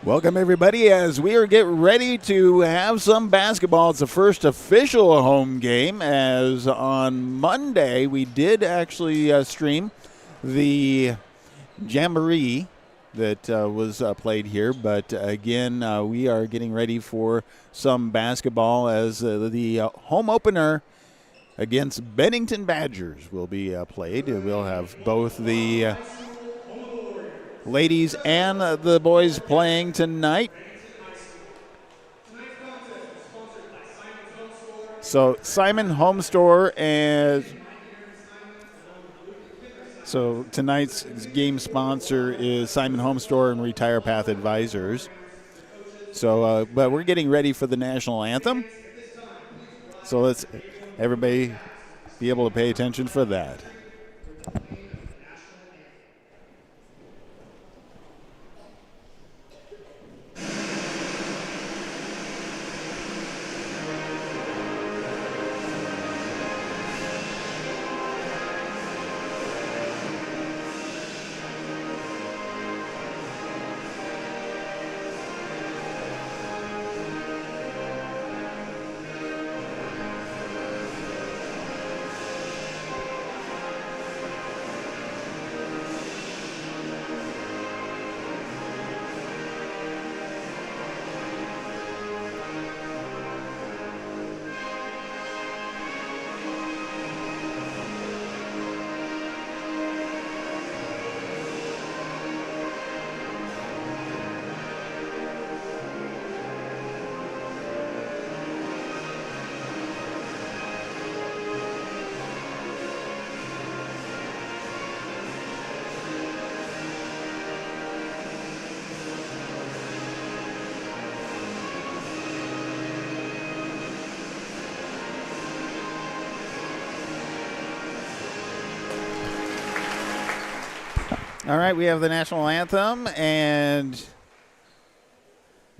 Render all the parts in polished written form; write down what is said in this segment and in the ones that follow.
Welcome, everybody, as we are getting ready to have some basketball. It's the first official home game, as on Monday we did actually stream the Jamboree that was played here. But again, we are getting ready for some basketball as the home opener against Bennington Badgers will be played. We'll have both the ladies and the boys playing tonight. So Simon Home Store, and so tonight's game sponsor is Simon Home Store and Retire Path Advisors. So, but we're getting ready for the national anthem. So let's everybody be able to pay attention for that. All right, we have the national anthem, and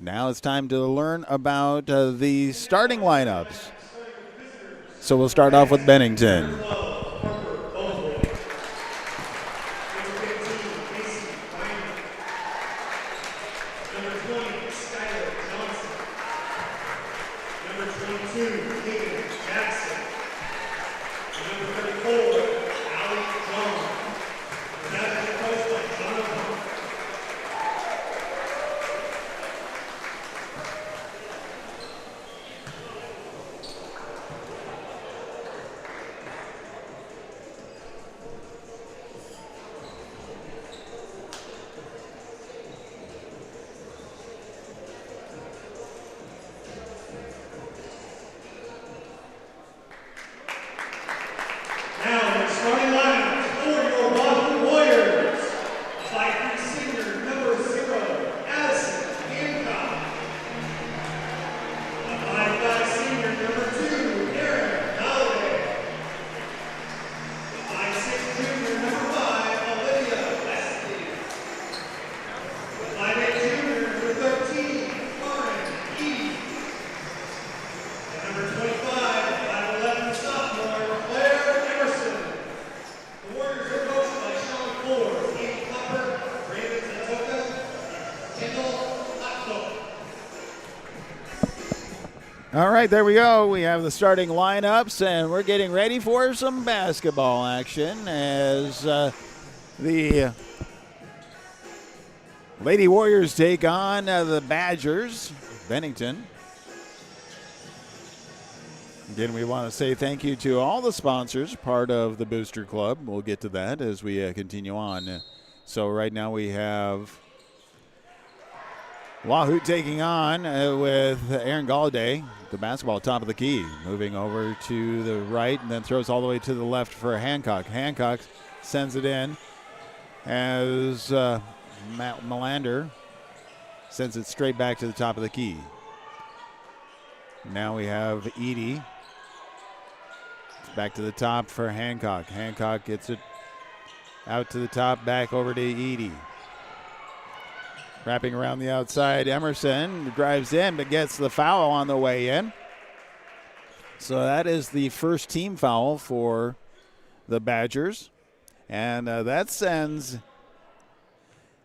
now it's time to learn about the starting lineups. So we'll start off with Bennington. Starting lineup for your Wahoo Warriors. 5'3" senior, number 0, Addison Hancock. A 5'5" senior, number 2, Aaron Galloway. A 5'6" junior, number 5, Olivia Wesley. A 5'8" junior, number 13, Lauren Edie. And number 25, 5'11" sophomore, Claire Emerson. The Warriors are coached by Sean Ford, Andy Klepper, Brandon Zatoka, and Kendall Hotko. All right, there we go. We have the starting lineups, and we're getting ready for some basketball action as the Lady Warriors take on the Badgers, Bennington. Again, we want to say thank you to all the sponsors, part of the Booster Club. We'll get to that as we continue on. So right now we have Wahoo taking on with Aaron Galladay, the basketball top of the key, moving over to the right and then throws all the way to the left for Hancock. Hancock sends it in as Matt Melander sends it straight back to the top of the key. Now we have Edie. Back to the top for Hancock. Hancock gets it out to the top, back over to Edie. Wrapping around the outside, Emerson drives in but gets the foul on the way in. So that is the first team foul for the Badgers. And that sends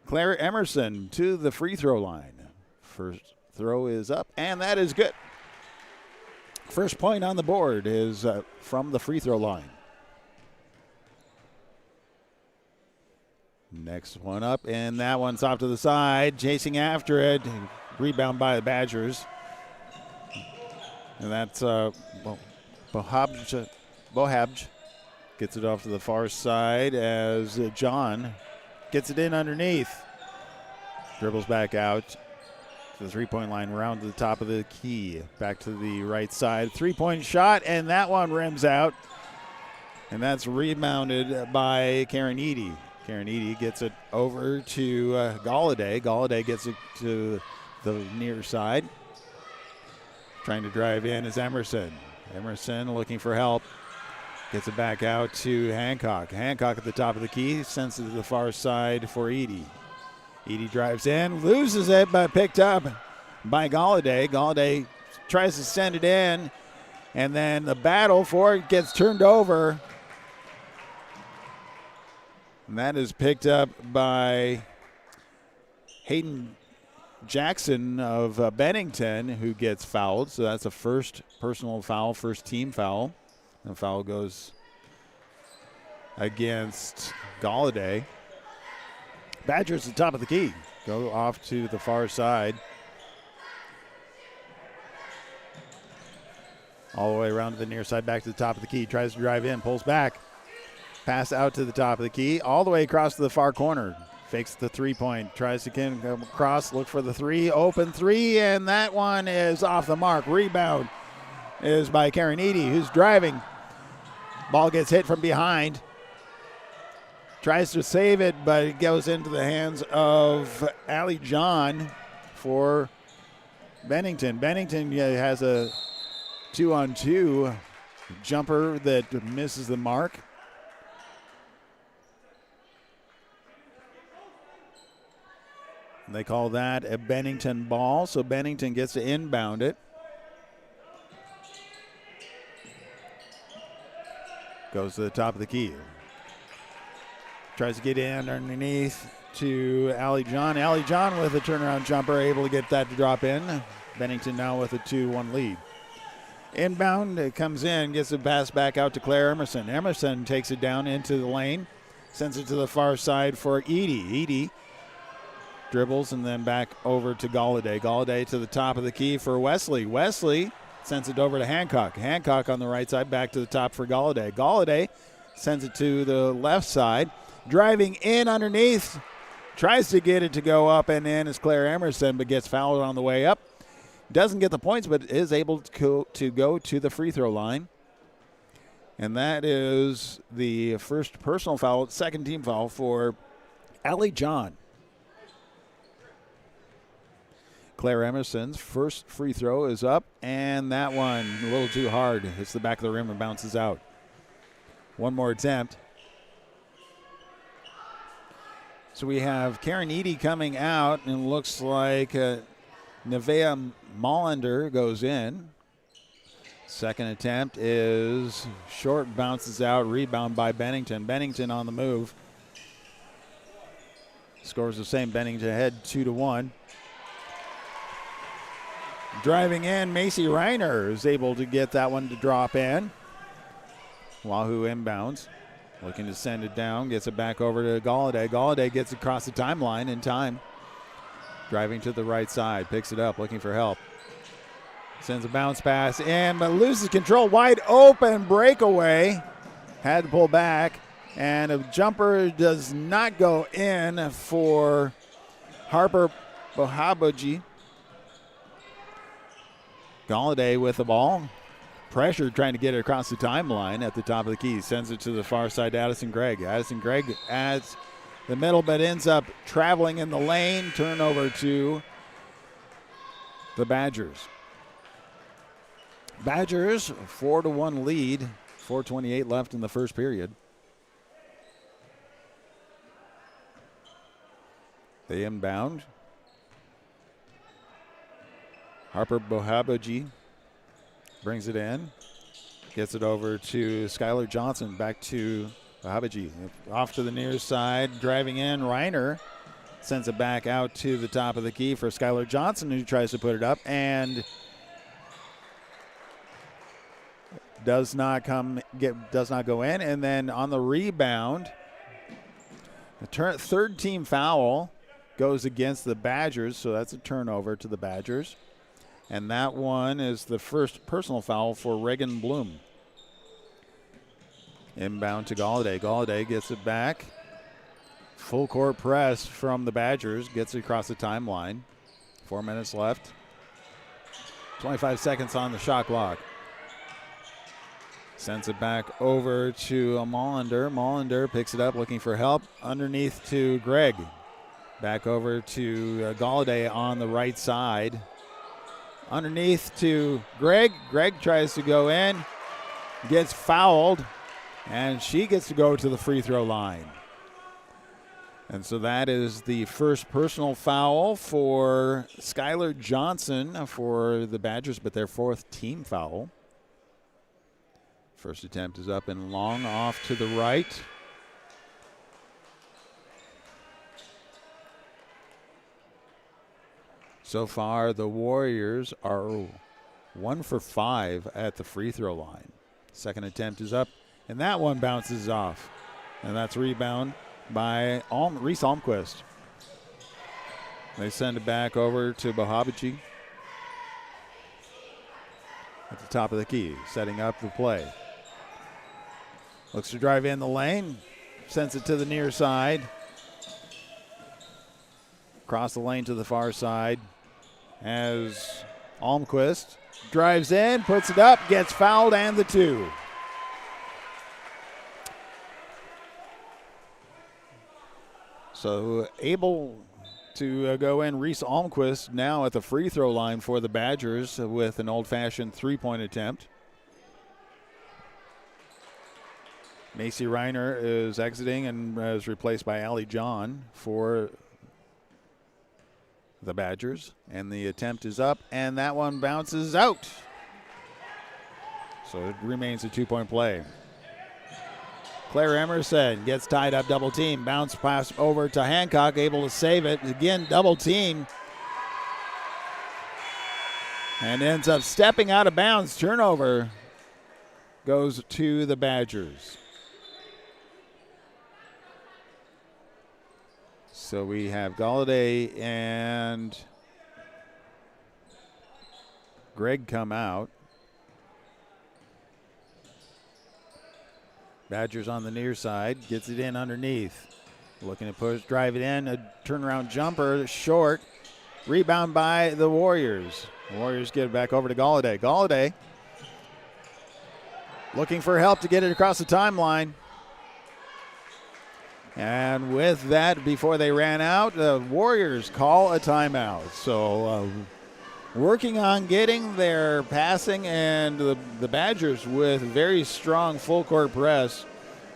Claire Emerson to the free throw line. First throw is up, and that is good. First point on the board is from the free throw line. Next one up, and that one's off to the side, chasing after it. Rebound by the Badgers. And that's Bohabj gets it off to the far side as John gets it in underneath. Dribbles back out to the three-point line, round to the top of the key. Back to the right side. Three-point shot, and that one rims out. And that's rebounded by Karen Eady. Karen Eady gets it over to Galladay. Galladay gets it to the near side. Trying to drive in is Emerson. Emerson looking for help. Gets it back out to Hancock. Hancock at the top of the key. Sends it to the far side for Eady. Eady drives in, loses it, but picked up by Galladay. Galladay tries to send it in, and then the battle for it gets turned over. And that is picked up by Hayden Jackson of Bennington, who gets fouled. So that's a first personal foul, first team foul. The foul goes against Galladay. Badgers at the top of the key. Go off to the far side. All the way around to the near side, back to the top of the key. Tries to drive in, pulls back. Pass out to the top of the key, all the way across to the far corner. Fakes the three-point, tries to come across, look for the three, open three, and that one is off the mark. Rebound is by Karen Eady, who's driving. Ball gets hit from behind. Tries to save it, but it goes into the hands of Allie John for Bennington. Bennington has a 2-on-2 jumper that misses the mark. They call that a Bennington ball, so Bennington gets to inbound it. Goes to the top of the key. Tries to get in underneath to Allie John. Allie John with a turnaround jumper, able to get that to drop in. Bennington now with a 2-1 lead. Inbound, it comes in, gets the pass back out to Claire Emerson. Emerson takes it down into the lane, sends it to the far side for Eady. Eady dribbles and then back over to Galladay. Galladay to the top of the key for Wesley. Wesley sends it over to Hancock. Hancock on the right side, back to the top for Galladay. Galladay sends it to the left side. Driving in underneath, tries to get it to go up and in is Claire Emerson, but gets fouled on the way up. Doesn't get the points, but is able to go to the free throw line. And that is the first personal foul, second team foul for Allie John. Claire Emerson's first free throw is up, and that one a little too hard. Hits the back of the rim and bounces out. One more attempt. So we have Karen Eady coming out, and it looks like Nevaeh Mollander goes in. Second attempt is short, bounces out, rebound by Bennington. Bennington on the move. Scores the same. Bennington ahead 2-1. Driving in, Macy Reiner is able to get that one to drop in. Wahoo inbounds. Looking to send it down, gets it back over to Galladay. Galladay gets across the timeline in time. Driving to the right side, picks it up, looking for help. Sends a bounce pass in, but loses control. Wide open breakaway. Had to pull back, and a jumper does not go in for Harper Bohabaji. Galladay with the ball. Pressure trying to get it across the timeline at the top of the key. Sends it to the far side to Addison Gregg. Addison Gregg adds the middle, but ends up traveling in the lane. Turnover to the Badgers. Badgers 4-1 lead. 4:28 left in the first period. They inbound. Harper Bohabaji brings it in. Gets it over to Skylar Johnson. Back to Bohabaji. Off to the near side. Driving in. Reiner Sends it back out to the top of the key for Skylar Johnson, who tries to put it up and does not go in. And then on the rebound, the third team foul goes against the Badgers, so that's a turnover to the Badgers. And that one is the first personal foul for Reagan Bloom. Inbound to Galladay. Galladay gets it back. Full court press from the Badgers. Gets it across the timeline. 4 minutes left. 25 seconds on the shot clock. Sends it back over to Molander. Molander picks it up looking for help. Underneath to Gregg. Back over to Galladay on the right side. Underneath to Gregg. Gregg tries to go in. Gets fouled. And she gets to go to the free throw line. And so that is the first personal foul for Skylar Johnson for the Badgers, but their fourth team foul. First attempt is up and long off to the right. So far, the Warriors are 1 for 5 at the free throw line. Second attempt is up, and that one bounces off. And that's a rebound by Reese Almquist. They send it back over to Bohabici at the top of the key, setting up the play. Looks to drive in the lane, sends it to the near side. Across the lane to the far side as Almquist drives in, puts it up, gets fouled, and the two. So able to go in, Reese Almquist now at the free throw line for the Badgers with an old-fashioned three-point attempt. Macy Reiner is exiting and is replaced by Allie John for the Badgers. And the attempt is up, and that one bounces out. So it remains a two-point play. Claire Emerson gets tied up, double team. Bounce pass over to Hancock, able to save it. Again, double team. And ends up stepping out of bounds. Turnover goes to the Badgers. So we have Galladay and Gregg come out. Badgers on the near side, gets it in underneath. Looking to push, drive it in, a turnaround jumper, short. Rebound by the Warriors. The Warriors get it back over to Galladay. Galladay looking for help to get it across the timeline. And with that, before they ran out, the Warriors call a timeout. So working on getting their passing, and the Badgers with very strong full court press.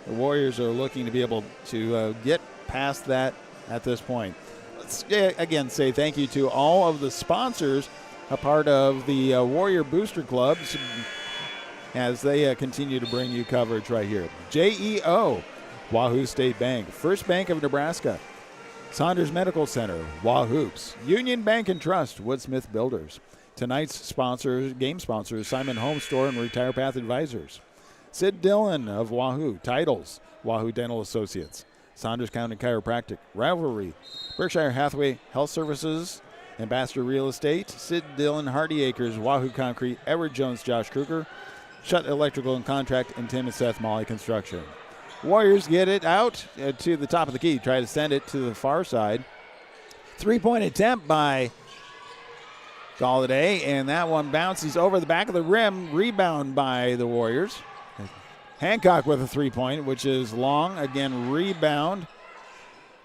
The Warriors are looking to be able to get past that at this point. Let's again say thank you to all of the sponsors, a part of the Warrior Booster Clubs, as they continue to bring you coverage right here. JEO, Wahoo State Bank, First Bank of Nebraska, Saunders Medical Center, Wahoops, Union Bank and Trust, Woodsmith Builders. Tonight's sponsors, game sponsors, Simon Home Store and Retire Path Advisors. Sid Dillon of Wahoo, Titles, Wahoo Dental Associates, Saunders County Chiropractic, Rivalry, Berkshire Hathaway Health Services, Ambassador Real Estate, Sid Dillon, Hardy Acres, Wahoo Concrete, Edward Jones, Josh Kruger, Shutt Electrical and Contract, and Tim and Seth Molly Construction. Warriors get it out to the top of the key, try to send it to the far side. Three-point attempt by Galladay, and that one bounces over the back of the rim. Rebound by the Warriors. Hancock with a three-point, which is long. Again, rebound.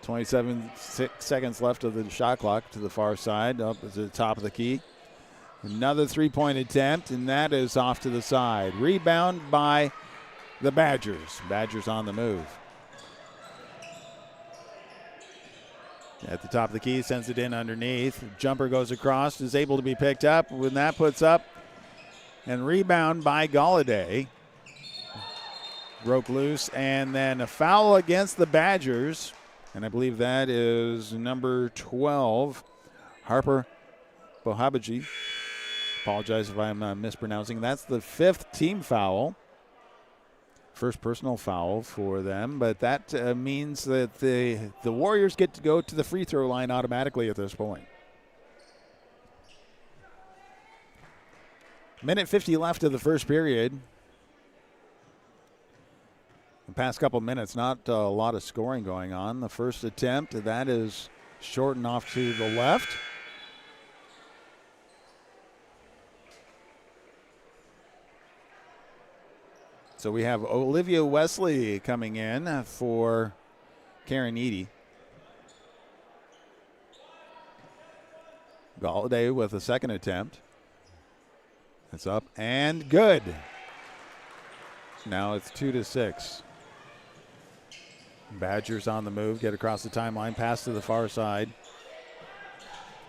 27 seconds left of the shot clock to the far side, up to the top of the key. Another three-point attempt, and that is off to the side. Rebound by the Badgers. Badgers on the move. At the top of the key, sends it in underneath. Jumper goes across, is able to be picked up. When that puts up, and rebound by Galladay. Broke loose, and then a foul against the Badgers. And I believe that is number 12, Harper Bohabaji. Apologize if I'm mispronouncing. That's the 5th team foul. First personal foul for them. But that means that the Warriors get to go to the free throw line automatically at this point. Minute 50 left of the first period. The past couple minutes, not a lot of scoring going on. The first attempt, that is shortened off to the left. So we have Olivia Wesley coming in for Karen Eady. Galladay with a second attempt. It's up and good. Now it's 2-6. Badgers on the move, get across the timeline, pass to the far side.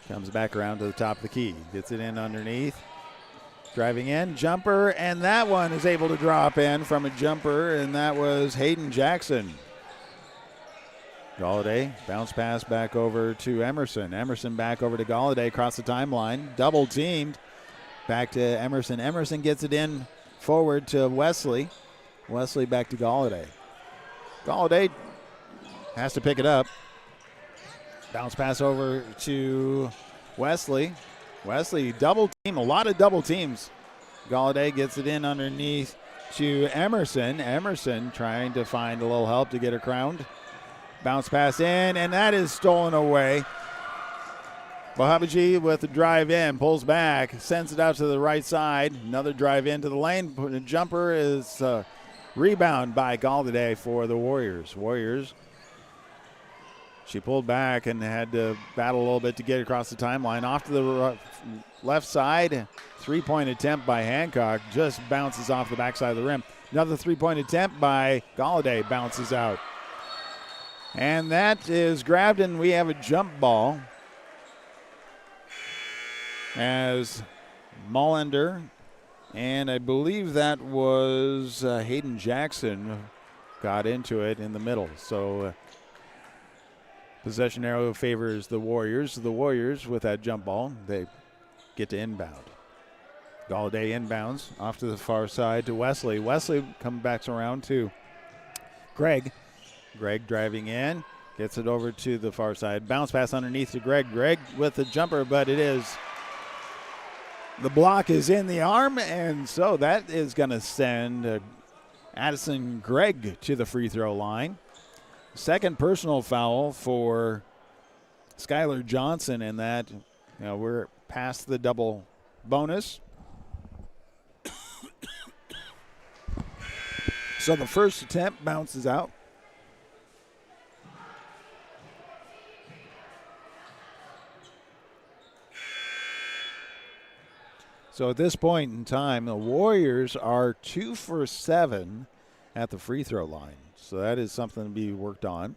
Comes back around to the top of the key. Gets it in underneath. Driving in, jumper, and that one is able to drop in from a jumper, and that was Hayden Jackson. Galladay, bounce pass back over to Emerson. Emerson back over to Galladay across the timeline. Double teamed. Back to Emerson. Emerson gets it in forward to Wesley. Wesley back to Galladay. Galladay has to pick it up. Bounce pass over to Wesley. Wesley double team, a lot of double teams. Galladay gets it in underneath to Emerson. Emerson trying to find a little help to get her crowned. Bounce pass in, and that is stolen away. Bohabaji with the drive in, pulls back, sends it out to the right side. Another drive into the lane. The jumper is rebound by Galladay for the Warriors. She pulled back and had to battle a little bit to get across the timeline. Off to the left side. Three-point attempt by Hancock. Just bounces off the backside of the rim. Another three-point attempt by Galladay bounces out. And that is grabbed, and we have a jump ball as Mullender, and I believe that was Hayden Jackson, got into it in the middle. So possession arrow favors the Warriors. The Warriors, with that jump ball, they get to inbound. Galladay inbounds off to the far side to Wesley. Wesley comes back around to Greg. Greg driving in, gets it over to the far side. Bounce pass underneath to Greg. Greg with the jumper, but it is, the block is in the arm, and so that is going to send Addison Gregg to the free throw line. Second personal foul for Skylar Johnson, and that, we're past the double bonus. So the first attempt bounces out. So at this point in time, the Warriors are 2 for 7 at the free throw line. So that is something to be worked on.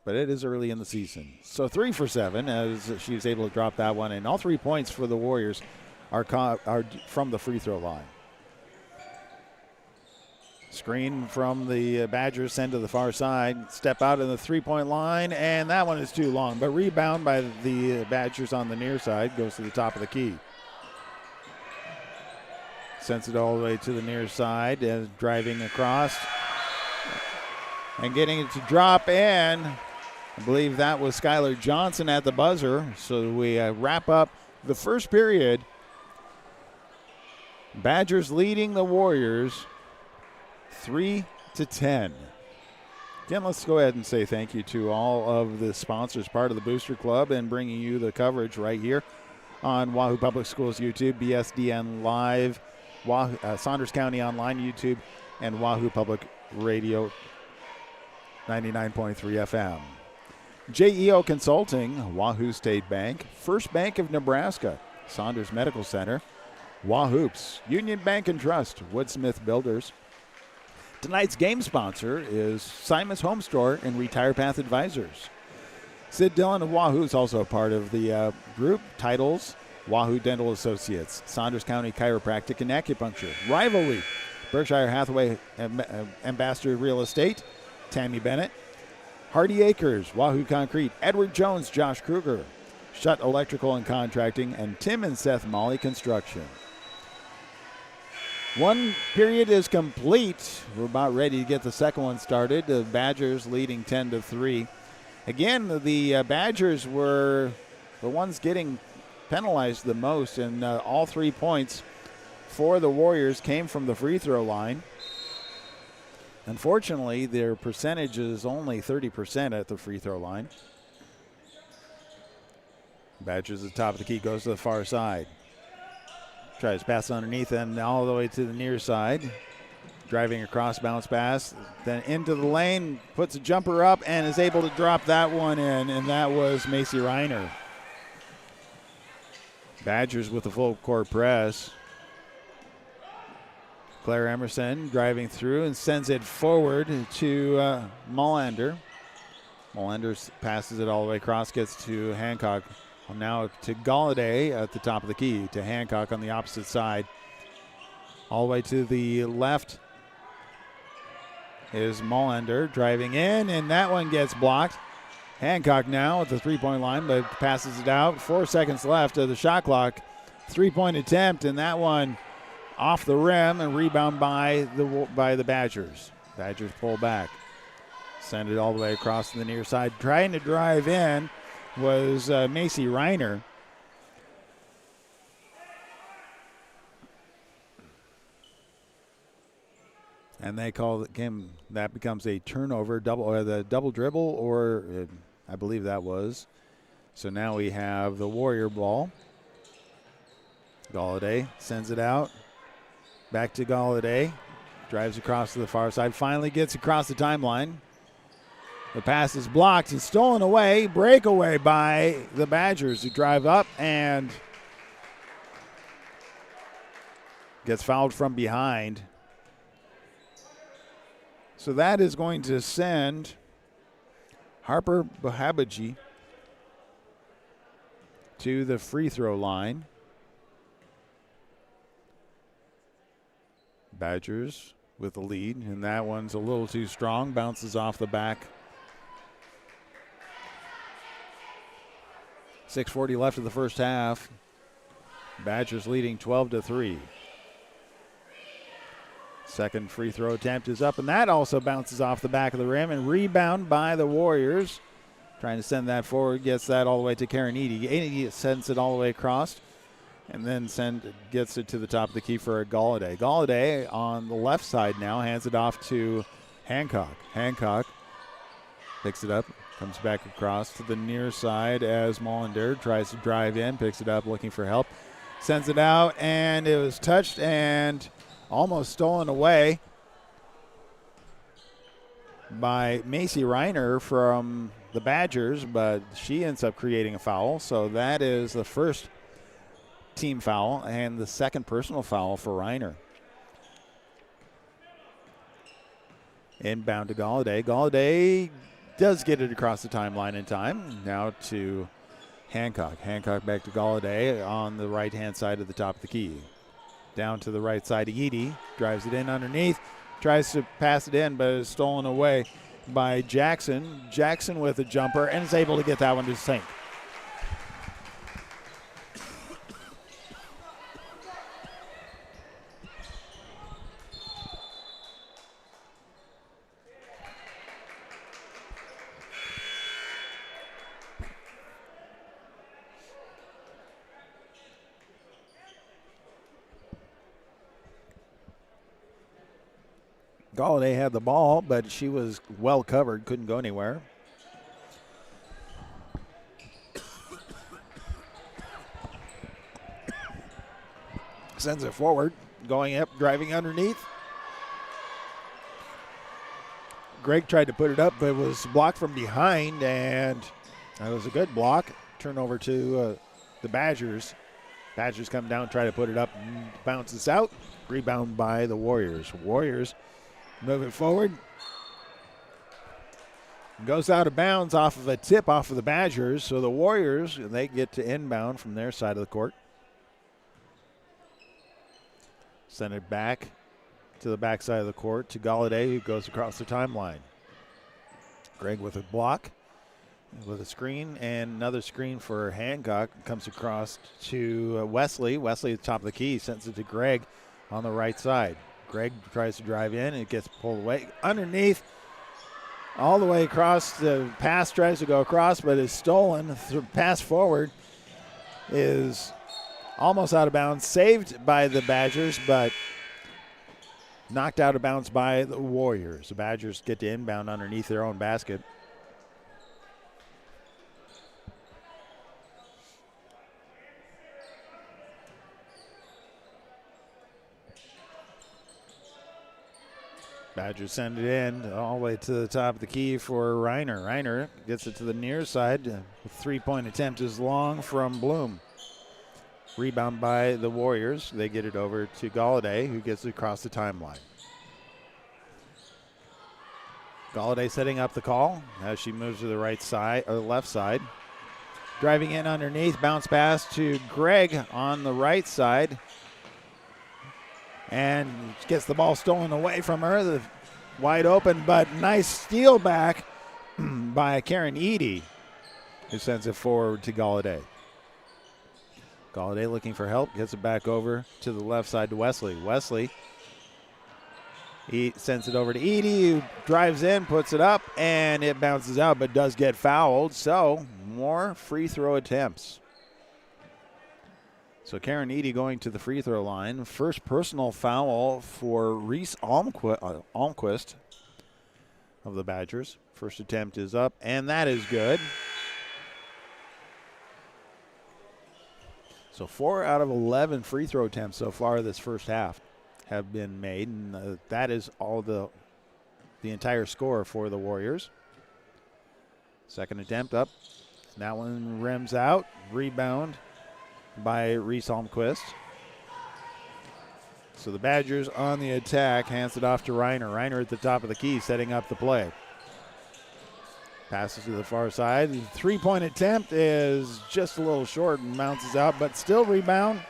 But it is early in the season. So 3 for 7 as she was able to drop that one. And all 3 points for the Warriors are from the free throw line. Screen from the Badgers, send to the far side. Step out of the three-point line, and that one is too long. But rebound by the Badgers on the near side, goes to the top of the key. Sends it all the way to the near side, driving across and getting it to drop in. I believe that was Skylar Johnson at the buzzer. So we wrap up the first period. Badgers leading the Warriors 3-10. Again, let's go ahead and say thank you to all of the sponsors, part of the Booster Club, and bringing you the coverage right here on Wahoo Public Schools YouTube, BSDN Live, Saunders County Online YouTube, and Wahoo Public Radio 99.3 FM. JEO Consulting, Wahoo State Bank, First Bank of Nebraska, Saunders Medical Center, Wahoops, Union Bank and Trust, Woodsmith Builders. Tonight's game sponsor is Simon's Home Store and Retire Path Advisors. Sid Dillon of Wahoo is also a part of the group. Titles, Wahoo Dental Associates, Saunders County Chiropractic and Acupuncture. Rivalry, Berkshire Hathaway Ambassador Real Estate, Tammy Bennett. Hardy Acres, Wahoo Concrete, Edward Jones, Josh Kruger, Shutt Electrical and Contracting, and Tim and Seth Molly Construction. One period is complete. We're about ready to get the second one started. The Badgers leading 10-3. Again, the Badgers were the ones getting penalized the most, and all 3 points for the Warriors came from the free throw line. Unfortunately, their percentage is only 30% at the free throw line. Badgers at the top of the key, goes to the far side. Tries to pass underneath and all the way to the near side. Driving across, bounce pass, then into the lane, puts a jumper up and is able to drop that one in, and that was Macy Reiner. Badgers with a full court press. Claire Emerson driving through and sends it forward to Molander. Molander passes it all the way across, gets to Hancock. Now to Galladay at the top of the key, to Hancock on the opposite side. All the way to the left is Molander driving in, and that one gets blocked. Hancock now at the three-point line, but passes it out. 4 seconds left of the shot clock. Three-point attempt, and that one off the rim and rebound by the Badgers. Badgers pull back. Send it all the way across to the near side. Trying to drive in was Macy Reiner. And they call the game, that becomes a turnover, the double dribble, or I believe that was. So now we have the Warrior ball. Galladay sends it out. Back to Galladay. Drives across to the far side. Finally gets across the timeline. The pass is blocked and stolen away. Breakaway by the Badgers, who drive up and gets fouled from behind. So that is going to send Harper Bahabaji to the free throw line. Badgers with the lead, and that one's a little too strong. Bounces off the back. 6:40 left of the first half. Badgers leading 12-3. Second free throw attempt is up, and that also bounces off the back of the rim, and rebound by the Warriors. Trying to send that forward, gets that all the way to Karen Eady. Eady sends it all the way across, and then gets it to the top of the key for a Galladay. Galladay on the left side now hands it off to Hancock. Hancock picks it up, comes back across to the near side as Molander tries to drive in, picks it up, looking for help. Sends it out, and it was touched and almost stolen away by Macy Reiner from the Badgers, but she ends up creating a foul. So that is the first team foul and the second personal foul for Reiner. Inbound to Galladay. Galladay does get it across the timeline in time. Now to Hancock. Hancock back to Galladay on the right-hand side of the top of the key. Down to the right side to Eady. Drives it in underneath. Tries to pass it in, but is stolen away by Jackson. Jackson with a jumper and is able to get that one to sink. Galladay had the ball, but she was well covered, couldn't go anywhere. Sends it forward, going up, driving underneath. Greg tried to put it up, but was blocked from behind, and that was a good block. Turnover to the Badgers. Badgers come down, try to put it up, and bounces out. Rebound by the Warriors. Warriors move it forward. Goes out of bounds off of a tip off of the Badgers. So the Warriors, they get to inbound from their side of the court. Send it back to the backside of the court to Galladay, who goes across the timeline. Gregg with a block, with a screen, and another screen for Hancock. Comes across to Wesley. Wesley at the top of the key, sends it to Gregg on the right side. Gregg tries to drive in, and it gets pulled away. Underneath, all the way across. The pass tries to go across, but is stolen. The pass forward is almost out of bounds. Saved by the Badgers, but knocked out of bounds by the Warriors. The Badgers get to inbound underneath their own basket. Badgers send it in all the way to the top of the key for Reiner. Reiner gets it to the near side. The three-point attempt is long from Bloom. Rebound by the Warriors. They get it over to Galladay, who gets it across the timeline. Galladay setting up the call as she moves to the right side or the left side. Driving in underneath, bounce pass to Gregg on the right side. And gets the ball stolen away from her. The wide open, but nice steal back by Karen Eady, who sends it forward to Galladay. Galladay looking for help, gets it back over to the left side to Wesley. Wesley, he sends it over to Eady, who drives in, puts it up, and it bounces out, but does get fouled. So more free throw attempts. So Karen Eady going to the free throw line. First personal foul for Reese Almquist of the Badgers. First attempt is up, and that is good. So 4 out of 11 free throw attempts so far this first half have been made, and that is all the entire score for the Warriors. Second attempt up. That one rims out. Rebound by Reese Almquist. So the Badgers on the attack, hands it off to Reiner. Reiner at the top of the key, setting up the play. Passes to the far side. The three-point attempt is just a little short and bounces out, but still rebound.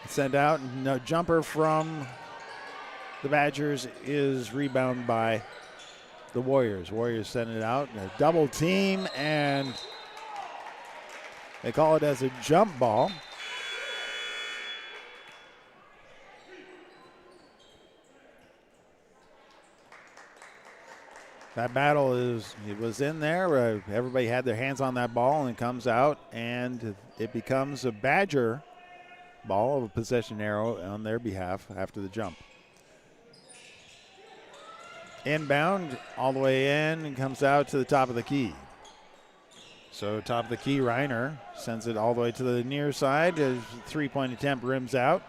Sent out. No jumper from the Badgers is rebounded by the Warriors. Warriors send it out. A double team, and they call it as a jump ball. That battle was in there. Everybody had their hands on that ball, and it comes out, and it becomes a Badger ball, a possession arrow on their behalf after the jump. Inbound, all the way in, and comes out to the top of the key. So top of the key, Reiner sends it all the way to the near side. His three-point attempt rims out.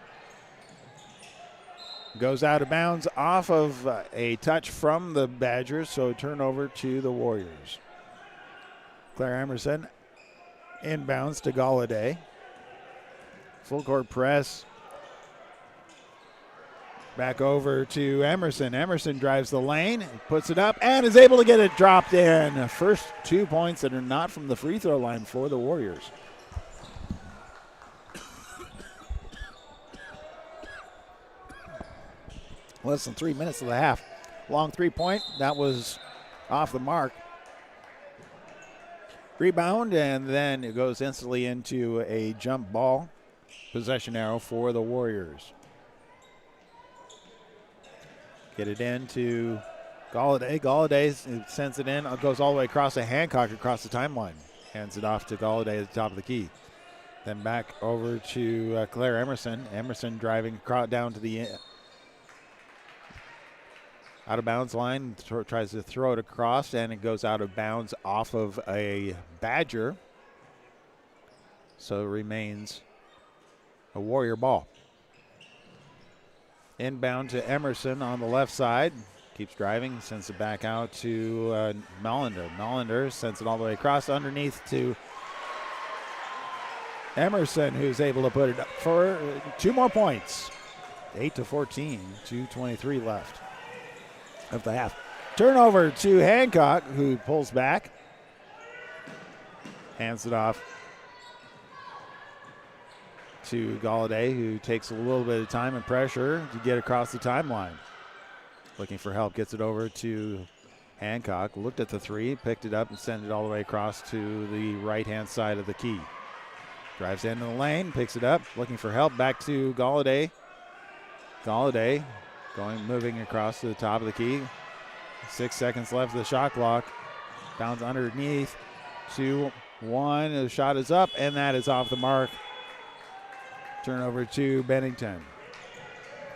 Goes out of bounds off of a touch from the Badgers, so turnover to the Warriors. Claire Emerson inbounds to Galladay. Full court press. Back over to Emerson. Emerson drives the lane, puts it up, and is able to get it dropped in. First 2 points that are not from the free throw line for the Warriors. Less than 3 minutes of the half. Long three-point. That was off the mark. Rebound, and then it goes instantly into a jump ball. Possession arrow for the Warriors. Get it into Galladay. Galladay sends it in. Goes all the way across to Hancock across the timeline. Hands it off to Galladay at the top of the key. Then back over to Claire Emerson. Emerson driving down to the out of bounds line, tries to throw it across, and it goes out of bounds off of a Badger. So it remains a Warrior ball. Inbound to Emerson on the left side. Keeps driving, sends it back out to Melander. Melander sends it all the way across underneath to Emerson, who's able to put it up for 2 more points. 8-14, 2:23 left of the half. Turnover to Hancock, who pulls back. Hands it off to Galladay, who takes a little bit of time and pressure to get across the timeline. Looking for help, gets it over to Hancock. Looked at the three, picked it up, and sent it all the way across to the right-hand side of the key. Drives into the lane, picks it up, looking for help, back to Galladay. Galladay moving across to the top of the key. 6 seconds left of the shot clock. Bounce underneath. 2-1. The shot is up, and that is off the mark. Turnover to Bennington.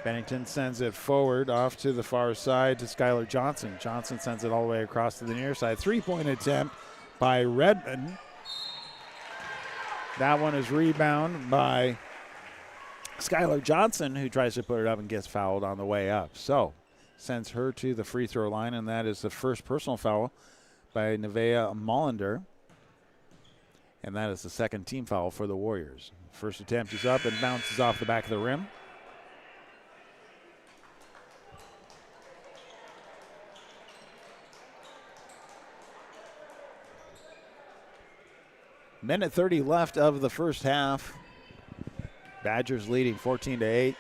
Bennington sends it forward off to the far side to Skylar Johnson. Johnson sends it all the way across to the near side. 3-point attempt by Redmond. That one is rebound by Skylar Johnson, who tries to put it up and gets fouled on the way up. So sends her to the free throw line, and that is the first personal foul by Nevaeh Mollander. And that is the second team foul for the Warriors. First attempt is up and bounces off the back of the rim. Minute 30 left of the first half. Badgers leading 14-8.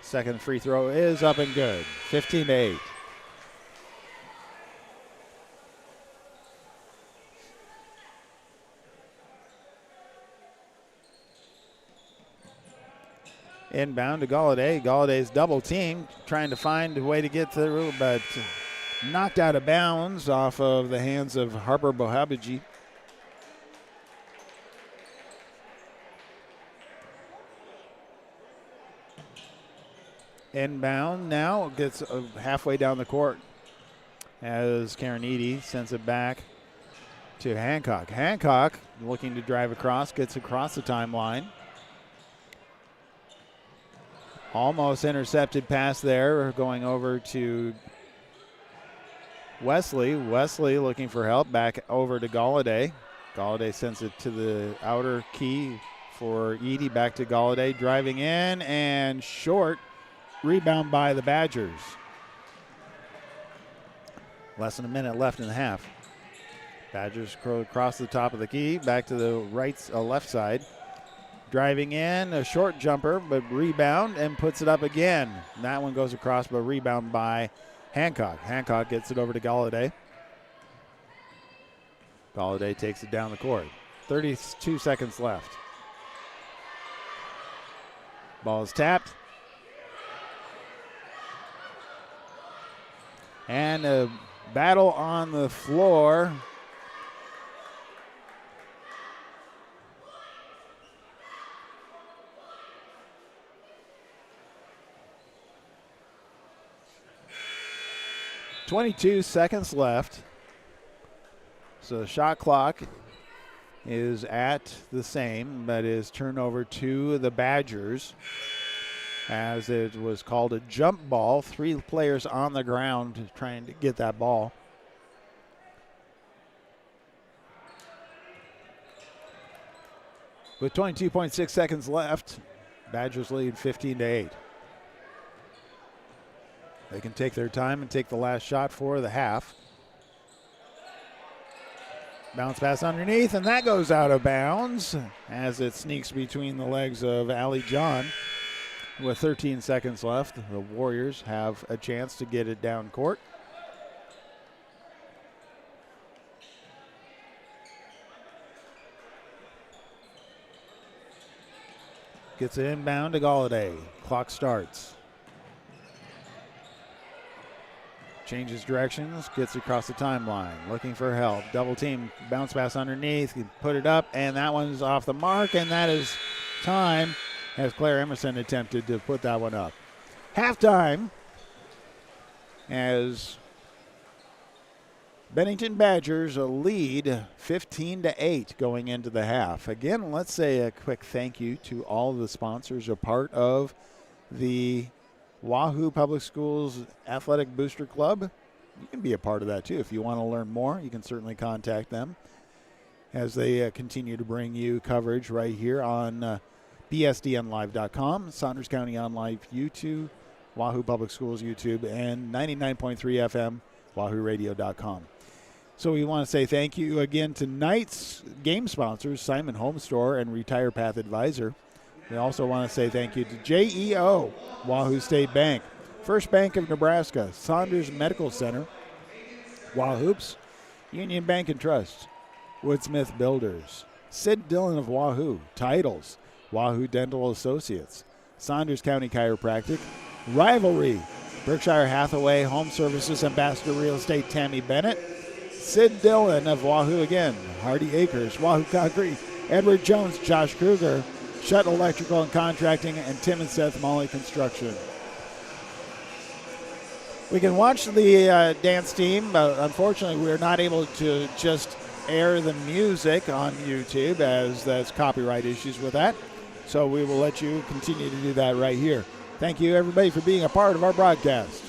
Second free throw is up and good. 15-8. Inbound to Galladay. Galladay's double team, trying to find a way to get through, but knocked out of bounds off of the hands of Harper Bohabiji. Inbound now, gets halfway down the court as Karen Eady sends it back to Hancock. Hancock looking to drive across, gets across the timeline. Almost intercepted pass there, going over to Wesley. Wesley looking for help, back over to Galladay. Galladay sends it to the outer key for Eady, back to Galladay, driving in and short. Rebound by the Badgers. Less than a minute left in the half. Badgers across the top of the key, back to the left side. Driving in, a short jumper, but rebound and puts it up again. And that one goes across, but rebound by Hancock. Hancock gets it over to Galladay. Galladay takes it down the court. 32 seconds left. Ball is tapped. And a battle on the floor. .22 seconds left. So the shot clock is at the same, but is turned over to the Badgers, as it was called a jump ball. 3 players on the ground trying to get that ball. With 22.6 seconds left, Badgers lead 15-8. They can take their time and take the last shot for the half. Bounce pass underneath, and that goes out of bounds as it sneaks between the legs of Allie John. With 13 seconds left, the Warriors have a chance to get it down court. Gets it inbound to Galladay. Clock starts. Changes directions, gets across the timeline, looking for help. Double team, bounce pass underneath, put it up, and that one's off the mark, and that is time, as Claire Emerson attempted to put that one up. Halftime, as Bennington Badgers lead 15-8 going into the half. Again, let's say a quick thank you to all of the sponsors, a part of the Wahoo Public Schools Athletic Booster Club. You can be a part of that too. If you want to learn more, you can certainly contact them as they continue to bring you coverage right here on bsdnlive.com, Saunders County Online YouTube, Wahoo Public Schools YouTube, and 99.3 FM, wahooradio.com. So we want to say thank you again to tonight's game sponsors, Simon Home Store and Retire Path Advisor. We also want to say thank you to JEO, Wahoo State Bank, First Bank of Nebraska, Saunders Medical Center, Wahoops, Union Bank and Trust, Woodsmith Builders, Sid Dillon of Wahoo, Titles, Wahoo Dental Associates, Saunders County Chiropractic, Rivalry, Berkshire Hathaway Home Services Ambassador Real Estate Tammy Bennett, Sid Dillon of Wahoo again, Hardy Acres, Wahoo Concrete, Edward Jones, Josh Kruger, Shutt Electrical and Contracting, and Tim and Seth Molly Construction. We can watch the dance team, but unfortunately we're not able to just air the music on YouTube as there's copyright issues with that. So we will let you continue to do that right here. Thank you, everybody, for being a part of our broadcast.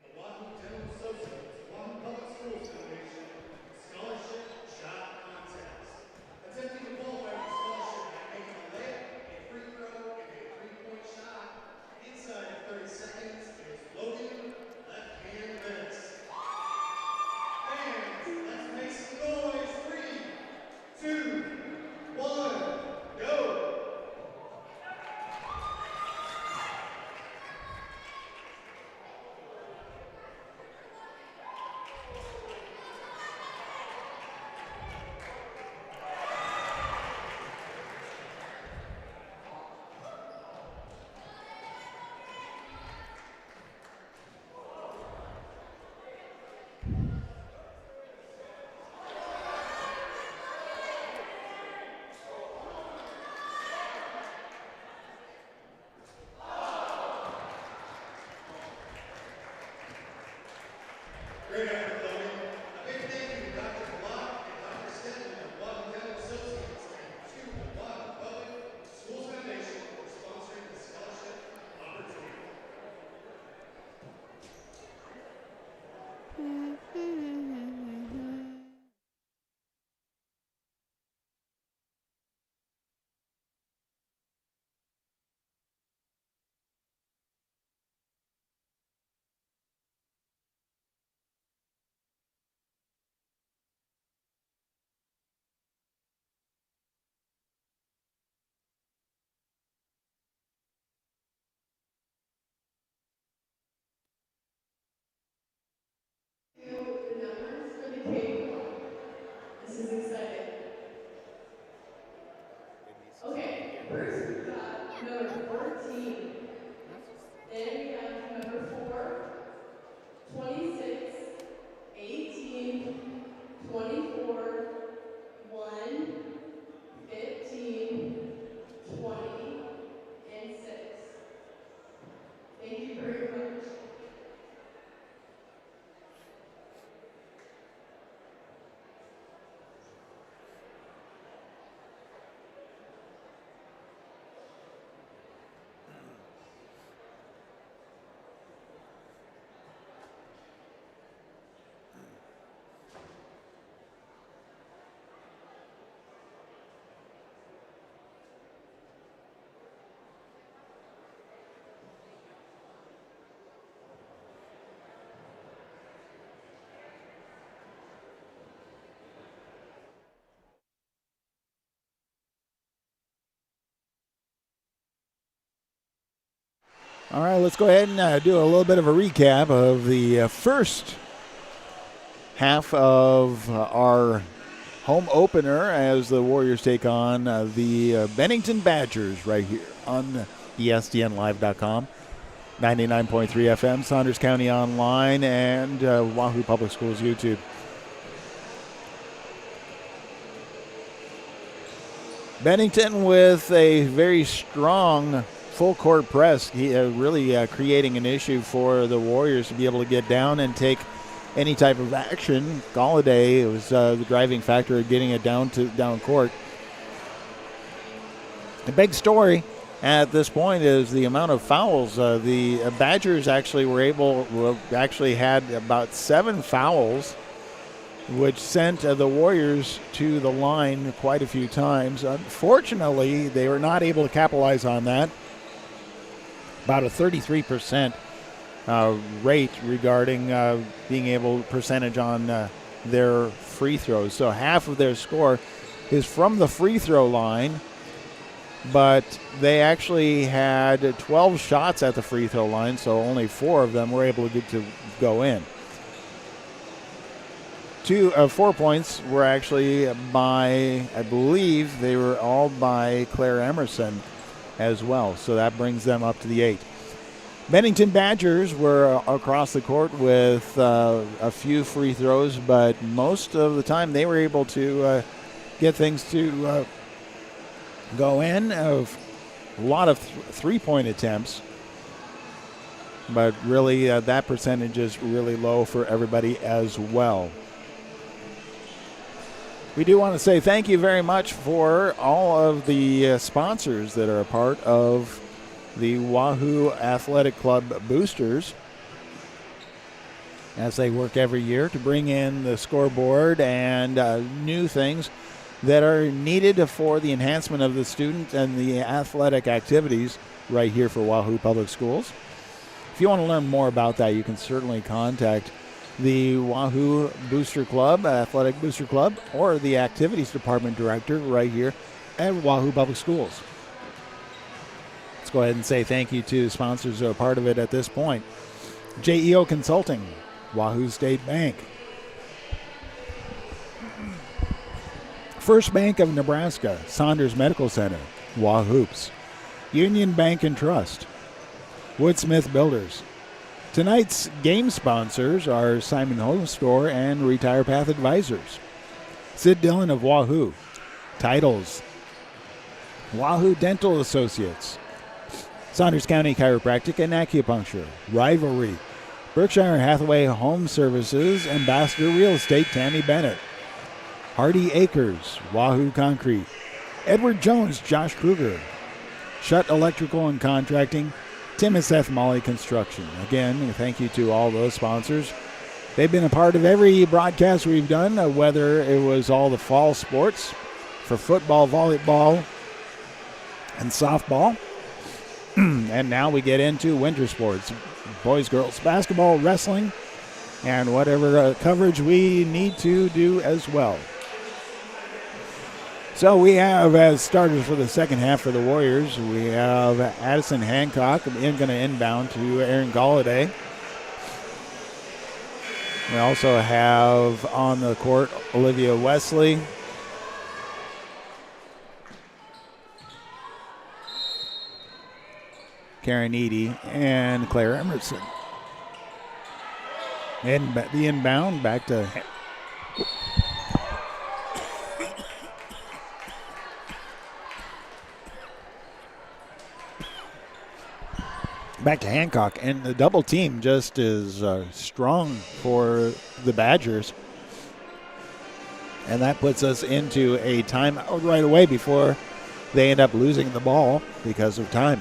The Wahoo Dental Associates, Wahoo Public Schools Foundation Scholarship Shot Contest. Attempting to qualify for the scholarship by making a layup, a free throw, and a three-point shot inside of 30 seconds is Logan Left Hand Liss. Fans, let's make some noise. 3, 2, 1, go! Great effort, Logan. A big thank you to Dr. Block and Dr. Stedman of Wahoo Dental Associates and to the Wahoo Public Schools Foundation for sponsoring the scholarship opportunity. All right, let's go ahead and do a little bit of a recap of the first half of our home opener as the Warriors take on the Bennington Badgers right here on ESPNLive.com, 99.3 FM, Saunders County Online, and Wahoo Public Schools YouTube. Bennington with a very strong full court press, really creating an issue for the Warriors to be able to get down and take any type of action. Galladay was the driving factor of getting it down court. The big story at this point is the amount of fouls. The Badgers actually had about 7 fouls, which sent the Warriors to the line quite a few times. Unfortunately, they were not able to capitalize on that. About a 33% rate regarding being able percentage on their free throws. So half of their score is from the free throw line, but they actually had 12 shots at the free throw line, so only 4 of them were able to go in. 4 points were actually by, I believe they were all by Claire Emerson as well, so that brings them up to the 8. Bennington Badgers were across the court with a few free throws, but most of the time they were able to get things to go in. A lot of three-point attempts, but really that percentage is really low for everybody as well. We do want to say thank you very much for all of the sponsors that are a part of the Wahoo Athletic Club boosters, as they work every year to bring in the scoreboard and new things that are needed for the enhancement of the student and the athletic activities right here for Wahoo Public Schools. If you want to learn more about that, you can certainly contact the Wahoo Booster Club, Athletic Booster Club, or the Activities Department Director right here at Wahoo Public Schools. Let's go ahead and say thank you to sponsors who are part of it at this point. JEO Consulting, Wahoo State Bank, First Bank of Nebraska, Saunders Medical Center, Wahoops, Union Bank and Trust, Woodsmith Builders. Tonight's game sponsors are Simon Home Store and Retire Path Advisors. Sid Dillon of Wahoo. Titles, Wahoo Dental Associates, Saunders County Chiropractic and Acupuncture, Rivalry, Berkshire Hathaway Home Services, Ambassador Real Estate Tammy Bennett, Hardy Acres, Wahoo Concrete, Edward Jones, Josh Kruger, Shutt Electrical and Contracting, Tim and Seth Molly Construction. Again, thank you to all those sponsors. They've been a part of every broadcast we've done, whether it was all the fall sports for football, volleyball, and softball. And now we get into winter sports, boys, girls, basketball, wrestling, and whatever coverage we need to do as well. So we have, as starters for the second half for the Warriors, we have Addison Hancock going to inbound to Aaron Galladay. We also have on the court Olivia Wesley, Karen Eady, and Claire Emerson. And the inbound back to Hancock, and the double team just is strong for the Badgers, and that puts us into a timeout right away before they end up losing the ball because of time.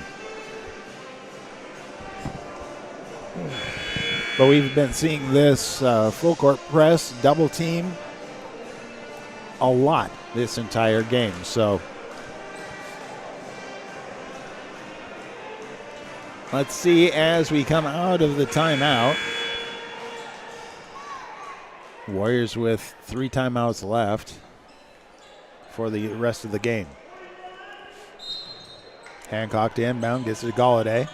But we've been seeing this full court press double team a lot this entire game, so let's see as we come out of the timeout. Warriors with 3 timeouts left for the rest of the game. Hancock to inbound, gets it to Galladay.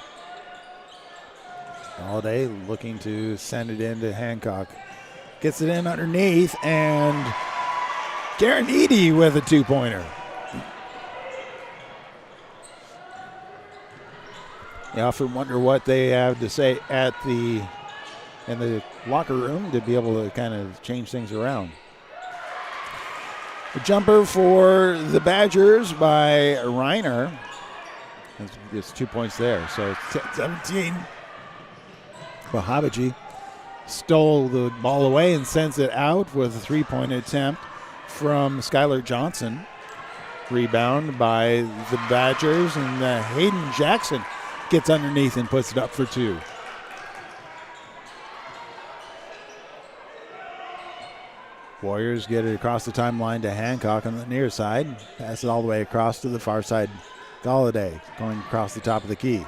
Holiday looking to send it into Hancock. Gets it in underneath, and Karen Eady with a two-pointer. You often wonder what they have to say in the locker room to be able to kind of change things around. A jumper for the Badgers by Reiner. It's 2 points there, so it's 17. Wahoo stole the ball away and sends it out with a three-point attempt from Skylar Johnson. Rebound by the Badgers, and Hayden Jackson gets underneath and puts it up for two. Warriors get it across the timeline to Hancock on the near side. Pass it all the way across to the far side. Galladay going across the top of the key.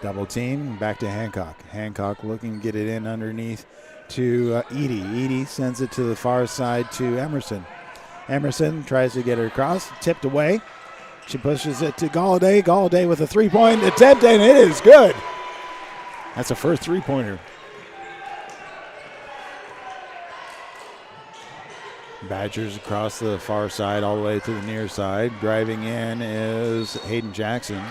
Double team, back to Hancock. Hancock looking to get it in underneath to Eady. Eady sends it to the far side to Emerson. Emerson tries to get it across, tipped away. She pushes it to Galladay. Galladay with a three-point attempt, and it is good. That's a first three-pointer. Badgers across the far side all the way to the near side. Driving in is Hayden Jackson.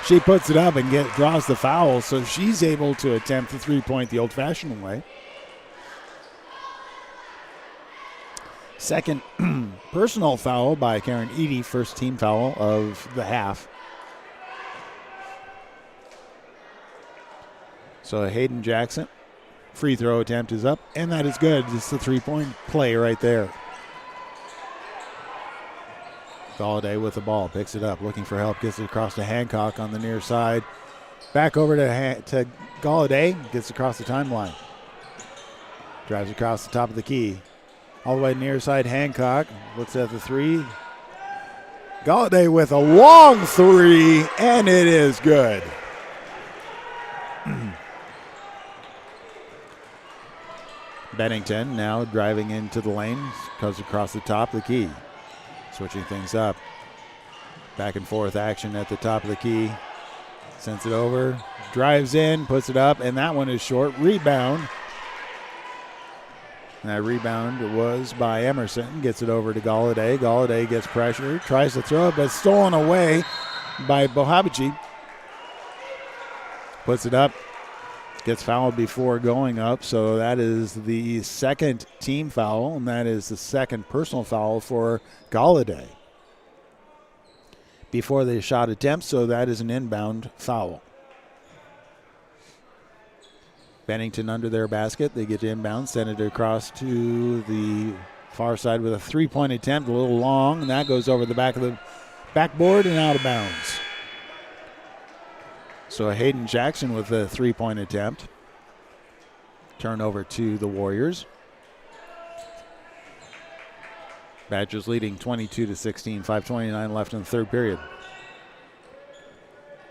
She puts it up and draws the foul, so she's able to attempt the three-point the old-fashioned way. Second personal foul by Karen Eady, first team foul of the half. So Hayden Jackson, free throw attempt is up, and that is good. It's the three-point play right there. Galladay with the ball, picks it up, looking for help, gets it across to Hancock on the near side. Back over to Galladay, gets across the timeline. Drives across the top of the key. All the way near side, Hancock looks at the three. Galladay with a long three, and it is good. Bennington now driving into the lane, goes across the top of the key. Switching things up. Back and forth action at the top of the key. Sends it over, drives in, puts it up, and that one is short. Rebound. And that rebound was by Emerson. Gets it over to Galladay. Galladay gets pressure, tries to throw it, but stolen away by Bohabachi. Puts it up. Gets fouled before going up, so that is the second team foul, and that is the second personal foul for Galladay before the shot attempt, so that is an inbound foul. Bennington under their basket. They get inbound, send it across to the far side with a three-point attempt, a little long, and that goes over the back of the backboard and out of bounds. So Hayden Jackson with a three-point attempt. Turnover to the Warriors. Badgers leading 22-16, 5:29 left in the third period.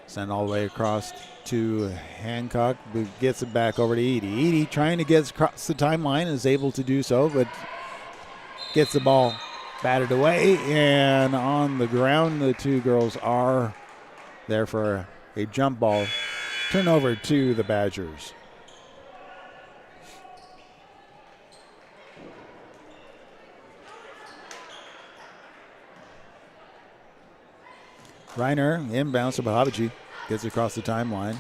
Send all the way across to Hancock, who gets it back over to Eady. Eady trying to get across the timeline, is able to do so, but gets the ball batted away. And on the ground, the two girls are there for a jump ball. Turnover to the Badgers. Reiner inbounds to Bohabachi. Gets across the timeline.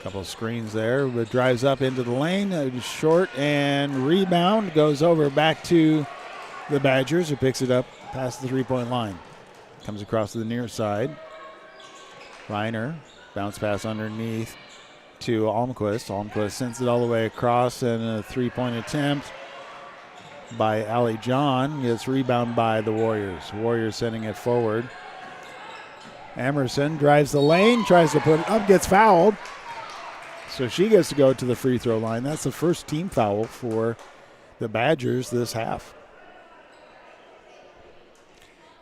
Couple of screens there, but drives up into the lane. Short and rebound. Goes over back to the Badgers, who picks it up past the three-point line. Comes across to the near side. Reiner, bounce pass underneath to Almquist. Almquist sends it all the way across, and a three-point attempt by Allie John. Gets rebound by the Warriors. Warriors sending it forward. Emerson drives the lane, tries to put it up, gets fouled. So she gets to go to the free throw line. That's the first team foul for the Badgers this half.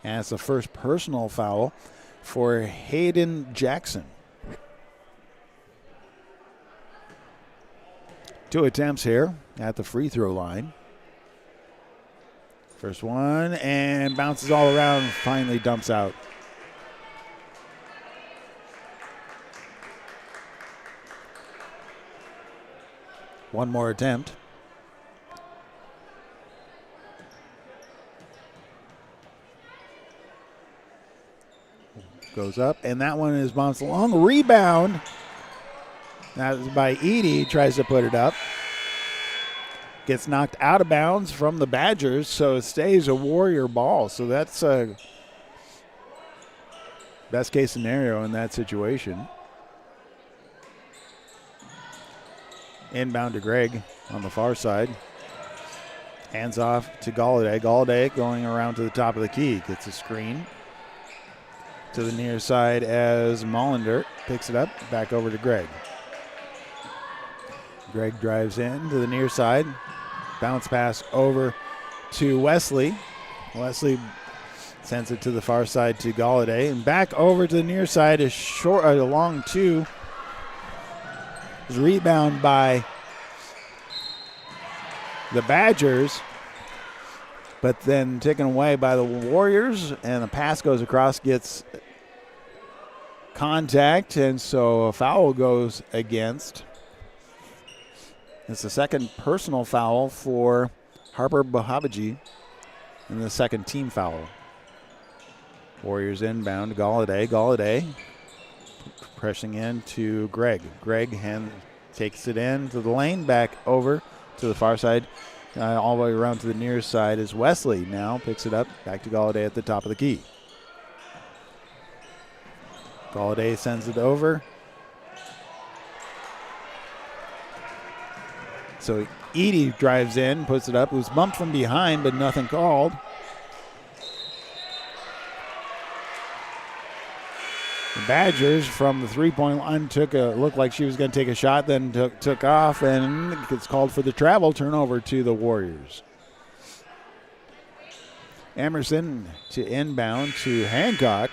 And it's the first personal foul for Hayden Jackson. 2 attempts here at the free throw line. First one, and bounces all around, finally dumps out. One more attempt. Goes up, and that one is bounced along. Rebound. That was by Edie. Tries to put it up. Gets knocked out of bounds from the Badgers, so it stays a Warrior ball. So that's a best case scenario in that situation. Inbound to Gregg on the far side. Hands off to Galladay. Galladay going around to the top of the key. Gets a screen to the near side as Mollender picks it up. Back over to Gregg. Gregg drives in to the near side. Bounce pass over to Wesley. Wesley sends it to the far side to Galladay. And back over to the near side is short, a long two. Is rebound by the Badgers, but then taken away by the Warriors, and the pass goes across, gets contact, and so a foul goes against. It's the second personal foul for Harper Bahabaji and the second team foul. Warriors inbound to Galladay. Galladay pressing in to Gregg. Gregg takes it in to the lane, back over to the far side. All the way around to the near side is Wesley now. Picks it up, back to Galladay at the top of the key. Galladay sends it over. So Edie drives in, puts it up. It was bumped from behind, but nothing called. The Badgers from the three-point line looked like she was going to take a shot, then took off, and it's called for the travel turnover to the Warriors. Emerson to inbound to Hancock.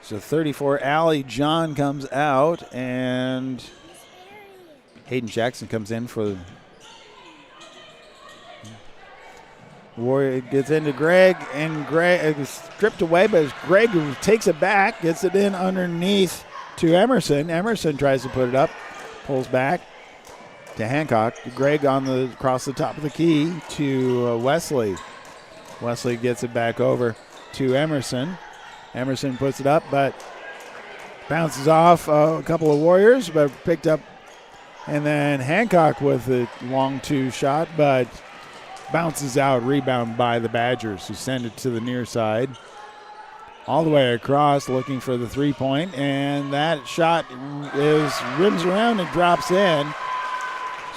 So 34, Allie John comes out, and Hayden Jackson comes in for Warrior. Gets into Gregg, and Gregg is stripped away, but Gregg takes it back, gets it in underneath to Emerson. Emerson tries to put it up, pulls back to Hancock. Gregg across the top of the key to Wesley. Wesley gets it back over to Emerson. Emerson puts it up, but bounces off a couple of Warriors, but picked up. And then Hancock with a long two shot, but bounces out. Rebound by the Badgers, who send it to the near side. All the way across, looking for the three-point, and that shot rims around and drops in.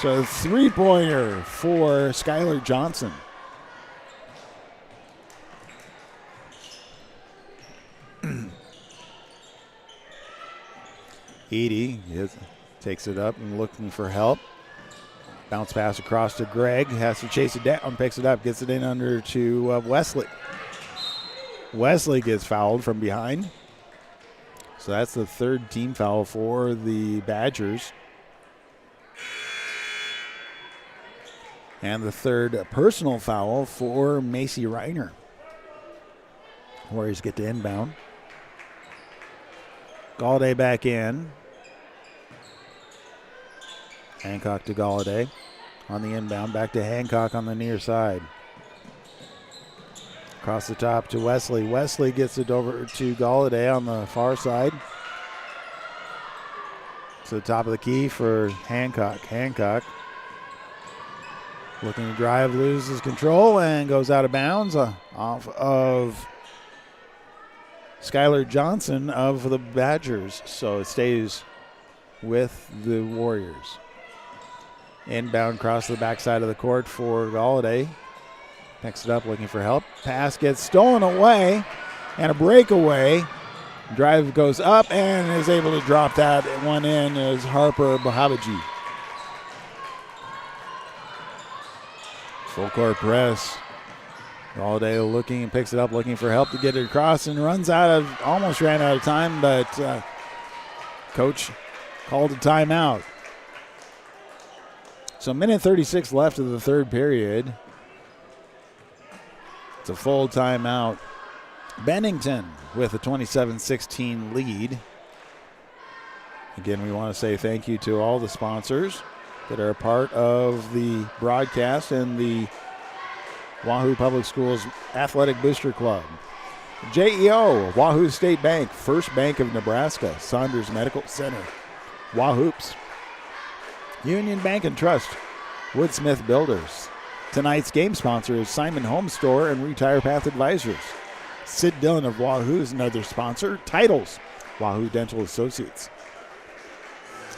So three-pointer for Skylar Johnson. Edie takes it up and looking for help. Bounce pass across to Gregg. Has to chase it down. Picks it up. Gets it in under to Wesley. Wesley gets fouled from behind. So that's the third team foul for the Badgers. And the third personal foul for Macy Reiner. Warriors get to inbound. Galladay back in. Hancock to Galladay on the inbound. Back to Hancock on the near side. Across the top to Wesley. Wesley gets it over to Galladay on the far side. To the top of the key for Hancock. Hancock looking to drive, loses control, and goes out of bounds off of Skylar Johnson of the Badgers. So it stays with the Warriors. Inbound across the backside of the court for Galladay. Picks it up, looking for help. Pass gets stolen away, and a breakaway. Drive goes up and is able to drop that one in as Harper Bahabaji. Full court press. Galladay looking and picks it up, looking for help to get it across, and almost ran out of time, but coach called a timeout. So 1:36 left of the third period. It's a full timeout. Bennington with a 27-16 lead. Again, we want to say thank you to all the sponsors that are a part of the broadcast and the Wahoo Public Schools Athletic Booster Club. JEO, Wahoo State Bank, First Bank of Nebraska, Saunders Medical Center, Wahoops, Union Bank and Trust, Woodsmith Builders. Tonight's game sponsor is Simon Home Store and Retire Path Advisors. Sid Dillon of Wahoo is another sponsor. Titles, Wahoo Dental Associates.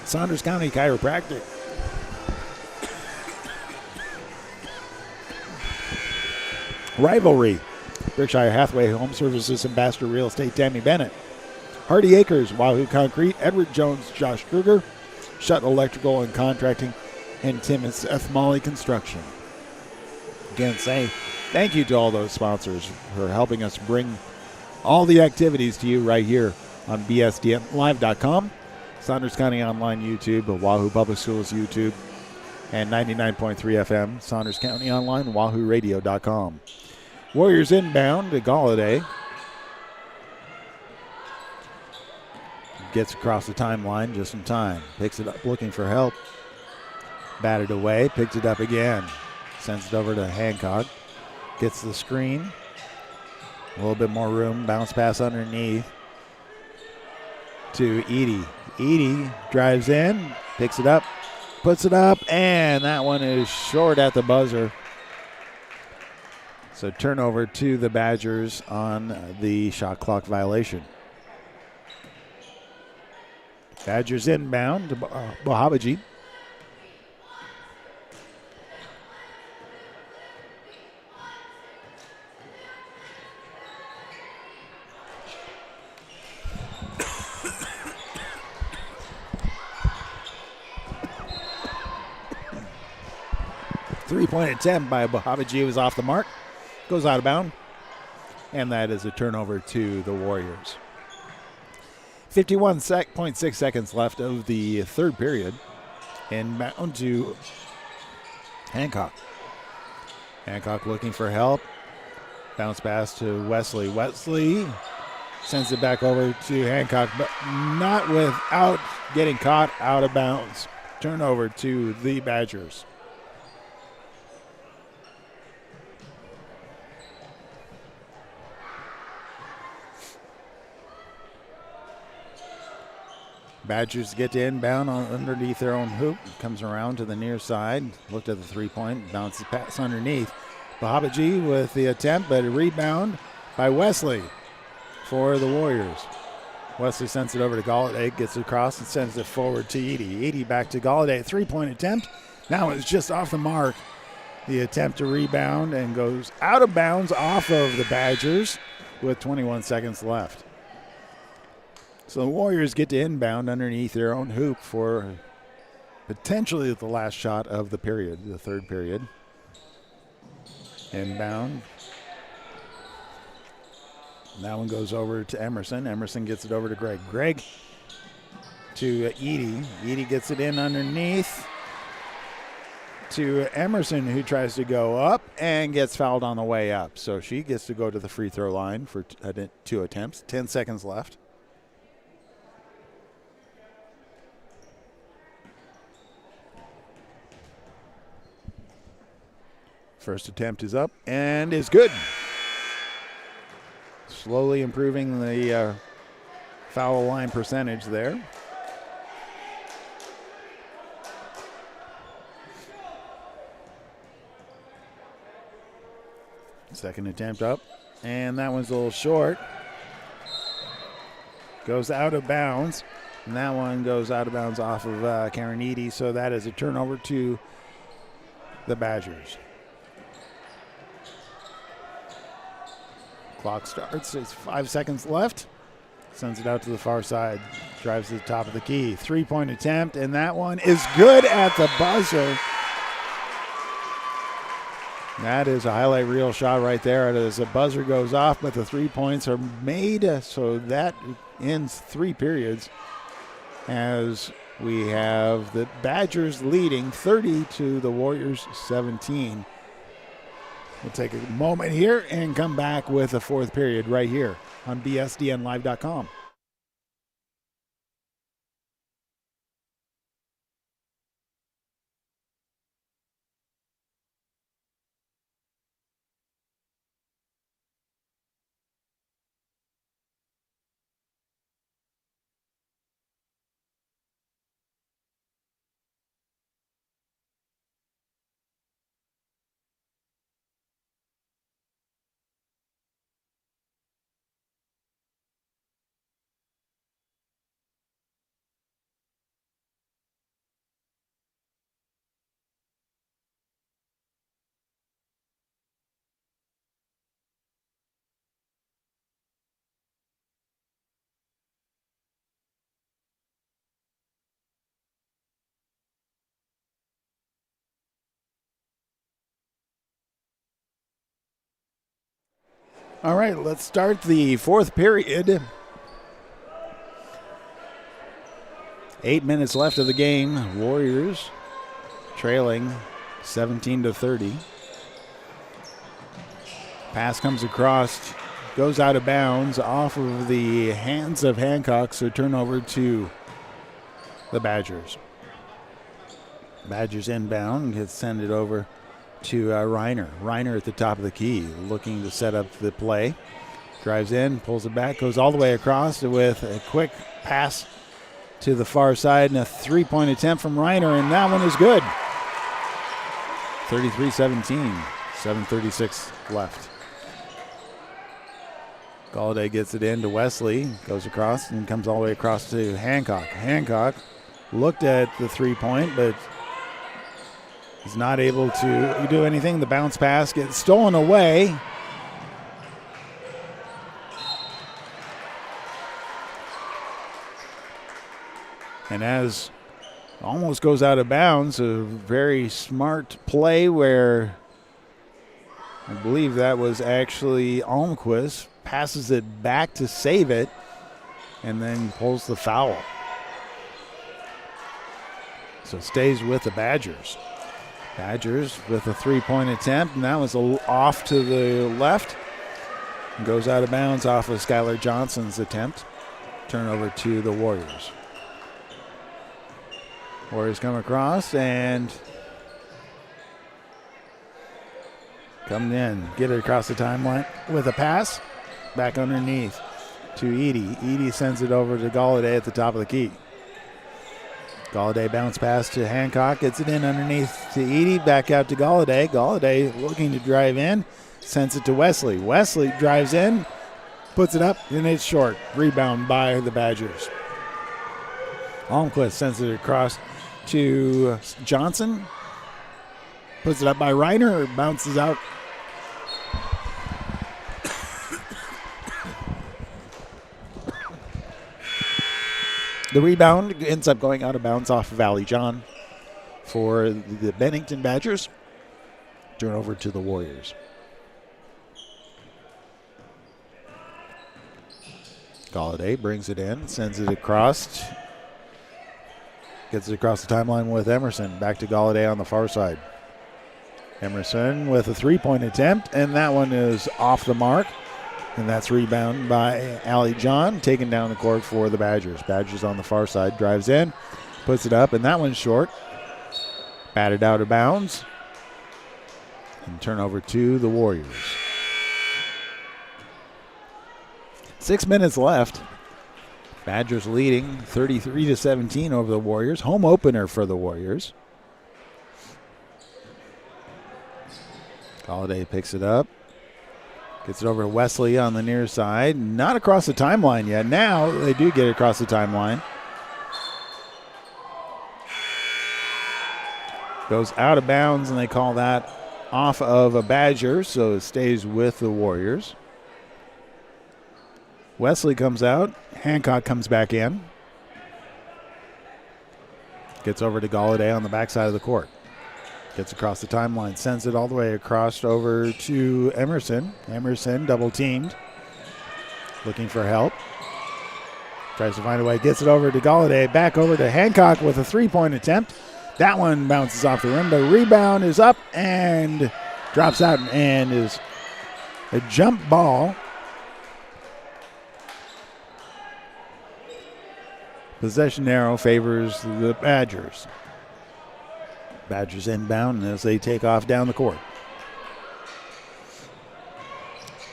Saunders County Chiropractic. Rivalry, Berkshire Hathaway Home Services, Ambassador Real Estate, Tammy Bennett. Hardy Acres, Wahoo Concrete, Edward Jones, Josh Kruger, Shutt Electrical and Contracting, and Tim and Seth Molly Construction. Again, say thank you to all those sponsors for helping us bring all the activities to you right here on bsdnlive.com, Saunders County Online YouTube, Wahoo Public Schools YouTube, and 99.3 FM, Saunders County Online, wahooradio.com. Warriors inbound to Galladay. Gets across the timeline just in time. Picks it up looking for help. Batted away, picks it up again. Sends it over to Hancock. Gets the screen. A little bit more room. Bounce pass underneath to Edie. Edie drives in, picks it up, puts it up, and that one is short at the buzzer. So turnover to the Badgers on the shot clock violation. Badgers inbound to Bohabaji. Three-point attempt by Bohabaji was off the mark. Goes out of bounds. And that is a turnover to the Warriors. 51.6 seconds left of the third period. Inbound to Hancock. Hancock looking for help. Bounce pass to Wesley. Wesley sends it back over to Hancock, but not without getting caught out of bounds. Turnover to the Badgers. Badgers get to inbound on underneath their own hoop. Comes around to the near side. Looked at the three-point. Bounces pass underneath. Bohabaji with the attempt, but a rebound by Wesley for the Warriors. Wesley sends it over to Galladay. Gets it across and sends it forward to Edie. Edie back to Galladay. Three-point attempt. Now it's just off the mark. The attempt to rebound and goes out of bounds off of the Badgers with 21 seconds left. So the Warriors get to inbound underneath their own hoop for potentially the last shot of the period, the third period. Inbound. That one goes over to Emerson. Emerson gets it over to Greg. Greg to Edie. Edie gets it in underneath to Emerson, who tries to go up and gets fouled on the way up. So she gets to go to the free throw line for two attempts. 10 seconds left. First attempt is up and is good. Slowly improving the foul line percentage there. Second attempt up, and that one's a little short. Goes out of bounds, and that one goes out of bounds off of Karen Edie, so that is a turnover to the Badgers. Clock starts. It's 5 seconds left. Sends it out to the far side. Drives to the top of the key. Three-point attempt, and that one is good at the buzzer. That is a highlight reel shot right there as the buzzer goes off, but the 3 points are made, so that ends three periods as we have the Badgers leading 30 to the Warriors 17. We'll take a moment here and come back with the fourth period right here on bsdnlive.com. All right, let's start the fourth period. 8 minutes left of the game. Warriors trailing 17-30. Pass comes across, goes out of bounds off of the hands of Hancock, so turnover to the Badgers. Badgers inbound, gets send it over to Reiner. Reiner at the top of the key, looking to set up the play. Drives in, pulls it back, goes all the way across with a quick pass to the far side and a three-point attempt from Reiner, and that one is good. 33-17, 7:36 left. Galladay gets it in to Wesley, goes across and comes all the way across to Hancock. Hancock looked at the three-point, but he's not able to do anything. The bounce pass gets stolen away. And as almost goes out of bounds, a very smart play where I believe that was actually Almquist, passes it back to save it, and then pulls the foul. So it stays with the Badgers. Badgers with a three-point attempt, and that was off to the left. And goes out of bounds off of Skylar Johnson's attempt. Turnover to the Warriors. Warriors come across and coming in. Get it across the timeline with a pass. Back underneath to Edey. Edey sends it over to Galladay at the top of the key. Galladay bounce pass to Hancock. Gets it in underneath to Edey. Back out to Galladay. Galladay looking to drive in. Sends it to Wesley. Wesley drives in. Puts it up and it's short. Rebound by the Badgers. Almquist sends it across to Johnson. Puts it up by Reiner. Bounces out. The rebound ends up going out of bounds off of Valley John for the Bennington Badgers. Turnover to the Warriors. Galladay brings it in, sends it across. Gets it across the timeline with Emerson. Back to Galladay on the far side. Emerson with a three-point attempt, and that one is off the mark. And that's rebound by Allie John, taken down the court for the Badgers. Badgers on the far side, drives in, puts it up, and that one's short. Batted out of bounds. And turnover to the Warriors. 6 minutes left. Badgers leading 33-17 over the Warriors. Home opener for the Warriors. Galladay picks it up. Gets it over to Wesley on the near side. Not across the timeline yet. Now they do get it across the timeline. Goes out of bounds, and they call that off of a Badger, so it stays with the Warriors. Wesley comes out. Hancock comes back in. Gets over to Galladay on the backside of the court. Gets across the timeline, sends it all the way across over to Emerson. Emerson double teamed. Looking for help. Tries to find a way, gets it over to Galladay. Back over to Hancock with a three-point attempt. That one bounces off the rim. The rebound is up and drops out and is a jump ball. Possession arrow favors the Badgers. Badgers inbound as they take off down the court.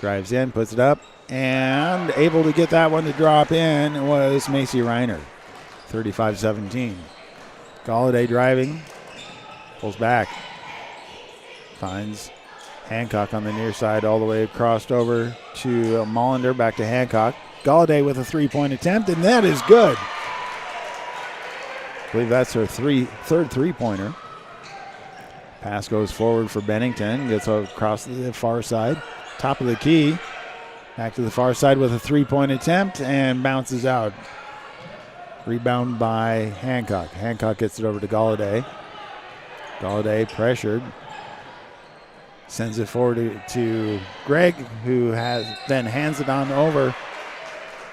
Drives in, puts it up, and able to get that one to drop in was Macy Reiner. 35-17. Galladay driving, pulls back, finds Hancock on the near side all the way across over to Mollender, back to Hancock. Galladay with a three-point attempt, and that is good. I believe that's her third three-pointer. Pass goes forward for Bennington, gets across the far side, top of the key, back to the far side with a three-point attempt and bounces out. Rebound by Hancock. Hancock gets it over to Galladay. Galladay pressured. Sends it forward to Greg, who then hands it on over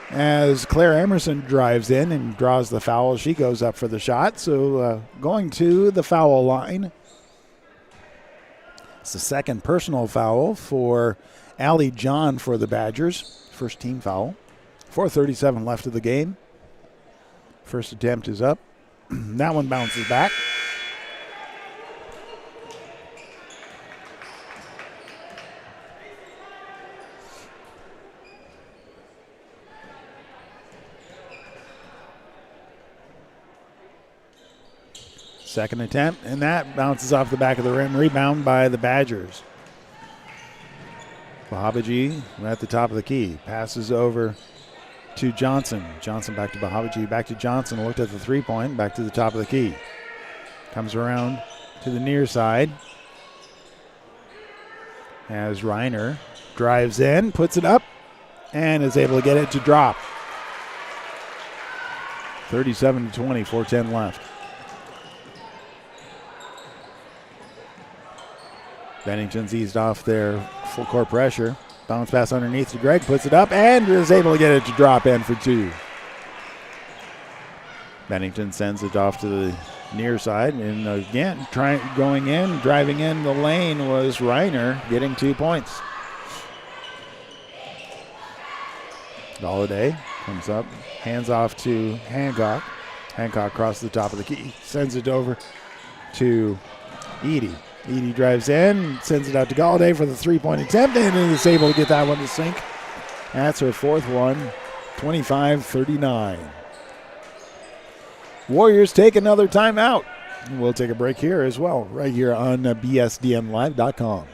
as Claire Emerson drives in and draws the foul. She goes up for the shot. So going to the foul line. It's the second personal foul for Allie John for the Badgers. First team foul. 4:37 left of the game. First attempt is up. That one bounces back. Second attempt, and that bounces off the back of the rim. Rebound by the Badgers. Bahabaji at the top of the key. Passes over to Johnson. Johnson back to Bahabaji, back to Johnson. Looked at the three-point, back to the top of the key. Comes around to the near side. As Reiner drives in, puts it up, and is able to get it to drop. 37-20, 4:10 left. Bennington's eased off their full court pressure. Bounce pass underneath to Greg, puts it up, and is able to get it to drop in for two. Bennington sends it off to the near side, and again, driving in the lane was Reiner, getting 2 points. Galladay comes up, hands off to Hancock. Hancock across the top of the key, sends it over to Edie. Edie drives in, sends it out to Galladay for the three-point attempt, and is able to get that one to sink. That's her fourth one, 25-39. Warriors take another timeout. We'll take a break here as well, right here on BSDNLive.com.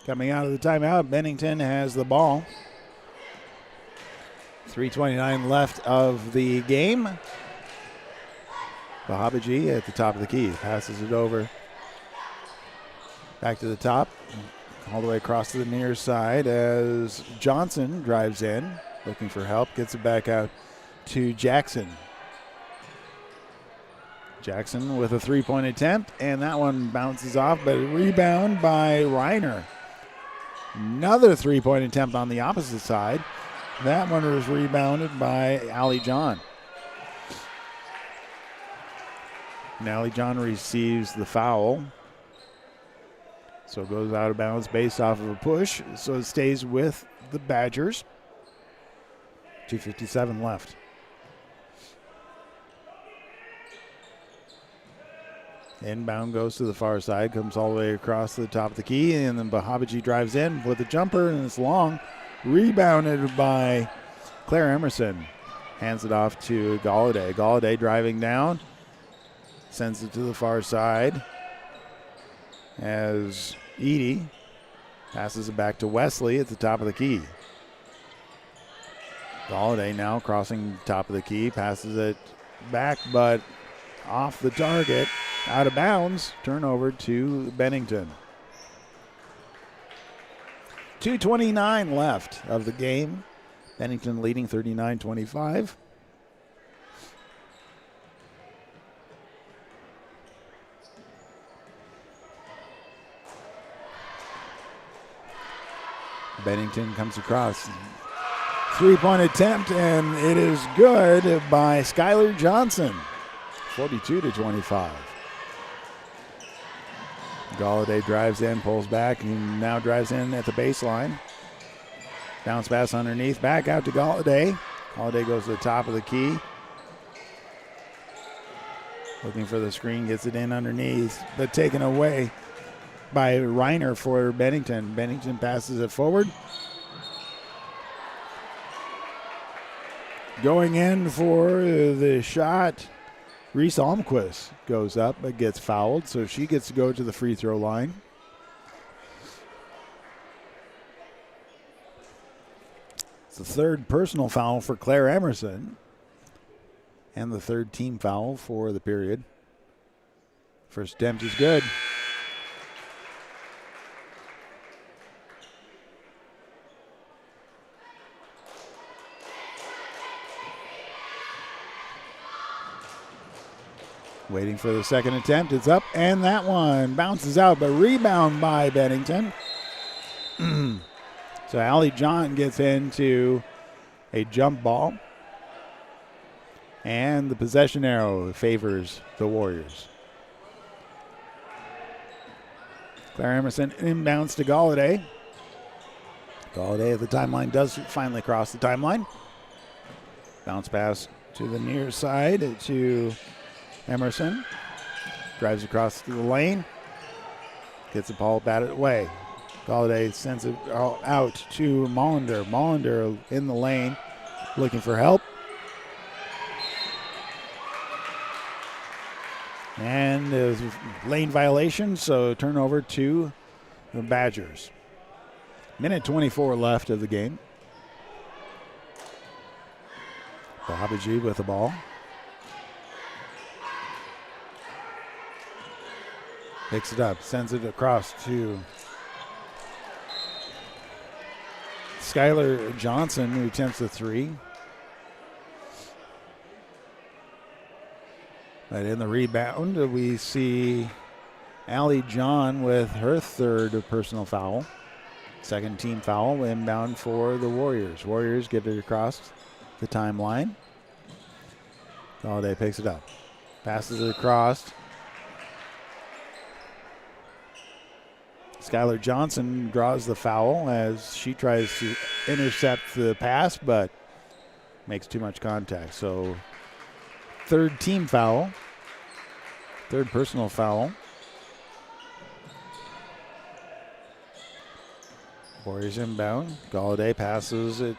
Coming out of the timeout, Bennington has the ball. 3:29 left of the game. Bahabaji at the top of the key. Passes it over. Back to the top. All the way across to the near side as Johnson drives in. Looking for help. Gets it back out to Jackson. Jackson with a three-point attempt. And that one bounces off. But a rebound by Reiner. Another three-point attempt on the opposite side. That one was rebounded by Allie John. And Allie John receives the foul. So it goes out of bounds based off of a push. So it stays with the Badgers. 2:57 left. Inbound goes to the far side, comes all the way across to the top of the key, and then Bahabaji drives in with a jumper, and it's long. Rebounded by Claire Emerson. Hands it off to Galladay. Galladay driving down. Sends it to the far side as Edie passes it back to Wesley at the top of the key. Galladay now crossing the top of the key, passes it back, but off the target, out of bounds, turnover to Bennington. 2:29 left of the game. Bennington leading 39-25. Bennington comes across. three-point attempt, and it is good by Skylar Johnson, 42-25. Galladay drives in, pulls back, and now drives in at the baseline. Bounce pass underneath, back out to Galladay. Galladay goes to the top of the key. Looking for the screen, gets it in underneath, but taken away by Reiner for Bennington. Bennington passes it forward. Going in for the shot, Reese Almquist goes up but gets fouled, so she gets to go to the free throw line. It's the third personal foul for Claire Emerson and the third team foul for the period. First attempt is good. Waiting for the second attempt. It's up, and that one bounces out, but rebound by Bennington. So Allie John gets into a jump ball, and the possession arrow favors the Warriors. Claire Emerson inbounds to Galladay. Galladay at the timeline does finally cross the timeline. Bounce pass to the near side to Emerson. Drives across to the lane. Gets the ball batted away. Galladay sends it out to Molinder. Molinder in the lane looking for help. And there's lane violation, so turnover to the Badgers. Minute 24 left of the game. Babaji with the ball. Picks it up, sends it across to Skylar Johnson, who attempts the three. But in the rebound, we see Allie John with her third personal foul. Second team foul inbound for the Warriors. Warriors get it across the timeline. Galladay picks it up. Passes it across. Skylar Johnson draws the foul as she tries to intercept the pass, but makes too much contact. So third team foul, third personal foul. Warriors inbound. Galladay passes it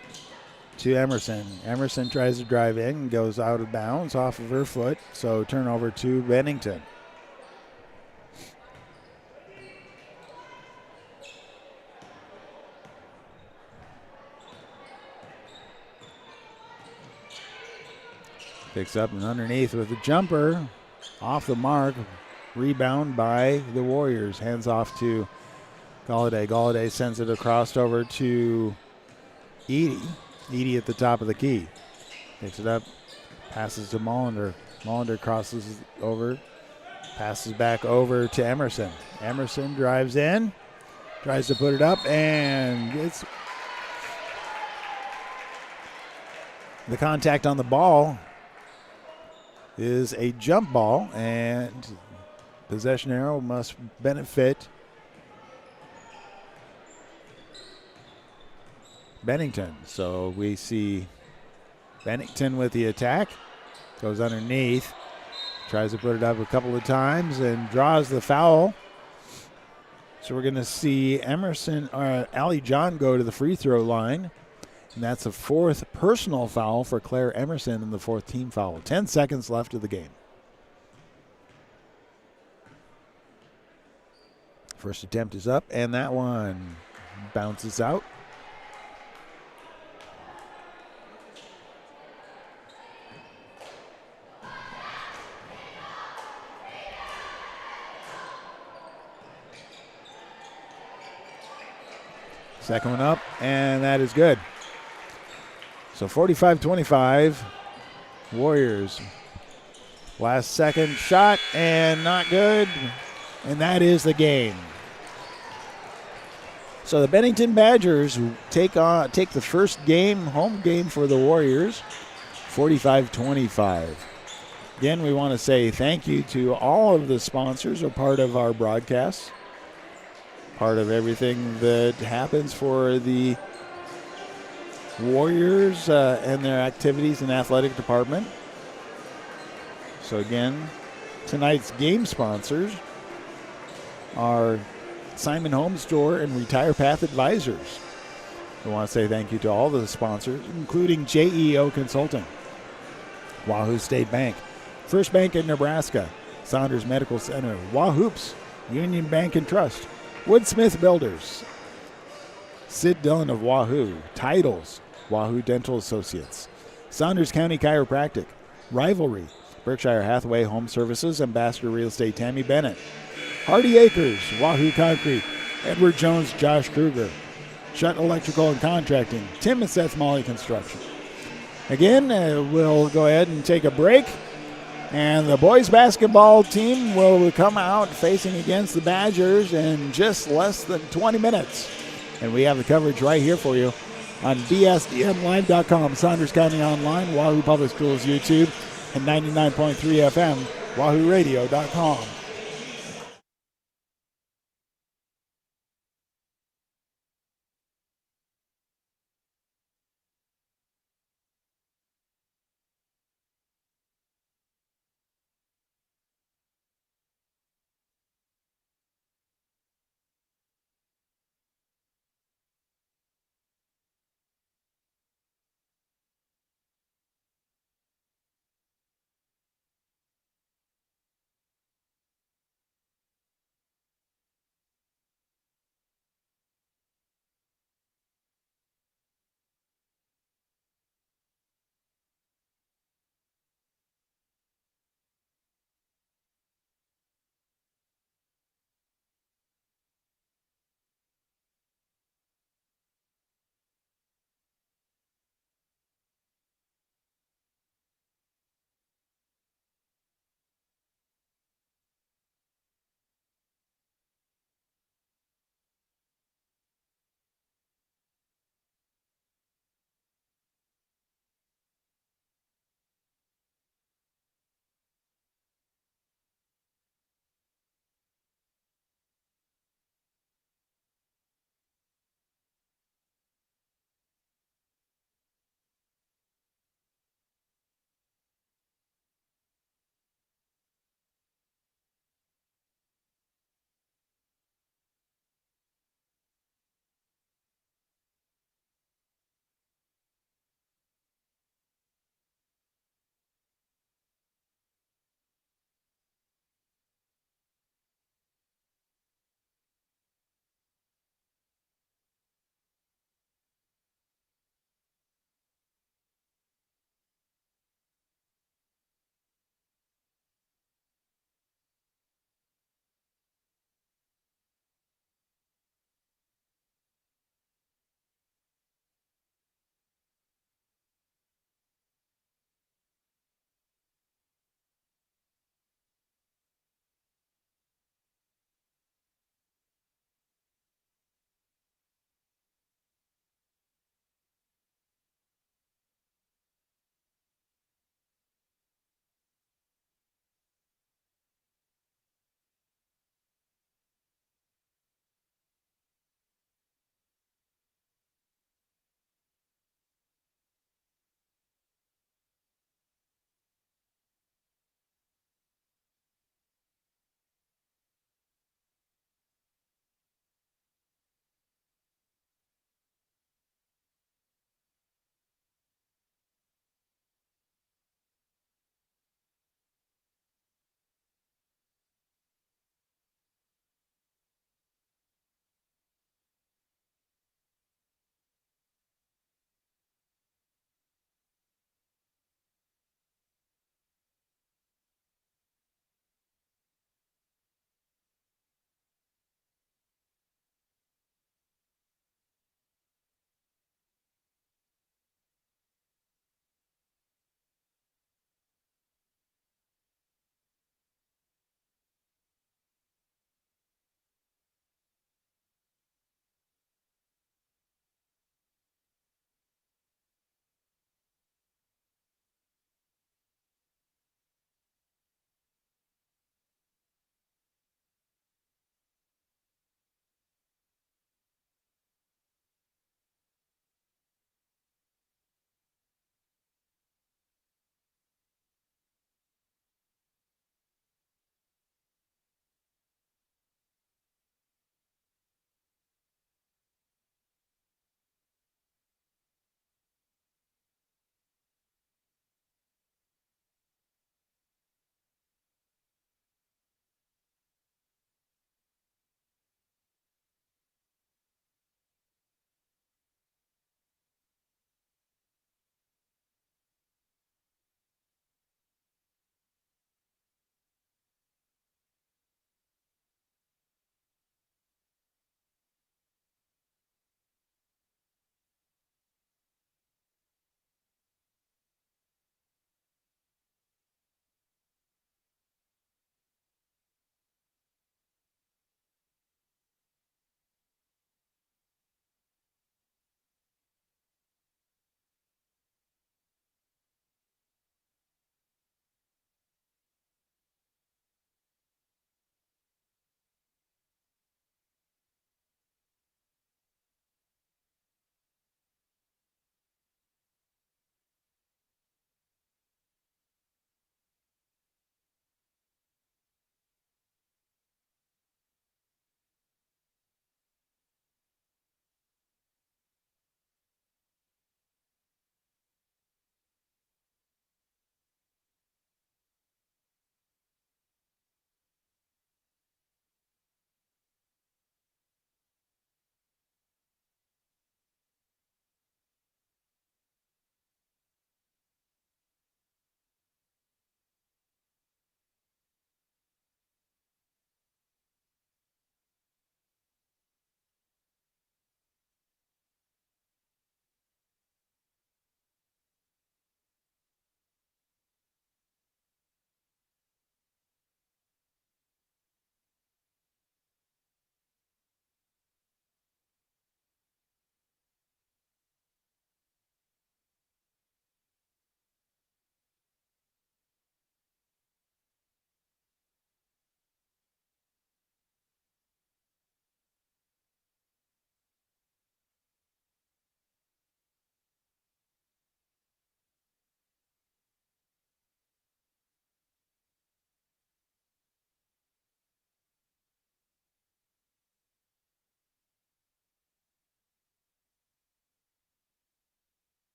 to Emerson. Emerson tries to drive in and goes out of bounds off of her foot. So turnover to Bennington. Picks up and underneath with a jumper. Off the mark. Rebound by the Warriors. Hands off to Galladay. Galladay sends it across over to Edie. Edie at the top of the key. Picks it up. Passes to Molinder. Molinder crosses over. Passes back over to Emerson. Emerson drives in. Tries to put it up and gets the contact on the ball. Is a jump ball, and possession arrow must benefit Bennington. So we see Bennington with the attack, goes underneath, tries to put it up a couple of times and draws the foul. So we're going to see Allie John go to the free throw line. And that's the fourth personal foul for Claire Emerson and the fourth team foul. 10 seconds left of the game. First attempt is up, and that one bounces out. Second one up, and that is good. So 45-25, Warriors. Last second shot, and not good. And that is the game. So the Bennington Badgers take the first game, home game for the Warriors, 45-25. Again, we want to say thank you to all of the sponsors who are part of our broadcast, part of everything that happens for the Warriors and their activities in the athletic department. So again, tonight's game sponsors are Simon Home Store and Retire Path Advisors. We want to say thank you to all the sponsors, including JEO Consulting, Wahoo State Bank, First Bank in Nebraska, Saunders Medical Center, Wahoops, Union Bank and Trust, Woodsmith Builders, Sid Dillon of Wahoo, Titles, Wahoo Dental Associates, Saunders County Chiropractic, Rivalry, Berkshire Hathaway Home Services, Ambassador Real Estate Tammy Bennett, Hardy Acres, Wahoo Concrete, Edward Jones, Josh Kruger, Shutt Electrical and Contracting, Tim and Seth Molly Construction. Again, we'll go ahead and take a break, and the boys basketball team will come out facing against the Badgers in just less than 20 minutes. And we have the coverage right here for you on BSDMLive.com, Saunders County Online, Wahoo Public Schools YouTube, and 99.3 FM, WahooRadio.com.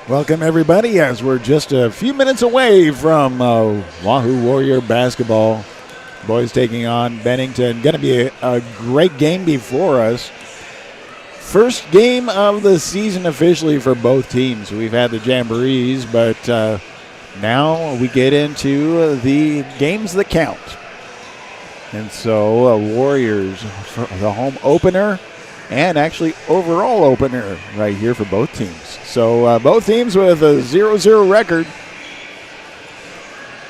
Welcome, everybody, as we're just a few minutes away from Wahoo Warrior basketball. Boys taking on Bennington. Going to be a great game before us. First game of the season officially for both teams. We've had the jamborees, but now we get into the games that count. And so Warriors, the home opener, and actually overall opener right here for both teams. So both teams with a 0-0 record.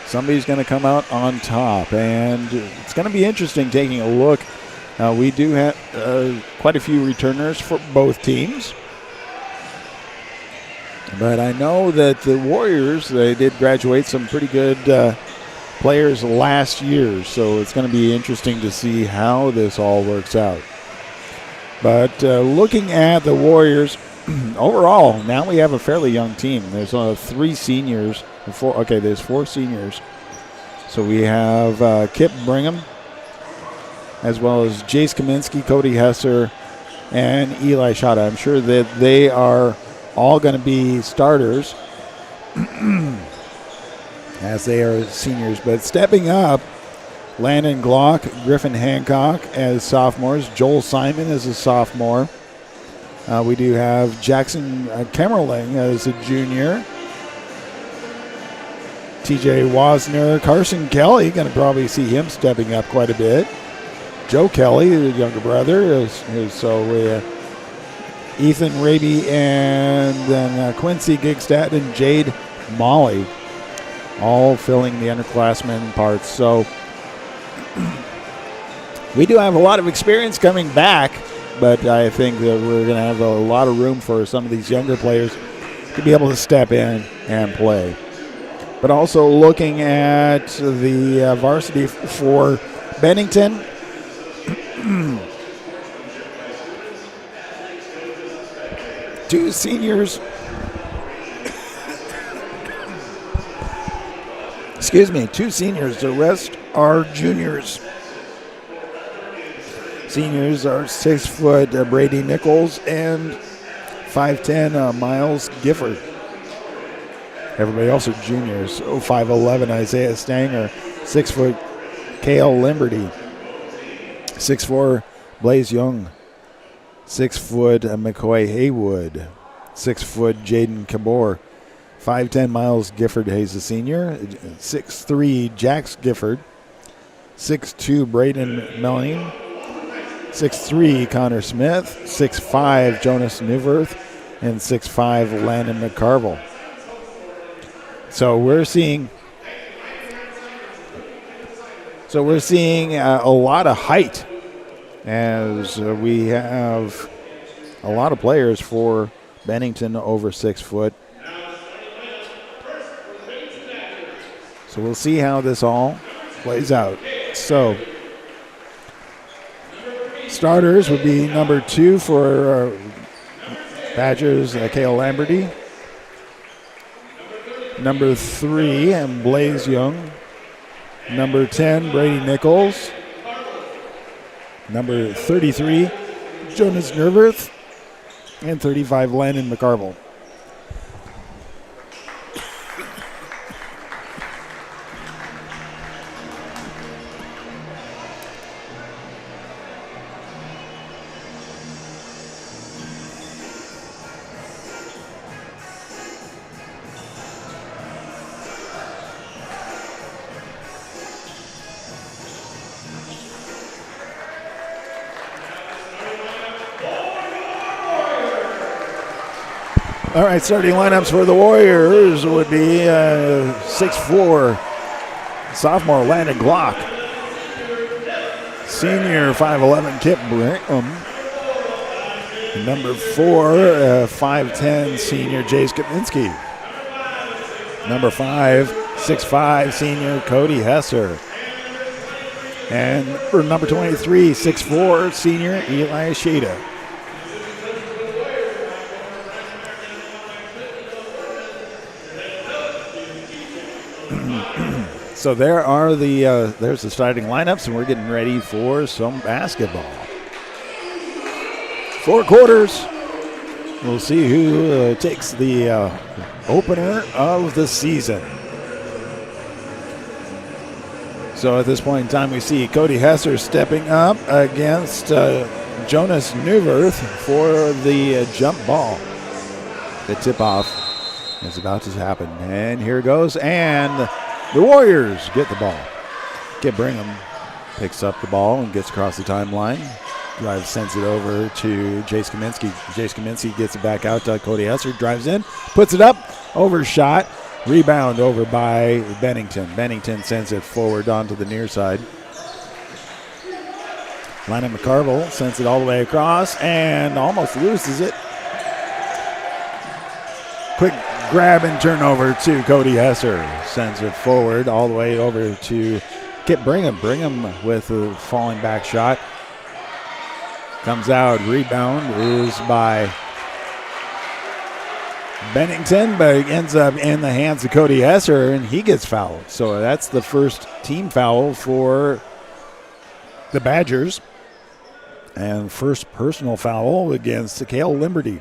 Somebody's going to come out on top, and it's going to be interesting taking a look. We do have quite a few returners for both teams. But I know that the Warriors, they did graduate some pretty good players last year, so it's going to be interesting to see how this all works out. But looking at the Warriors, overall, now we have a fairly young team. There's 3 seniors. There's 4 seniors. So we have Kip Brigham, as well as Jace Kaminsky, Cody Hesser, and Eli Shada. I'm sure that they are all going to be starters as they are seniors. But stepping up, Landon Glock, Griffin Hancock as sophomores. Joel Simon as a sophomore. We do have Jackson Kemmerling as a junior. TJ Wasner, Carson Kelly, going to probably see him stepping up quite a bit. Joe Kelly, the younger brother, Ethan Raby, and then Quincy Gigstad and Jade Molly, all filling the underclassmen parts. So we do have a lot of experience coming back, but I think that we're going to have a lot of room for some of these younger players to be able to step in and play. But also looking at the varsity for Bennington, two seniors. Two seniors. The rest are juniors. Seniors are 6' Brady Nichols and 5'10" Miles Gifford. Everybody else are juniors. 5'11" Isaiah Stanger, 6' Kale Limberty, 6'4" Blaze Young, 6' McCoy Haywood, 6' Jaden Cabor, 5'10" Miles Gifford Hayes the senior, 6'3" Jax Gifford, 6'2" Braden Melling, 6'3" Connor Smith, 6'5" Jonas Newworth, and 6'5" Landon McCarville. So we're seeing a lot of height, as we have a lot of players for Bennington over 6 foot. So we'll see how this all plays out. So starters would be number 2 for Badgers, Kale Lamberty. Number 3, Blaze Young. Number 10, Brady Nichols. Number 33, Jonas Newworth. And 35, Landon McCarville. All right, starting lineups for the Warriors would be 6'4", sophomore Landon Glock. Senior 5'11", Kip Brigham. Number 4, 5'10", senior Jace Kaminsky. Number 5, 6'5", senior Cody Hesser. And for number 23, 6'4", senior Eli Shada. So there are there's the starting lineups, and we're getting ready for some basketball. 4 quarters. We'll see who takes the opener of the season. So at this point in time, we see Cody Hesser stepping up against Jonas Newverth for the jump ball. The tip-off is about to happen. And here it goes. And the Warriors get the ball. Kip Brigham picks up the ball and gets across the timeline. Drives, sends it over to Jace Kaminsky. Jace Kaminsky gets it back out to Cody Hesser. Drives in, puts it up, overshot. Rebound over by Bennington. Bennington sends it forward onto the near side. Lana McCarville sends it all the way across and almost loses it. Quick grab and turnover to Cody Hesser. Sends it forward all the way over to Kip Brigham. Brigham with a falling back shot. Comes out. Rebound is by Bennington, but it ends up in the hands of Cody Hesser, and he gets fouled. So that's the first team foul for the Badgers. And first personal foul against Cale Limberty.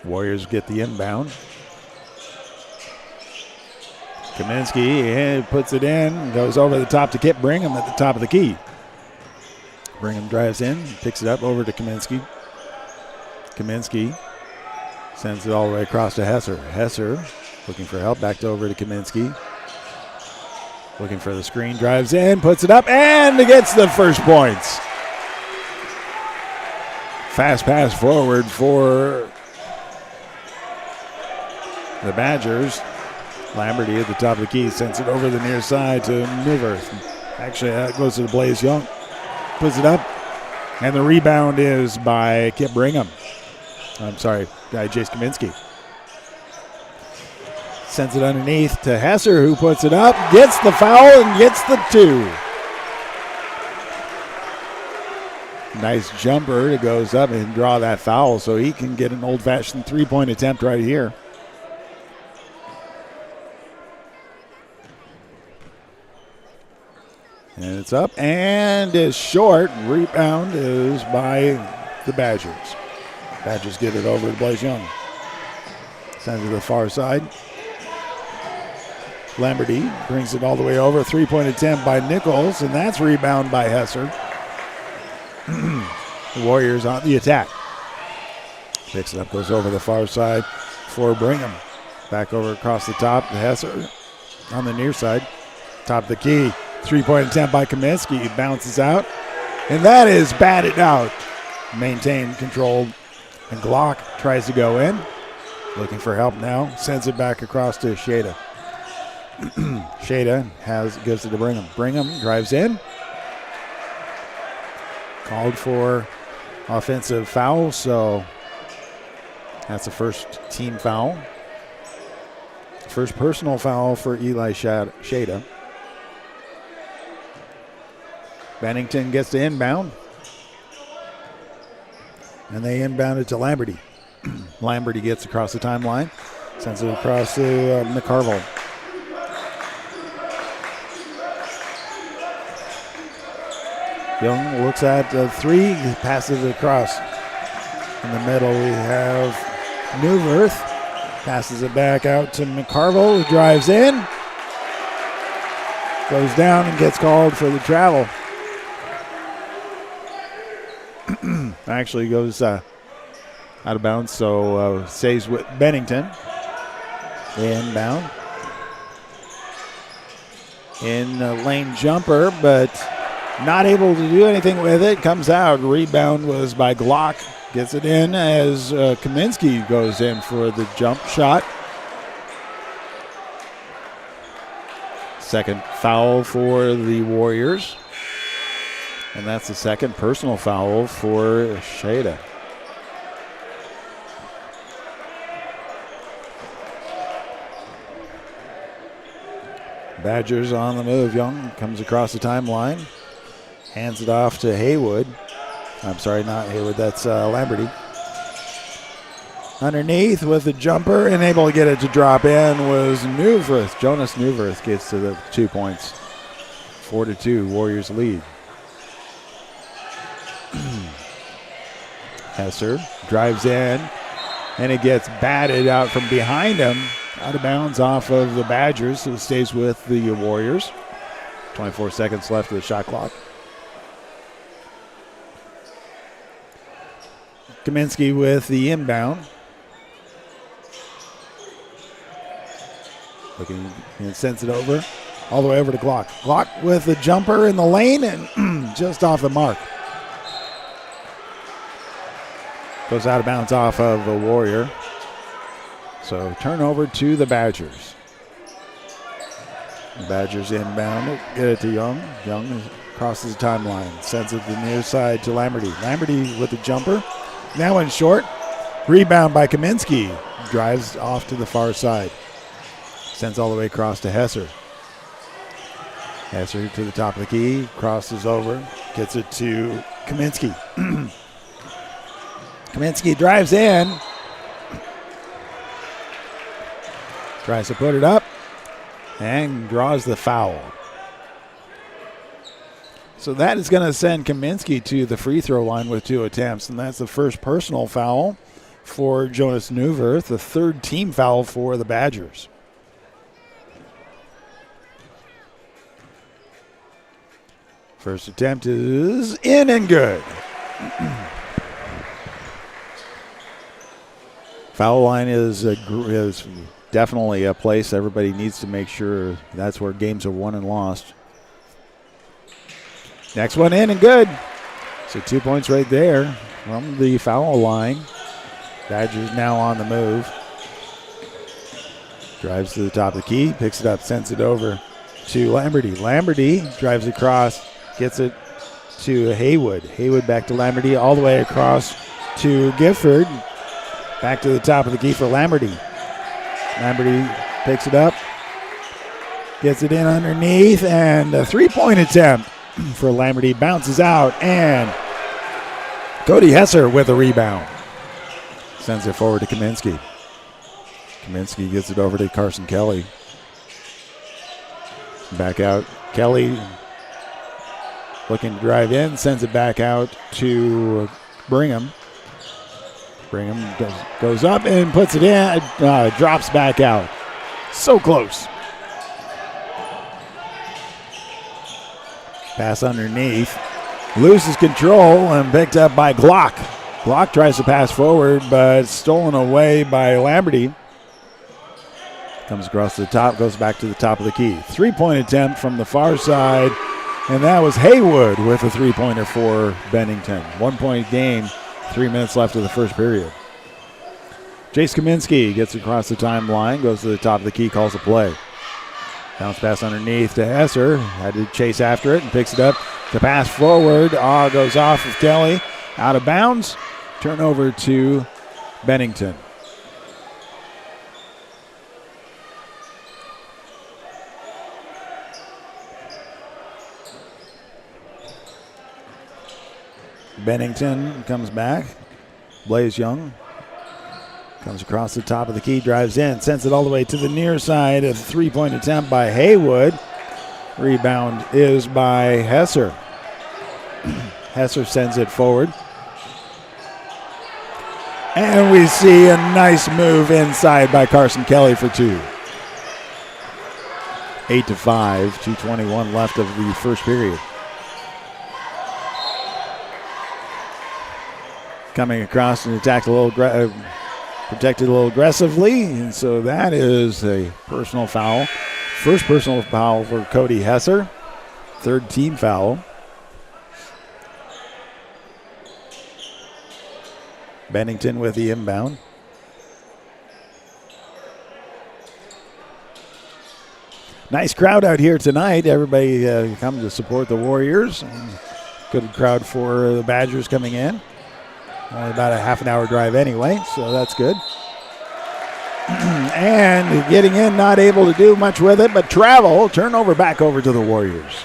Warriors get the inbound. Kaminsky puts it in, goes over the top to Kip Brigham at the top of the key. Brigham drives in, picks it up over to Kaminsky. Kaminsky sends it all the way across to Hesser. Hesser looking for help, back over to Kaminsky. Looking for the screen, drives in, puts it up, and gets the first points. Fast pass forward for the Badgers. Lamberty at the top of the key sends it over the near side to Newverth. Actually, that goes to the Blaze Young. Puts it up, and the rebound is by Kip Brigham. I'm sorry, Jace Kaminsky. Sends it underneath to Hesser, who puts it up, gets the foul, and gets the two. Nice jumper. It goes up and draw that foul, so he can get an old-fashioned three-point attempt right here. And it's up and is short. Rebound is by the Badgers. Badgers get it over to Blaze Young. Sends it to the far side. Lamberty brings it all the way over. Three-point attempt by Nichols, and that's rebound by Hesser. The Warriors on the attack. Picks it up, goes over the far side for Brigham. Back over across the top to Hesser on the near side. Top of the key. Three-point attempt by Kaminsky. It bounces out, and that is batted out. Maintained, controlled, and Glock tries to go in. Looking for help now. Sends it back across to Shada. Shada gives it to Brigham. Brigham drives in. Called for offensive foul, so that's the first team foul. First personal foul for Eli Shada. Bennington gets the inbound. And they inbound it to Lamberty. Lamberty gets across the timeline. Sends it across to McCarville. Young looks at three, passes it across. In the middle we have Newverth. Passes it back out to McCarville, who drives in. Goes down and gets called for the travel. Actually goes out of bounds, so stays with Bennington. Inbound. In lane jumper, but not able to do anything with it. Comes out. Rebound was by Glock. Gets it in as Kaminsky goes in for the jump shot. Second foul for the Warriors. And that's the second personal foul for Shada. Badgers on the move. Young comes across the timeline. Hands it off to Haywood. I'm sorry, not Haywood. That's Lamberty. Underneath with the jumper and able to get it to drop in was Newverth. Jonas Newverth gets to the 2 points. 4-2, Warriors lead. Hesser drives in, and it gets batted out from behind him, out of bounds off of the Badgers, so it stays with the Warriors. 24 seconds left of the shot clock. Kaminsky with the inbound. Looking and sends it over, all the way over to Glock. Glock with the jumper in the lane and just off the mark. Goes out of bounds off of a Warrior. So turnover to the Badgers. The Badgers inbound. Get it to Young. Young crosses the timeline. Sends it to the near side to Lamberty. Lamberty with the jumper. That one short. Rebound by Kaminsky. Drives off to the far side. Sends all the way across to Hesser. Hesser to the top of the key. Crosses over. Gets it to Kaminsky. Kaminsky drives in. Tries to put it up. And draws the foul. So that is going to send Kaminsky to the free throw line with 2 attempts. And that's the first personal foul for Jonas Neuwirth, the third team foul for the Badgers. First attempt is in and good. Foul line is definitely a place everybody needs to make sure that's where games are won and lost. Next one in and good. So 2 points right there from the foul line. Badgers now on the move. Drives to the top of the key, picks it up, sends it over to Lamberty. Lamberty drives across, gets it to Haywood. Haywood back to Lamberty, all the way across to Gifford. Back to the top of the key for Lamberty. Lamberty picks it up, gets it in underneath, and a 3-point attempt for Lamberty. Bounces out, and Cody Hesser with a rebound. Sends it forward to Kaminsky. Kaminsky gets it over to Carson Kelly. Back out. Kelly looking to drive in, sends it back out to Brigham. Brigham goes up and puts it in, drops back out. So close. Pass underneath. Loses control and picked up by Glock. Glock tries to pass forward, but stolen away by Lamberty. Comes across the top, goes back to the top of the key. 3-point attempt from the far side, and that was Haywood with a 3-pointer for Bennington. 1-point game, 3 minutes left of the first period. Jace Kaminsky gets across the timeline, goes to the top of the key, calls a play. Bounce pass underneath to Hesser. Had to chase after it and picks it up. The pass forward goes off of Kelly. Out of bounds. Turnover to Bennington. Bennington comes back. Blaze Young comes across the top of the key, drives in, sends it all the way to the near side. A 3-point attempt by Haywood. Rebound is by Hesser. Hesser sends it forward. And we see a nice move inside by Carson Kelly for 2. 8-5, 2:21 left of the first period. Coming across and attacked a little, protected a little aggressively, and so that is a personal foul. First personal foul for Cody Hesser, third team foul. Bennington with the inbound. Nice crowd out here tonight. Everybody come to support the Warriors. Good crowd for the Badgers coming in. Only about a half an hour drive anyway, so that's good. And getting in, not able to do much with it, but travel. Turnover back over to the Warriors.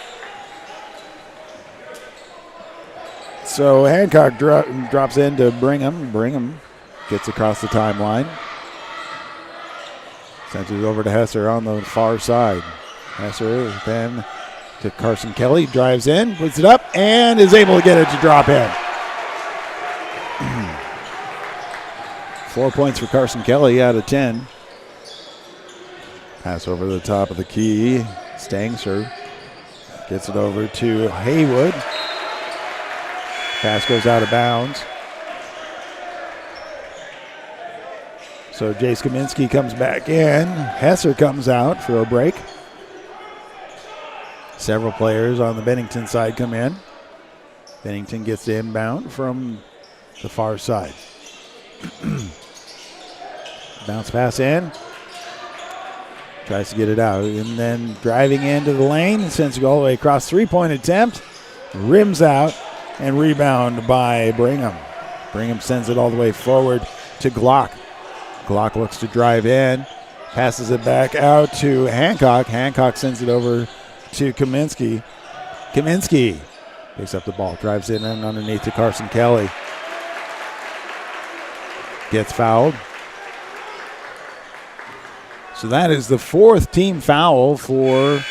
So Hancock drops in to Brigham. Brigham gets across the timeline. Sends it over to Hesser on the far side. Hesser then to Carson Kelly. Drives in, puts it up, and is able to get it to drop in. 4 points for Carson Kelly out of 10. Pass over the top of the key. Stangser gets it over to Haywood. Pass goes out of bounds. So Jace Kaminsky comes back in. Hesser comes out for a break. Several players on the Bennington side come in. Bennington gets the inbound from the far side. Bounce pass in. Tries to get it out. And then driving into the lane. Sends it all the way across. 3-point attempt. Rims out. And rebound by Brigham. Brigham sends it all the way forward to Glock. Glock looks to drive in. Passes it back out to Hancock. Hancock sends it over to Kaminsky. Kaminsky picks up the ball. Drives in and underneath to Carson Kelly. Gets fouled. So that is the fourth team foul for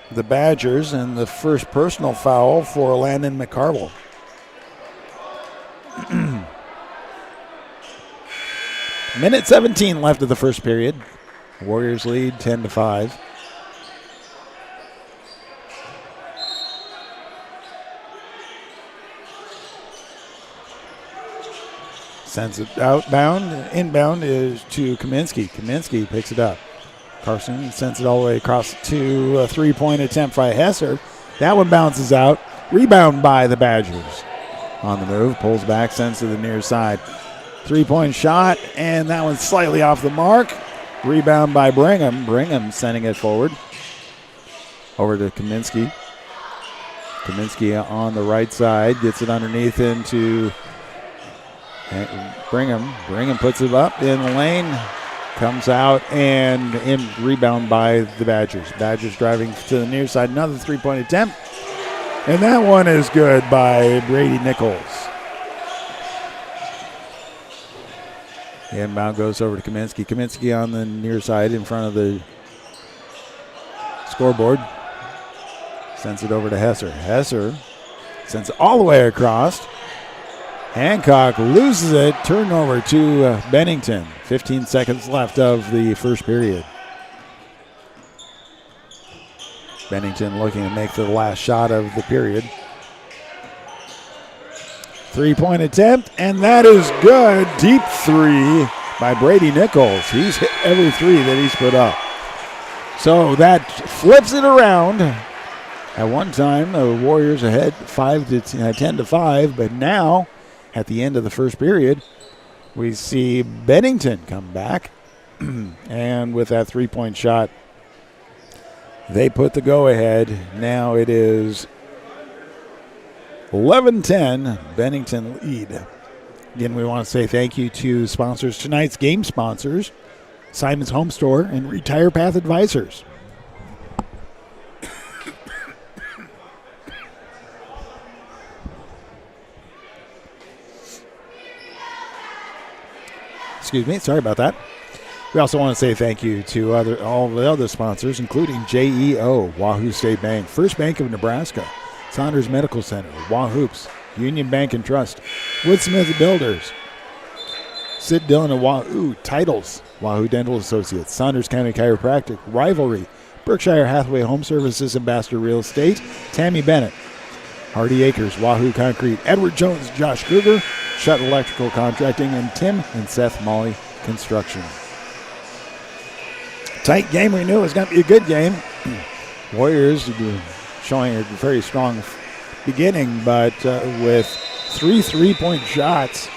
the Badgers and the first personal foul for Landon McCarville. Minute 17 left of the first period. Warriors lead 10-5. Sends it outbound. Inbound is to Kaminsky. Kaminsky picks it up. Carson sends it all the way across to a 3-point attempt by Hesser. That one bounces out. Rebound by the Badgers. On the move, pulls back, sends to the near side. 3-point shot, and that one's slightly off the mark. Rebound by Brigham. Brigham sending it forward. Over to Kaminsky. Kaminsky on the right side. Gets it underneath into Brigham. Brigham puts it up in the lane. Comes out and in rebound by the Badgers. Badgers driving to the near side. Another 3-point attempt. And that one is good by Brady Nichols. The inbound goes over to Kaminsky. Kaminsky on the near side in front of the scoreboard. Sends it over to Hesser. Hesser sends it all the way across. Hancock loses it. Turnover to Bennington. 15 seconds left of the first period. Bennington looking to make the last shot of the period. 3-point attempt, and that is good. Deep three by Brady Nichols. He's hit every three that he's put up. So that flips it around. At one time, the Warriors ahead 10-5, but now, at the end of the first period, we see Bennington come back, and with that 3-point shot, they put the go-ahead. Now it is 11-10, Bennington lead. Again, we want to say thank you to sponsors. Tonight's game sponsors, Simon's Home Store and Retire Path Advisors. Excuse me, sorry about that. We also want to say thank you to all the other sponsors, including JEO, Wahoo State Bank, First Bank of Nebraska, Saunders Medical Center, Wahoops, Union Bank and Trust, Woodsmith Builders, Sid Dillon and Wahoo, Titles, Wahoo Dental Associates, Saunders County Chiropractic, Rivalry, Berkshire Hathaway Home Services, Ambassador Real Estate, Tammy Bennett, Hardy Acres, Wahoo Concrete, Edward Jones, Josh Kruger, Shutt Electrical Contracting, and Tim and Seth Molly Construction. Tight game. We knew it was going to be a good game. Warriors showing a very strong beginning, but with 3-3-point shots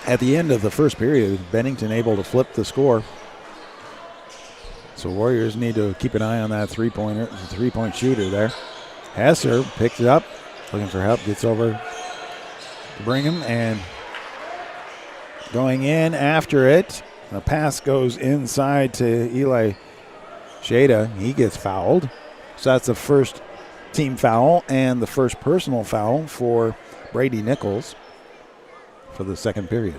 at the end of the first period, Bennington able to flip the score. So Warriors need to keep an eye on that three-point shooter there. Hesser picks it up, looking for help, gets over to Brigham, and going in after it. The pass goes inside to Eli Shada. He gets fouled. So that's the first team foul and the first personal foul for Brady Nichols for the second period.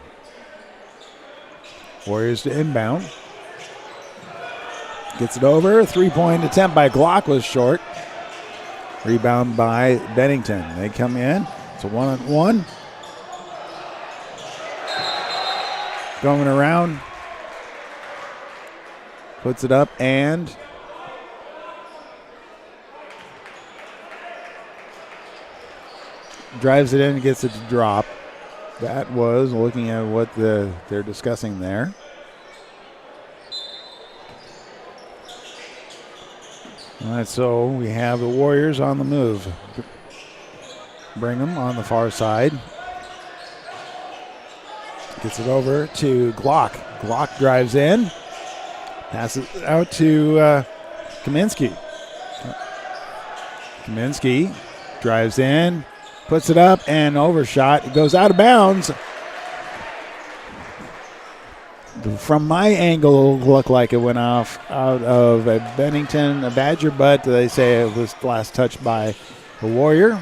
Warriors to inbound. Gets it over. 3-point attempt by Glock was short. Rebound by Bennington. They come in. It's a one-on-one. Going around. Puts it up and drives it in and gets it to drop. That was looking at what they're discussing there. All right, so we have the Warriors on the move. Brigham on the far side. Gets it over to Glock. Glock drives in. Passes it out to Kaminsky. Kaminsky drives in. Puts it up and overshot. It goes out of bounds. From my angle, it looked like it went off out of a Bennington, a Badger, but they say it was last touched by a Warrior.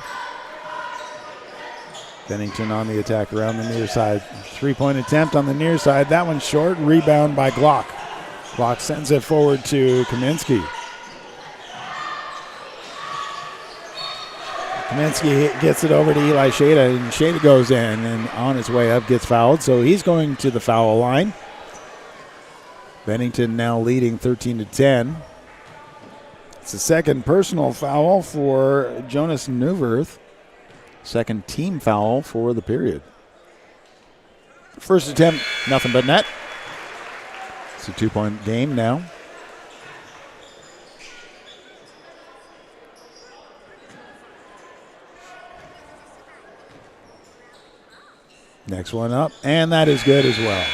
Bennington on the attack around the near side. 3-point attempt on the near side. That one's short. Rebound by Glock. Glock sends it forward to Kaminsky. Kaminsky gets it over to Eli Shada, and Shada goes in and on his way up gets fouled, so he's going to the foul line. Bennington now leading 13-10. It's the second personal foul for Jonas Neuwirth. Second team foul for the period. First attempt, nothing but net. It's a 2-point game now. Next one up, and that is good as well.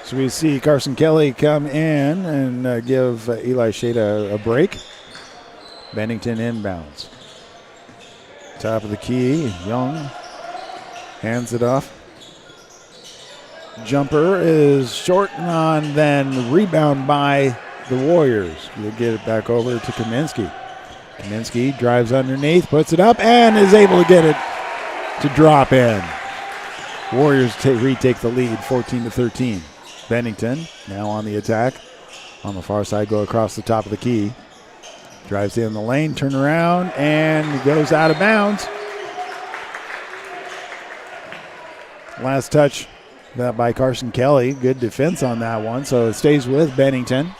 So we see Carson Kelly come in and give Eli Shada a break. Bennington inbounds. Top of the key, Young hands it off. Jumper is short and on, then rebound by the Warriors. They get it back over to Kaminsky. Kaminsky drives underneath, puts it up, and is able to get it to drop in. Warriors retake the lead, 14-13. Bennington now on the attack. On the far side, go across the top of the key. Drives in the lane, turn around, and goes out of bounds. Last touch that by Carson Kelly. Good defense on that one, so it stays with Bennington.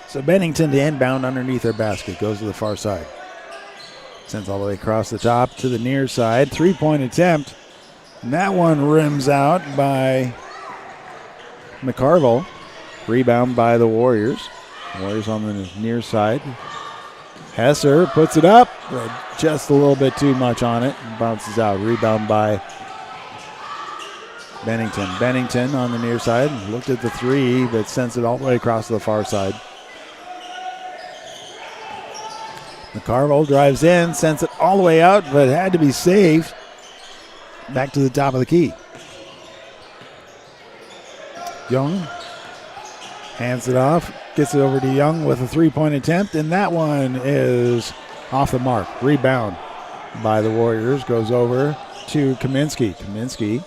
So Bennington to inbound underneath their basket. Goes to the far side. Sends all the way across the top to the near side. 3-point attempt. And that one rims out by McCarville. Rebound by the Warriors. Warriors on the near side. Hesser puts it up. Just a little bit too much on it. Bounces out. Rebound by Bennington. Bennington on the near side. Looked at the three, but sends it all the way across to the far side. McCarville drives in, sends it all the way out, but had to be saved. Back to the top of the key. Young hands it off, gets it over to Young with a 3-point attempt, and that one is off the mark. Rebound by the Warriors, goes over to Kaminsky. Kaminsky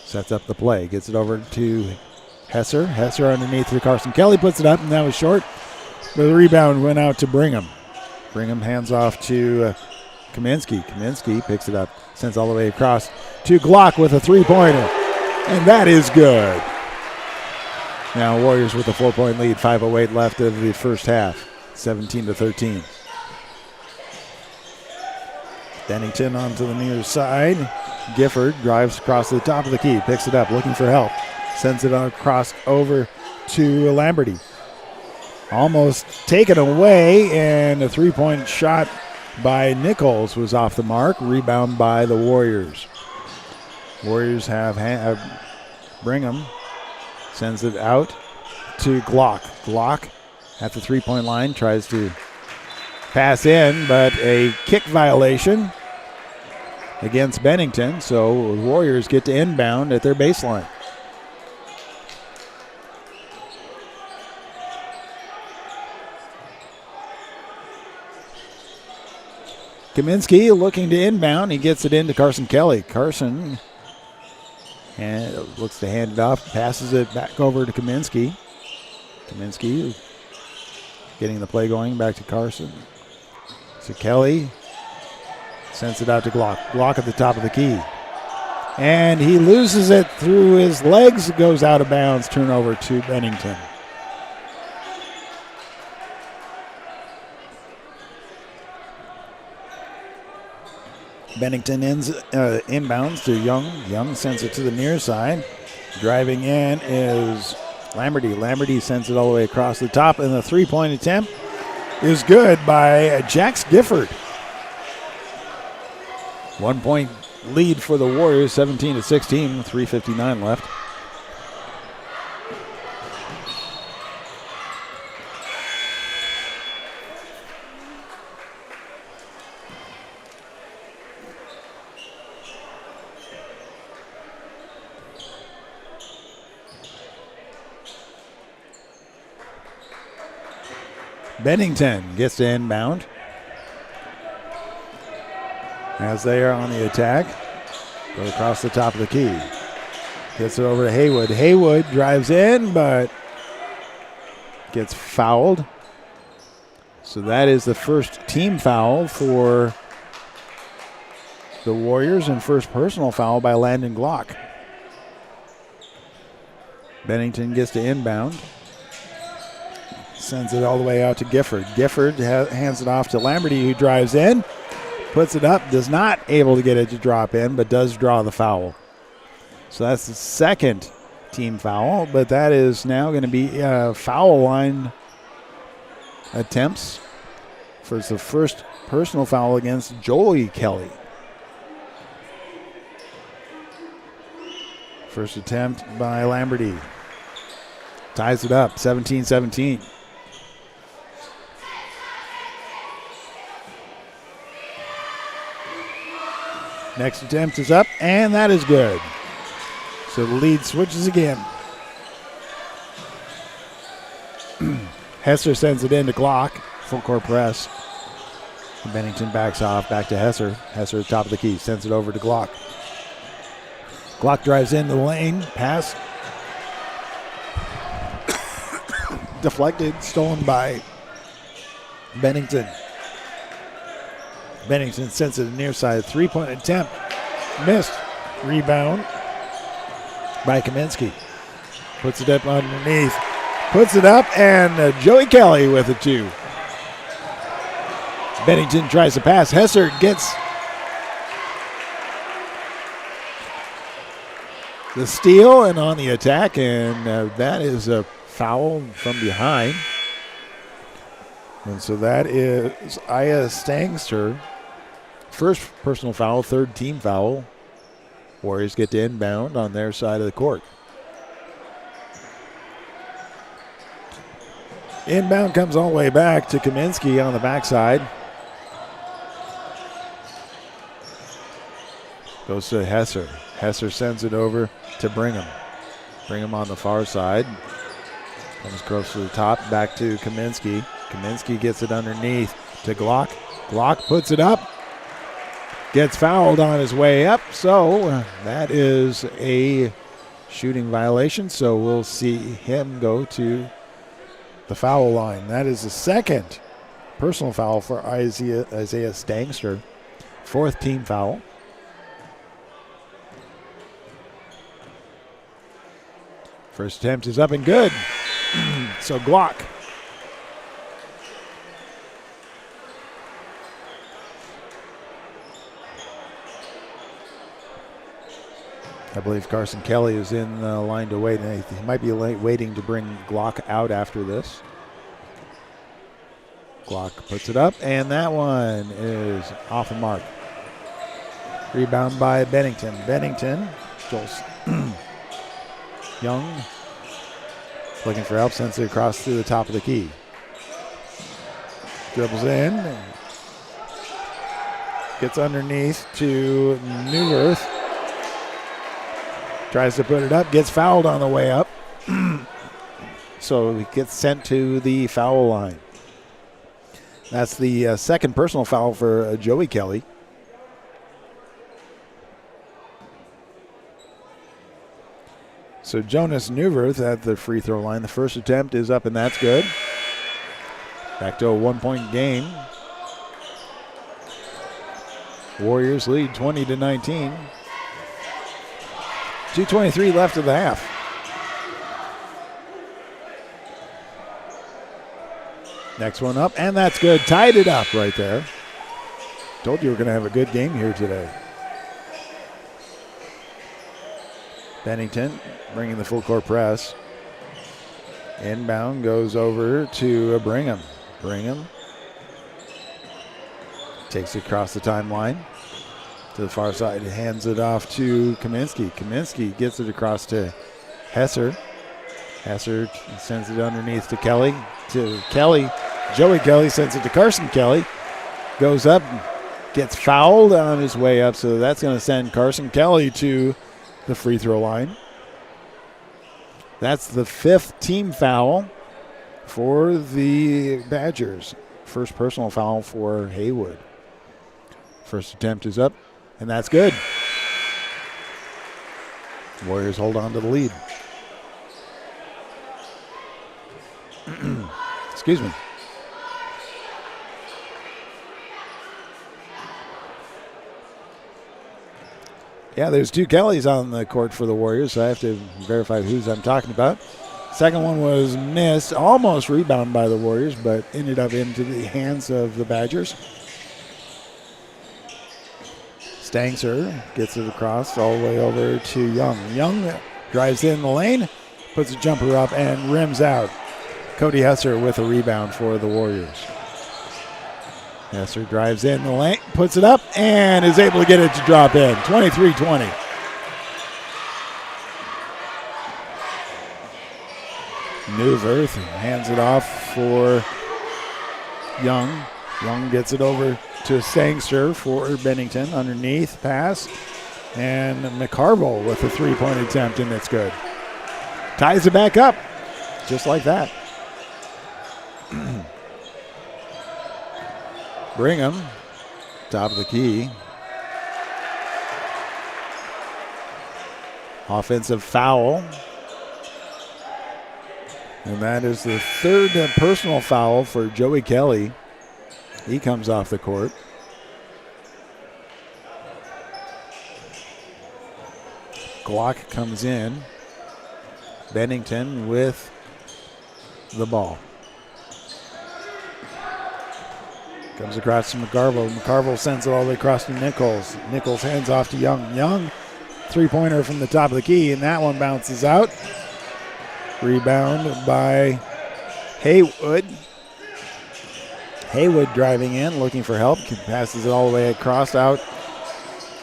sets up the play, gets it over to Hesser. Hesser underneath to Carson Kelly, puts it up, and that was short. But the rebound went out to Brigham. Brigham hands off to Kaminsky. Kaminsky picks it up, sends all the way across to Glock with a 3-pointer. And that is good. Now Warriors with a 4-point lead, 5:08 left of the first half, 17-13. Bennington onto the near side. Gifford drives across the top of the key, picks it up, looking for help. Sends it across over to Lamberty. Almost taken away, and a 3-point shot by Nichols was off the mark. Rebound by the Warriors. Warriors have Brigham sends it out to Glock. Glock at the 3-point line tries to pass in, but a kick violation against Bennington, so the Warriors get to inbound at their baseline. Kaminsky looking to inbound. He gets it into Carson Kelly. Carson and looks to hand it off, passes it back over to Kaminsky. Kaminsky getting the play going back to Carson. So Kelly Sends it out to Glock. Glock at the top of the key. And he loses it through his legs. It goes out of bounds. Turnover to Bennington. Bennington inbounds to Young. Young sends it to the near side. Driving in is Lamberty. Lamberty sends it all the way across the top, and the three-point attempt is good by Jax Gifford. 1 point lead for the Warriors, 17-16, 3:59 left. Bennington gets to inbound as they are on the attack. Go across the top of the key. Gets it over to Haywood. Haywood drives in, but gets fouled. So that is the first team foul for the Warriors and first personal foul by Landon Glock. Bennington gets to inbound. Sends it all the way out to Gifford. Gifford hands it off to Lamberty, who drives in, puts it up, does not able to get it to drop in, but does draw the foul. So that's the second team foul, but that is now going to be foul line attempts for the first personal foul against Joey Kelly. First attempt by Lamberty. Ties it up, 17-17. Next attempt is up, and that is good. So the lead switches again. Hesser sends it in to Glock. Full court press. Bennington backs off, back to Hesser. Hesser, top of the key, sends it over to Glock. Glock drives into the lane, pass. Deflected, stolen by Bennington. Bennington sends it to the near side. Three-point attempt. Missed. Rebound by Kaminsky. Puts it up underneath. Puts it up, and Joey Kelly with a two. Bennington tries to pass. Hesser gets the steal and on the attack, and that is a foul from behind. And so that is Aya Stangster. First personal foul, third team foul. Warriors get to inbound on their side of the court. Inbound comes all the way back to Kaminsky on the backside. Goes to Hesser. Hesser sends it over to Brigham. Brigham on the far side. Comes close to the top, back to Kaminsky. Kaminsky gets it underneath to Glock. Glock puts it up. Gets fouled on his way up, so that is a shooting violation, so we'll see him go to the foul line. That is the second personal foul for Isaiah Stangster. Fourth team foul. First attempt is up and good. So Glock. I believe Carson Kelly is in line to wait. He might be waiting to bring Glock out after this. Glock puts it up, and that one is off the mark. Rebound by Bennington. Bennington, Young, looking for help, sends it across to the top of the key. Dribbles in, gets underneath to Newworth. Tries to put it up, gets fouled on the way up. So he gets sent to the foul line. That's the second personal foul for Joey Kelly. So Jonas Newworth at the free throw line. The first attempt is up, and that's good. Back to a 1 point game. Warriors lead 20-19. 2:23 left of the half. Next one up, and that's good. Tied it up right there. Told you we're going to have a good game here today. Bennington bringing the full court press. Inbound goes over to Brigham. Brigham takes it across the timeline to the far side. Hands it off to Kaminsky. Kaminsky gets it across to Hesser. Hesser sends it underneath to Kelly. Joey Kelly sends it to Carson Kelly. Goes up, gets fouled on his way up, so that's going to send Carson Kelly to the free throw line. That's the 5th team foul for the Badgers. First personal foul for Haywood. First attempt is up, and that's good. Warriors hold on to the lead. Excuse me. Yeah, there's 2 Kellys on the court for the Warriors, so I have to verify whose I'm talking about. Second one was missed, almost rebounded by the Warriors, but ended up into the hands of the Badgers. Stangser gets it across all the way over to Young. Young drives in the lane, puts a jumper up, and rims out. Cody Hesser with a rebound for the Warriors. Hesser drives in the lane, puts it up, and is able to get it to drop in. 23-20. Newverth hands it off for Young. Young gets it over to Sangster for Bennington. Underneath pass. And McCarville with a 3-point attempt, and it's good. Ties it back up, just like that. Brigham, top of the key. Offensive foul. And that is the 3rd personal foul for Joey Kelly. He comes off the court. Glock comes in. Bennington with the ball. Comes across to McCarville. McCarville sends it all the way across to Nichols. Nichols hands off to Young. Young, 3-pointer from the top of the key, and that one bounces out. Rebound by Haywood. Haywood driving in, looking for help. Passes it all the way across out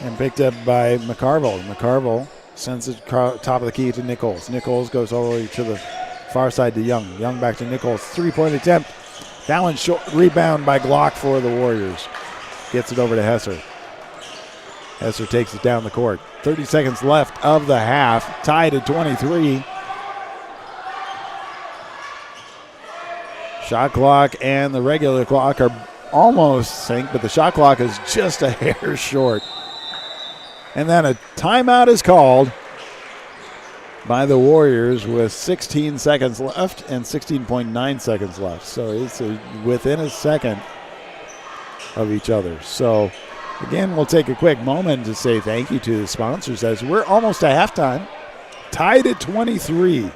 and picked up by McCarville. McCarville sends it top of the key to Nichols. Nichols goes all the way to the far side to Young. Young back to Nichols. 3-point attempt. That one short, rebound by Glock for the Warriors. Gets it over to Hesser. Hesser takes it down the court. 30 seconds left of the half. Tied at 23. Shot clock and the regular clock are almost synced, but the shot clock is just a hair short. And then a timeout is called by the Warriors with 16 seconds left and 16.9 seconds left. So it's within a second of each other. So again, we'll take a quick moment to say thank you to the sponsors as we're almost at halftime, tied at 23.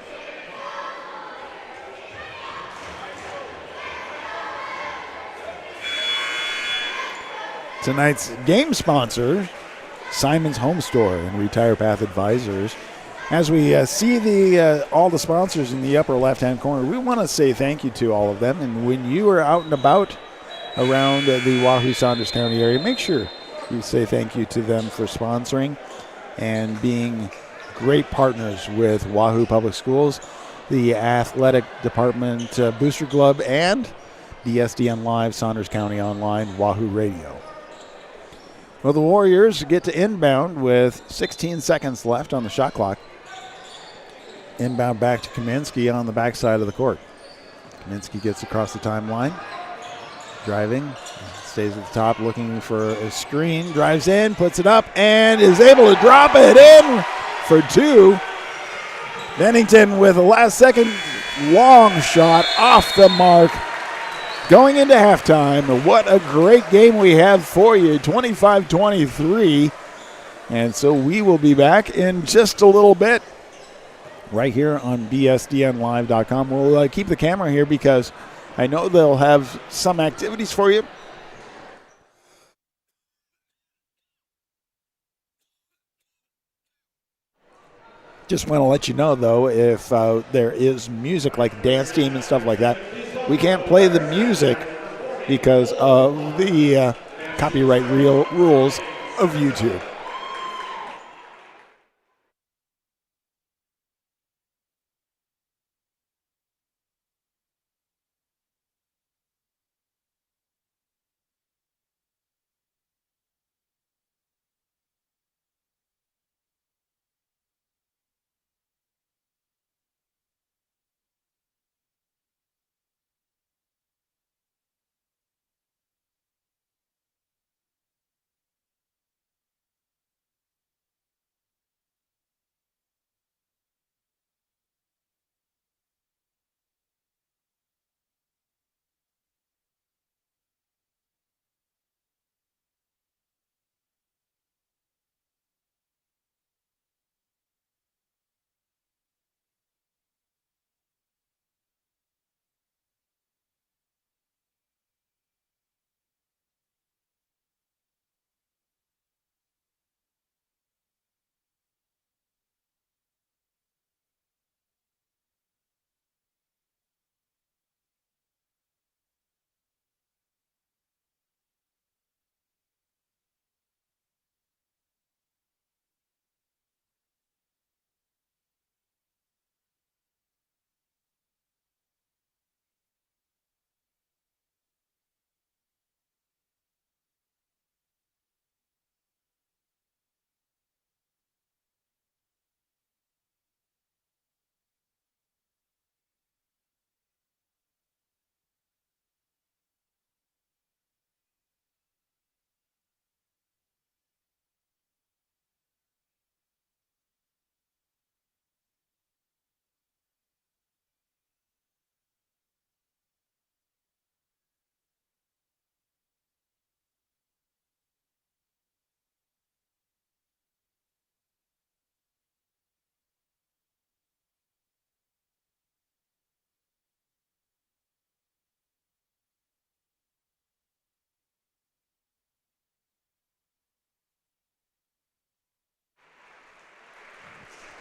Tonight's game sponsor, Simon's Home Store and Retire Path Advisors. As we see all the sponsors in the upper left-hand corner, we want to say thank you to all of them. And when you are out and about around the Wahoo Saunders County area, make sure you say thank you to them for sponsoring and being great partners with Wahoo Public Schools, the Athletic Department Booster Club, and the SDN Live, Saunders County Online, Wahoo Radio. Well, the Warriors get to inbound with 16 seconds left on the shot clock. Inbound back to Kaminsky on the backside of the court. Kaminsky gets across the timeline. Driving, stays at the top looking for a screen. Drives in, puts it up, and is able to drop it in for 2. Bennington with a last-second long shot off the mark. Going into halftime, what a great game we have for you, 25-23. And so we will be back in just a little bit right here on bsdnlive.com. We'll keep the camera here because I know they'll have some activities for you. Just want to let you know, though, if there is music like dance team and stuff like that, we can't play the music because of the copyright rules of YouTube.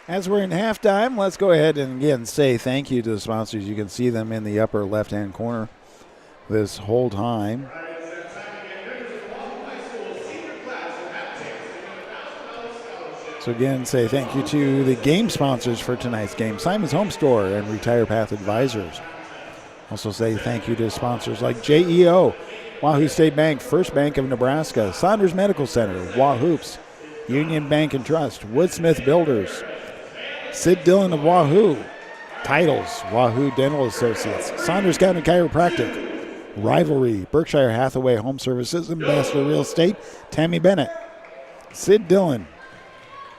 As we're in halftime, let's go ahead and again say thank you to the sponsors. You can see them in the upper left-hand corner this whole time. So again, say thank you to the game sponsors for tonight's game, Simon's Home Store and Retire Path Advisors. Also say thank you to sponsors like JEO, Wahoo State Bank, First Bank of Nebraska, Saunders Medical Center, Wahoops, Union Bank and Trust, Woodsmith Builders, Sid Dillon of Wahoo, Titles, Wahoo Dental Associates, Saunders County Chiropractic, Rivalry, Berkshire Hathaway Home Services, Ambassador Real Estate, Tammy Bennett, Sid Dillon,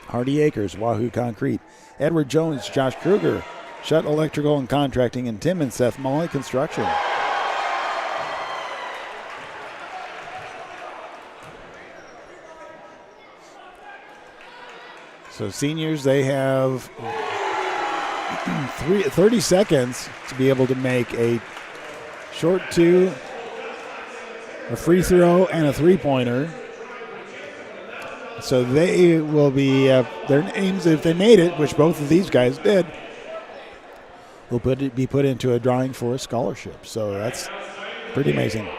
Hardy Acres, Wahoo Concrete, Edward Jones, Josh Kruger, Shutt Electrical and Contracting, and Tim and Seth Molly Construction. So seniors, they have 30 seconds to be able to make a short two, a free throw, and a three-pointer. So they will be, their names, if they made it, which both of these guys did, will be put into a drawing for a scholarship. So that's pretty amazing.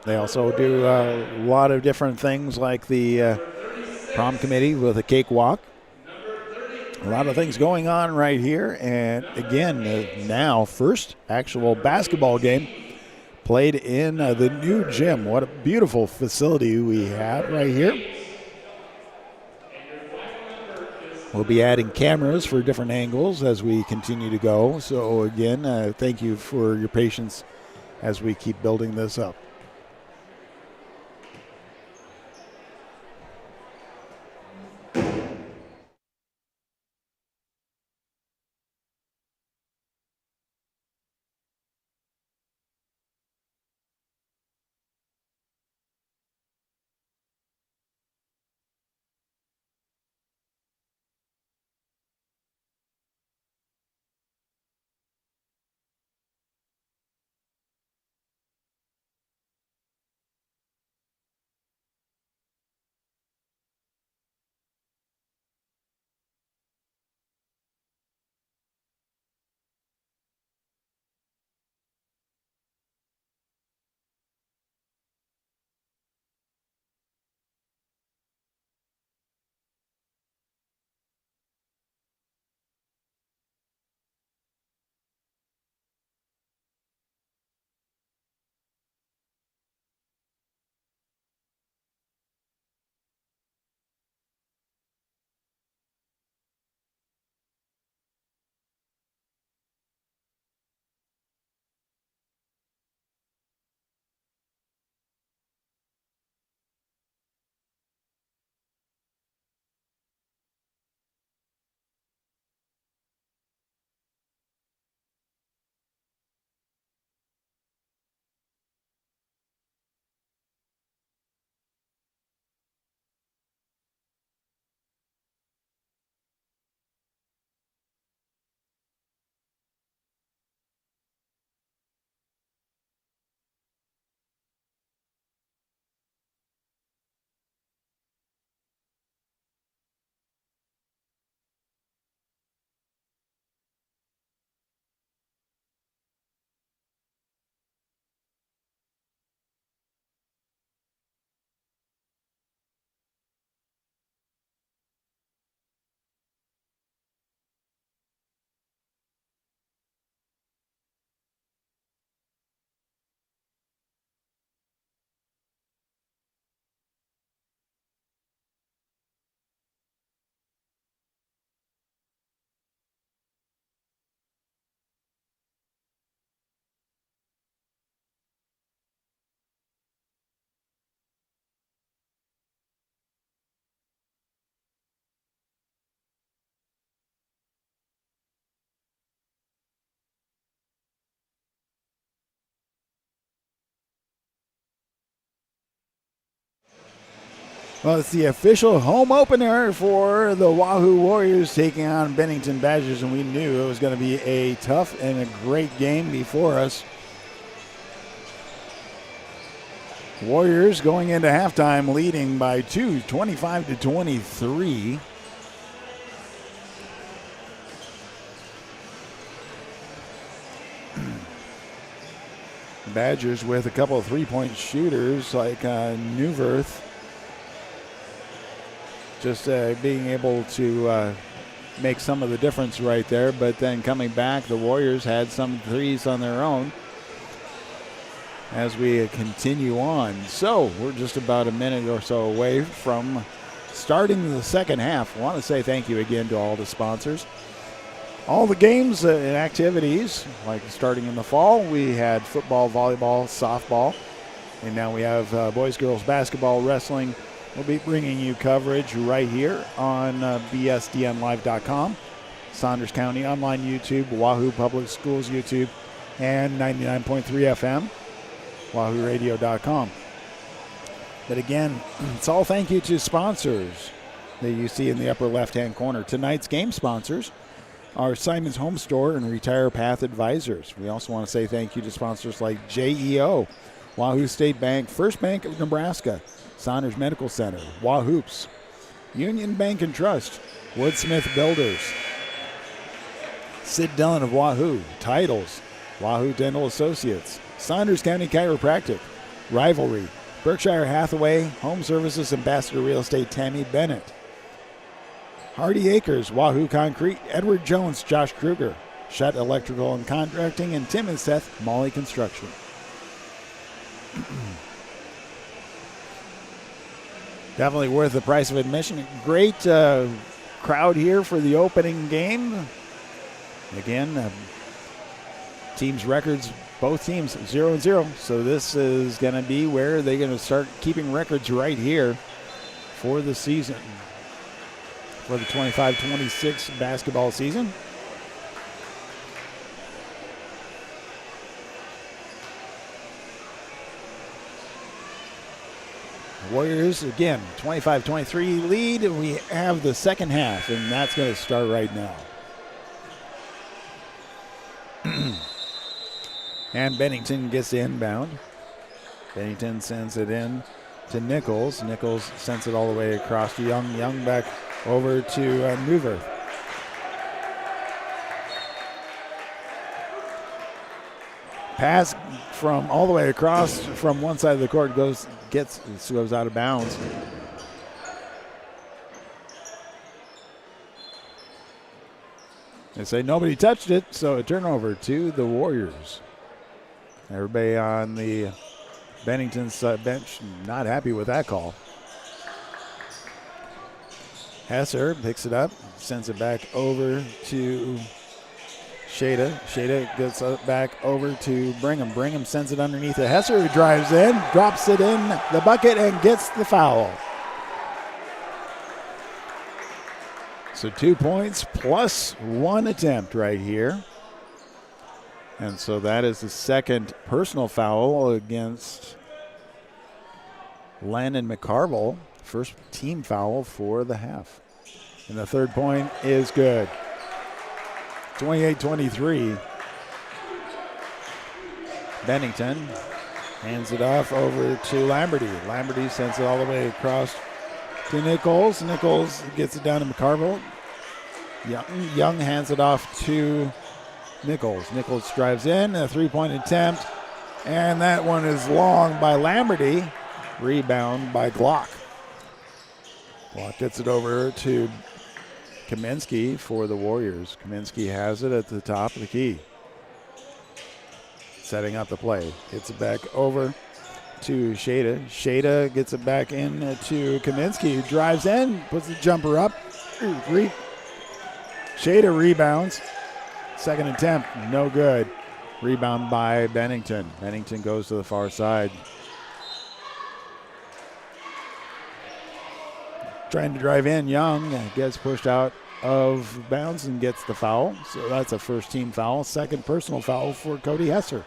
They also do a lot of different things like the prom committee with a cakewalk. A lot of things going on right here. And again, now first actual basketball game played in the new gym. What a beautiful facility we have right here. We'll be adding cameras for different angles as we continue to go. So again, thank you for your patience as we keep building this up. Well, it's the official home opener for the Wahoo Warriors taking on Bennington Badgers, and we knew it was going to be a tough and a great game before us. Warriors going into halftime leading by 2, 25-23. Badgers with a couple of three-point shooters like Newverth. Just being able to make some of the difference right there. But then coming back, the Warriors had some threes on their own as we continue on. So we're just about a minute or so away from starting the second half. I want to say thank you again to all the sponsors. All the games and activities, like starting in the fall, we had football, volleyball, softball, and now we have boys, girls, basketball, wrestling. We'll be bringing you coverage right here on bsdnlive.com, Saunders County Online YouTube, Wahoo Public Schools YouTube, and 99.3 FM, wahooradio.com. But again, it's all thank you to sponsors that you see in the upper left-hand corner. Tonight's game sponsors are Simon's Home Store and Retire Path Advisors. We also want to say thank you to sponsors like JEO, Wahoo State Bank, First Bank of Nebraska, Saunders Medical Center, Wahoops, Union Bank and Trust, Woodsmith Builders, Sid Dillon of Wahoo, Titles, Wahoo Dental Associates, Saunders County Chiropractic, Rivalry, Berkshire Hathaway, Home Services Ambassador Real Estate Tammy Bennett, Hardy Acres, Wahoo Concrete, Edward Jones, Josh Kruger, Shutt Electrical and Contracting, and Tim and Seth, Molly Construction. Definitely worth the price of admission. Great crowd here for the opening game. Again, teams' records, both teams 0-0. So this is going to be where they're going to start keeping records right here for the season, for the 25-26 basketball season. Warriors, again, 25-23 lead, and we have the second half, and that's going to start right now. And Bennington gets the inbound. Bennington sends it in to Nichols. Nichols sends it all the way across to Young. Young back over to Newverth. Pass from all the way across from one side of the court goes out of bounds. They say nobody touched it, so a turnover to the Warriors. Everybody on the Bennington's bench not happy with that call. Hesser picks it up, sends it back over to Shada. Shada gets it back over to Brigham. Brigham sends it underneath to Hesser, who drives in, drops it in the bucket, and gets the foul. So 2 points plus one attempt right here. And so that is the second personal foul against Landon McCarville. First team foul for the half. And the third point is good. 28-23. Bennington hands it off over to Lamberty. Lamberty sends it all the way across to Nichols. Nichols gets it down to McCarville. Young hands it off to Nichols. Nichols drives in, a three-point attempt, and that one is long by Lamberty. Rebound by Glock. Glock gets it over to Kaminsky for the Warriors. Kaminsky has it at the top of the key. Setting up the play. Gets it back over to Shada. Shada gets it back in to Kaminsky, who drives in, puts the jumper up. Shada rebounds. Second attempt, no good. Rebound by Bennington. Bennington goes to the far side. Trying to drive in, Young gets pushed out of bounds and gets the foul. So that's a first team foul. Second personal foul for Cody Hesser.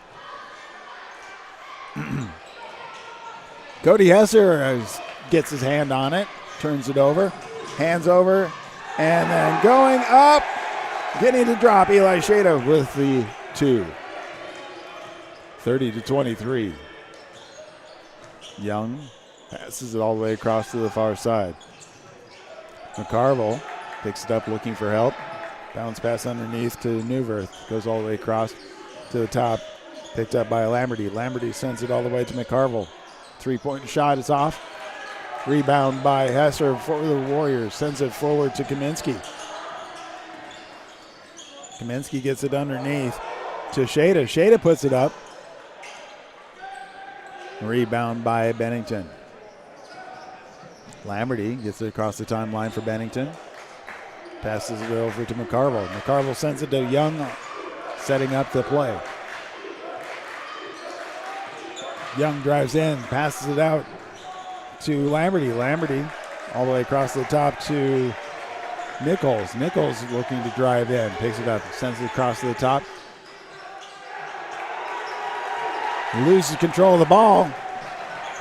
Cody Hesser has gets his hand on it, turns it over, hands over, and then going up, getting to drop. Eli Shada with the 2. 30-23. Young passes it all the way across to the far side. McCarville picks it up looking for help. Bounce pass underneath to Newverth. Goes all the way across to the top. Picked up by Lamberty. Lamberty sends it all the way to McCarville. 3-point shot is off. Rebound by Hesser for the Warriors. Sends it forward to Kaminsky. Kaminsky gets it underneath to Shada. Shada puts it up. Rebound by Bennington. Lamberty gets it across the timeline for Bennington. Passes it over to McCarville. McCarville sends it to Young, setting up the play. Young drives in, passes it out to Lamberty. Lamberty all the way across the top to Nichols. Nichols looking to drive in, picks it up, sends it across to the top. Loses control of the ball.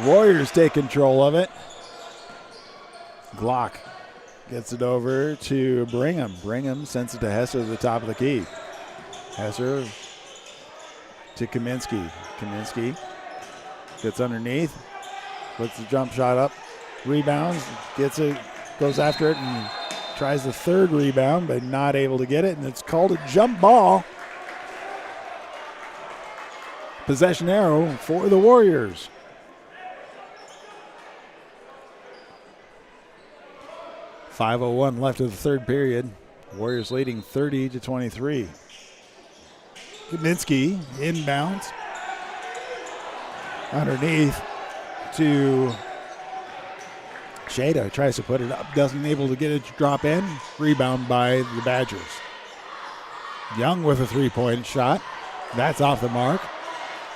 Warriors take control of it. Glock gets it over to Brigham. Brigham sends it to Hesser at the top of the key. Hesser to Kaminsky. Kaminsky gets underneath, puts the jump shot up, rebounds, gets it, goes after it, and tries the third rebound, but not able to get it, and it's called a jump ball. Possession arrow for the Warriors. .5:01 left of the third period. Warriors leading 30-23. Kaminsky inbounds. Underneath to Shada. Tries to put it up. Doesn't able to get it to drop in. Rebound by the Badgers. Young with a 3-point shot. That's off the mark.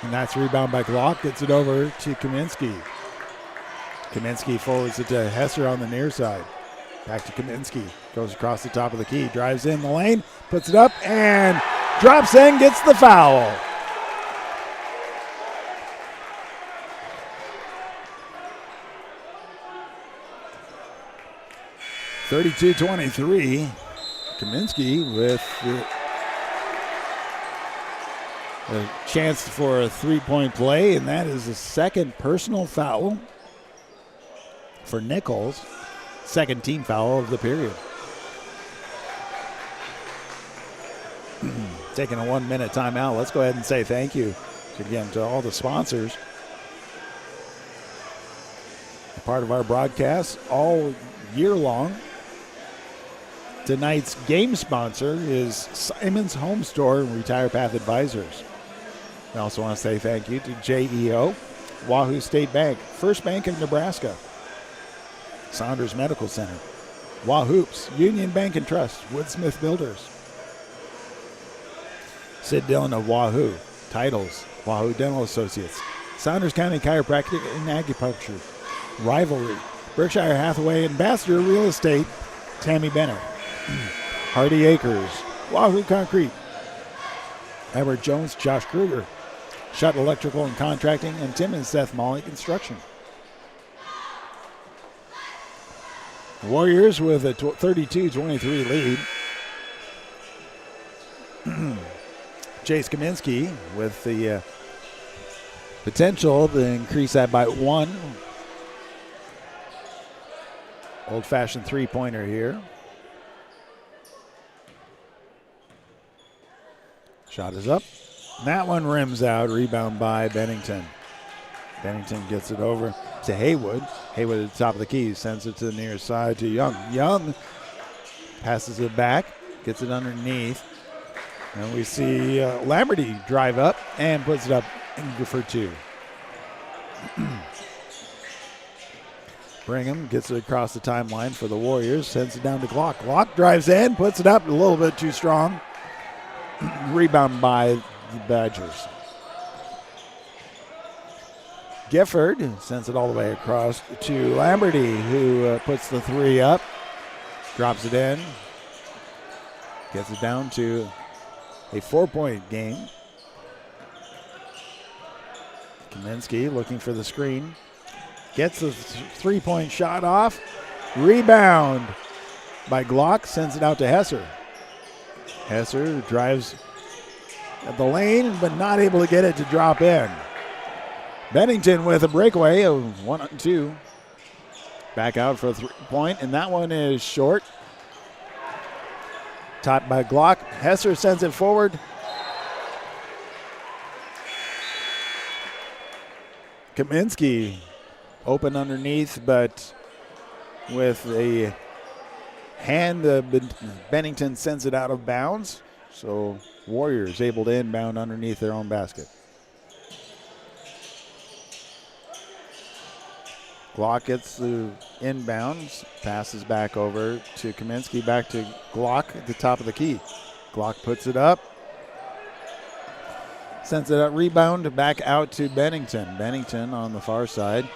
And that's rebound by Glock. Gets it over to Kaminsky. Kaminsky forwards it to Hesser on the near side. Back to Kaminsky. Goes across the top of the key. Drives in the lane. Puts it up and drops in. Gets the foul. .32-23. Kaminsky with a chance for a 3-point play, and that is the second personal foul for Nichols. Second team foul of the period. Taking a 1-minute timeout. Let's go ahead and say thank you again to all the sponsors. A part of our broadcast all year long. Tonight's game sponsor is Simon's Home Store and Retire Path Advisors. I also want to say thank you to JEO, Wahoo State Bank, First Bank of Nebraska, Saunders Medical Center, Wahoops, Union Bank and Trust, Woodsmith Builders, Sid Dillon of Wahoo, Titles, Wahoo Dental Associates, Saunders County Chiropractic and Acupuncture, Rivalry, Berkshire Hathaway Ambassador Real Estate, Tammy Bennett, Hardy Acres, Wahoo Concrete, Edward Jones, Josh Kruger, Shutt Electrical and Contracting, and Tim and Seth Molly Construction. Warriors with a 32-23 lead. Chase Kaminsky with the potential to increase that by 1. Old-fashioned three-pointer here. Shot is up. That one rims out. Rebound by Bennington. Bennington gets it over to Haywood. Haywood at the top of the key. Sends it to the near side to Young. Young passes it back. Gets it underneath. And we see Lamberty drive up and puts it up for 2. Brigham gets it across the timeline for the Warriors. Sends it down to Glock. Glock drives in. Puts it up a little bit too strong. Rebound by the Badgers. Gifford sends it all the way across to Lamberty, who puts the 3 up, drops it in, gets it down to a 4-point game. Kaminsky looking for the screen. Gets the three-point shot off. Rebound by Glock, sends it out to Hesser. Hesser drives at the lane, but not able to get it to drop in. Bennington with a breakaway of 1-2. Back out for a three-point, and that one is short. Topped by Glock. Hesser sends it forward. Kaminsky open underneath, but with a hand, Bennington sends it out of bounds. So Warriors able to inbound underneath their own basket. Glock gets the inbounds, passes back over to Kaminsky, back to Glock at the top of the key. Glock puts it up. Sends it up, rebound, back out to Bennington. Bennington on the far side.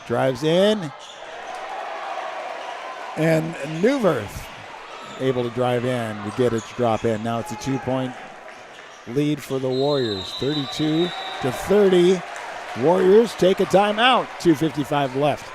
Drives in. And Newverth able to drive in to get it to drop in. Now it's a 2-point lead for the Warriors. 32-30. Warriors take a timeout. 2:55 left.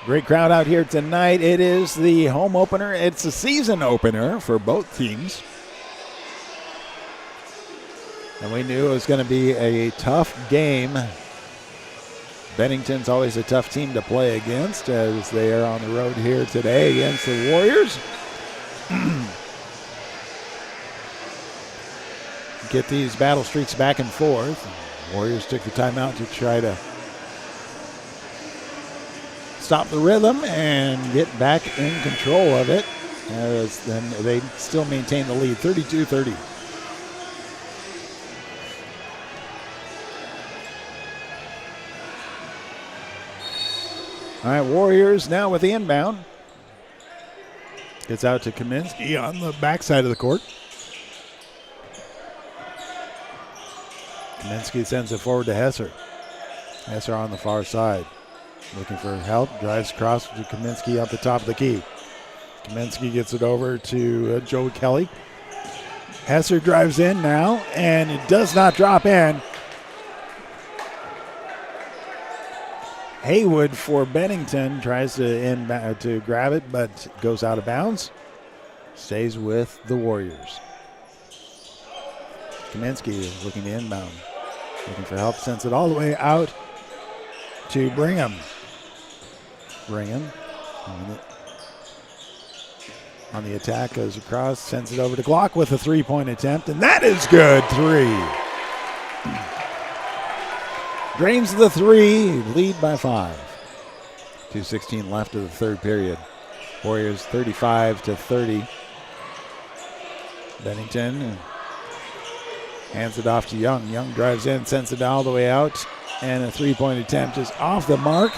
Great crowd out here tonight. It is the home opener. It's a season opener for both teams. And we knew it was going to be a tough game. Bennington's always a tough team to play against, as they are on the road here today against the Warriors. Get these battle streaks back and forth. Warriors took the timeout to try to stop the rhythm and get back in control of it, as then they still maintain the lead, 32-30. All right, Warriors now with the inbound. Gets out to Kaminsky on the backside of the court. Kaminsky sends it forward to Hesser. Hesser on the far side. Looking for help, drives across to Kaminsky up the top of the key. Kaminsky gets it over to Joe Kelly. Hesser drives in now, and it does not drop in. Haywood for Bennington tries to grab it, but goes out of bounds. Stays with the Warriors. Kaminsky is looking to inbound. Looking for help, sends it all the way out to Brigham. Brigham on the attack, goes across, sends it over to Glock with a three-point attempt, and that is good. Three. Drains the three, lead by 5. 2:16 left of the third period. Warriors 35-30. Bennington hands it off to Young. Young drives in, sends it all the way out, and a three-point attempt is off the mark.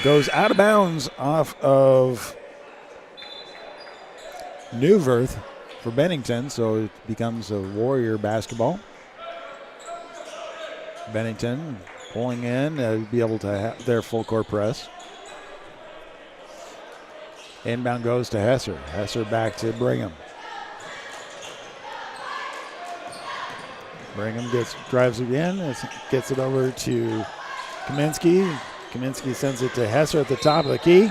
Goes out of bounds off of Newverth for Bennington, so it becomes a Warrior basketball. Bennington pulling in, be able to have their full court press. Inbound goes to Hesser. Hesser back to Brigham. Brigham drives it in, gets it over to Kaminsky. Kaminsky sends it to Hesser at the top of the key.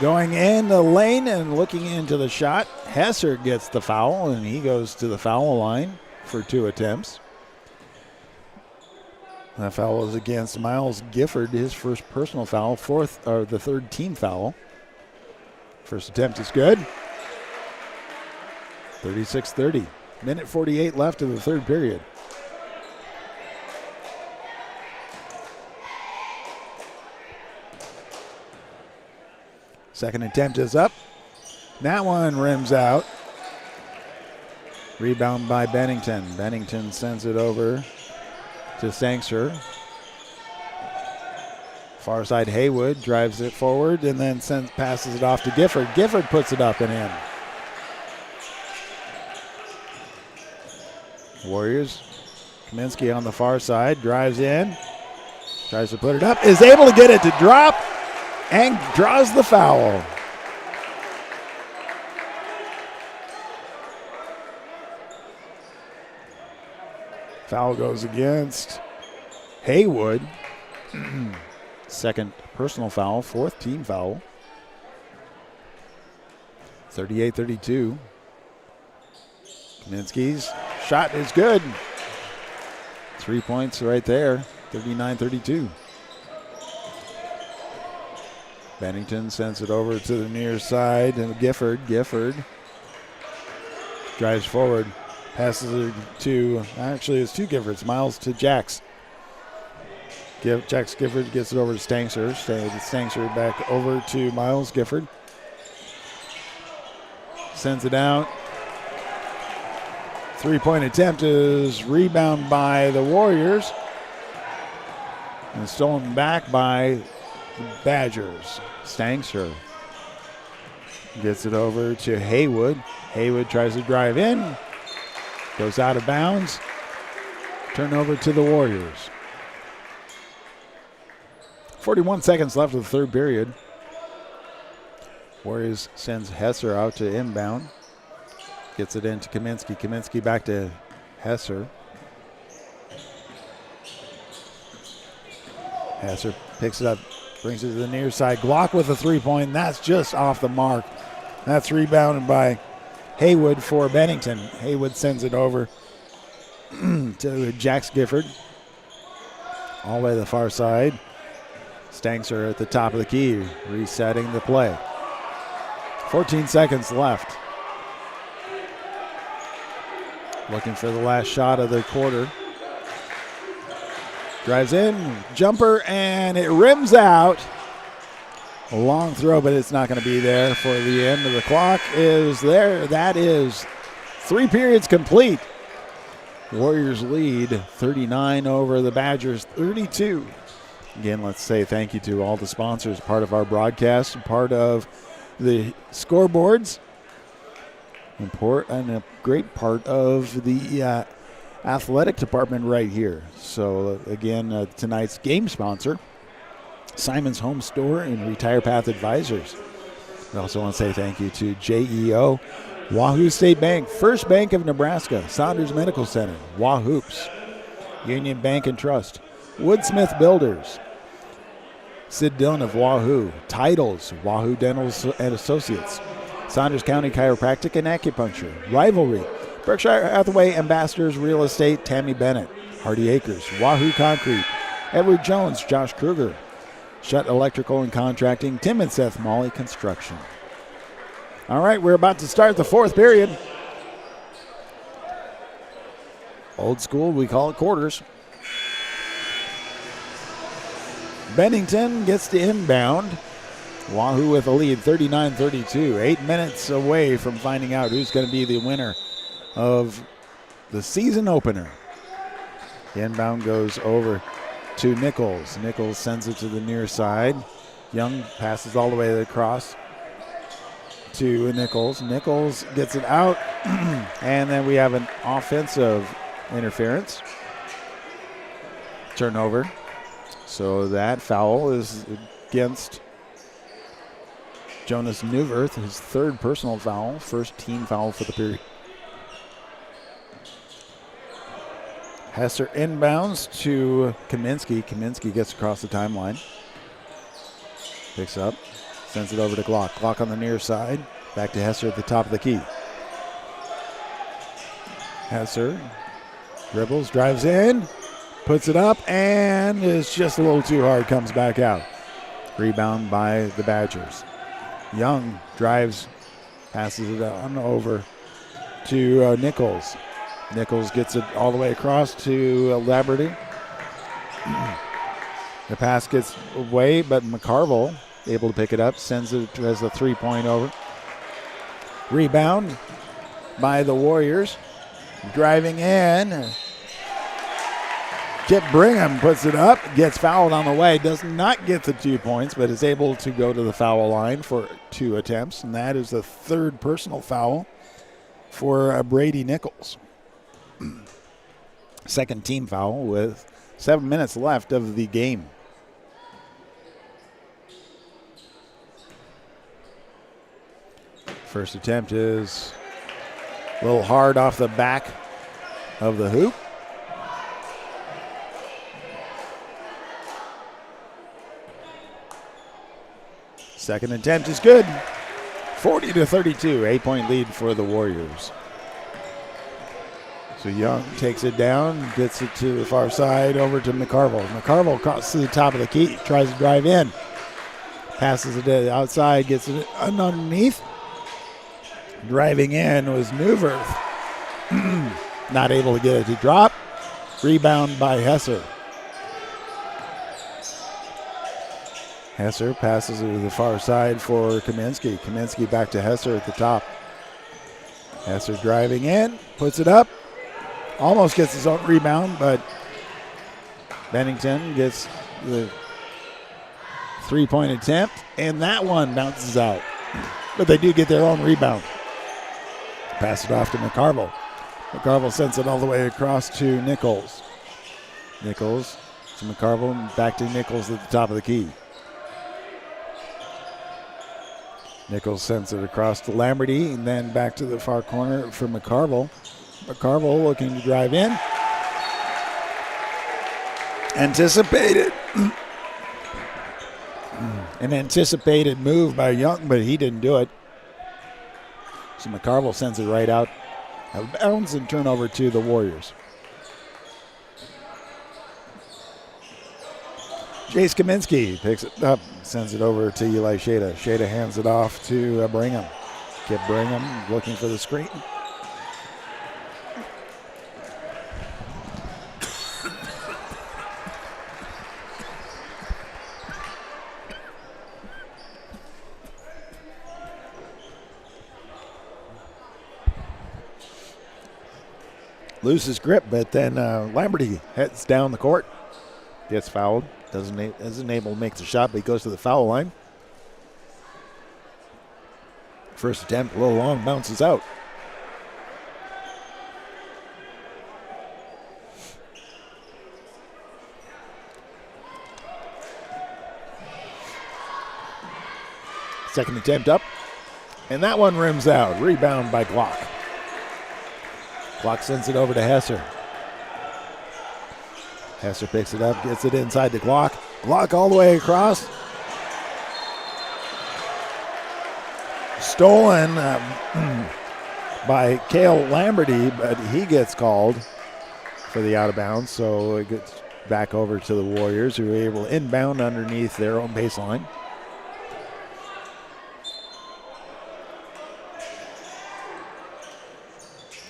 Going in the lane and looking into the shot. Hesser gets the foul, and he goes to the foul line for 2 attempts. That foul is against Miles Gifford, his first personal foul, the third team foul. First attempt is good. 36-30. Minute 48 left of the third period. Second attempt is up. That one rims out. Rebound by Bennington. Bennington sends it over to Sangster. Far side Haywood drives it forward and then passes it off to Gifford. Gifford puts it up and in. Warriors. Kaminsky on the far side, drives in, tries to put it up, is able to get it to drop, and draws the foul. Foul goes against Haywood. Second personal foul, fourth team foul. 38-32. Kaminsky's shot is good. 3 points right there, 39-32. Bennington sends it over to the near side, and Gifford drives forward, passes it to, actually it's two Giffords, Miles to Jax. Jax Gifford gets it over to Stangster. Stangster back over to Miles Gifford. Sends it out. 3-point attempt is rebounded by the Warriors and stolen back by the Badgers. Stangster gets it over to Haywood. Haywood tries to drive in, goes out of bounds. Turnover to the Warriors. 41 seconds left of the third period. Warriors sends Hesser out to inbound. Gets it into Kaminsky. Kaminsky back to Hesser. Hesser picks it up, brings it to the near side. Glock with a 3-point, and that's just off the mark. That's rebounded by Haywood for Bennington. Haywood sends it over to Jax Gifford. All the way to the far side. Stangster at the top of the key, resetting the play. 14 seconds left. Looking for the last shot of the quarter. Drives in, jumper, and it rims out. A long throw, but it's not going to be there for the end of the clock. Is there. That is 3 periods complete. Warriors lead 39 over the Badgers 32. Again, let's say thank you to all the sponsors, part of our broadcast, part of the scoreboards, and a great part of the athletic department right here. So again, tonight's game sponsor, Simon's Home Store and Retire Path Advisors. We also want to say thank you to JEO, Wahoo State Bank, First Bank of Nebraska, Saunders Medical Center, Wahoops, Union Bank and Trust, Woodsmith Builders, Sid Dillon of Wahoo, Titles, Wahoo Dental and Associates, Saunders County Chiropractic and Acupuncture, Rivalry, Berkshire Hathaway Ambassadors Real Estate, Tammy Bennett, Hardy Acres, Wahoo Concrete, Edward Jones, Josh Kruger, Shutt Electrical and Contracting, Tim and Seth Molly Construction. All right, we're about to start the fourth period. Old school, we call it quarters. Bennington gets to inbound. Wahoo with a lead, 39-32. 8 minutes away from finding out who's going to be the winner of the season opener. The inbound goes over to Nichols. Nichols sends it to the near side. Young passes all the way across to Nichols. Nichols gets it out, and then we have an offensive interference. Turnover. So that foul is against Jonas Newverth, his third personal foul, first team foul for the period. Hesser inbounds to Kaminsky. Kaminsky gets across the timeline. Picks up, sends it over to Glock. Glock on the near side. Back to Hesser at the top of the key. Hesser dribbles, drives in, puts it up, and is just a little too hard, comes back out. Rebound by the Badgers. Young drives, passes it on over to Nichols. Nichols gets it all the way across to Laberty. The pass gets away, but McCarville able to pick it up, sends it as a 3-point over. Rebound by the Warriors. Driving in. Kip Brigham puts it up, gets fouled on the way, does not get the 2 points, but is able to go to the foul line for 2 attempts, and that is the 3rd personal foul for Brady Nichols. 2nd team foul with 7 minutes left of the game. First attempt is a little hard off the back of the hoop. Second attempt is good. 40-32, 8-point lead for the Warriors. So Young takes it down, gets it to the far side, over to McCarville. McCarville crosses to the top of the key, tries to drive in. Passes it to the outside, gets it underneath. Driving in was Newverth. Not able to get it to drop. Rebound by Hesser. Hesser passes it to the far side for Kaminsky. Kaminsky back to Hesser at the top. Hesser driving in, puts it up. Almost gets his own rebound, but Bennington gets the 3-point attempt, and that one bounces out. But they do get their own rebound. Pass it off to McCarville. McCarville sends it all the way across to Nichols. Nichols to McCarville, back to Nichols at the top of the key. Nichols sends it across to Lamberty, and then back to the far corner for McCarville. McCarville looking to drive in. Anticipated. An anticipated move by Young, but he didn't do it. So McCarville sends it right out of bounds and turnover to the Warriors. Jace Kaminsky picks it up, sends it over to Eli Shada. Shada hands it off to Brigham. Kip Brigham looking for the screen. Loses grip, but then Lamberty heads down the court. Gets fouled. Isn't able to make the shot, but he goes to the foul line. First attempt, a little long, bounces out. Second attempt up, and that one rims out. Rebound by Glock. Glock sends it over to Hesser. Hesser picks it up, gets it inside to Glock. Glock all the way across. Stolen by Cale Lamberty, but he gets called for the out of bounds, so it gets back over to the Warriors, who are able to inbound underneath their own baseline.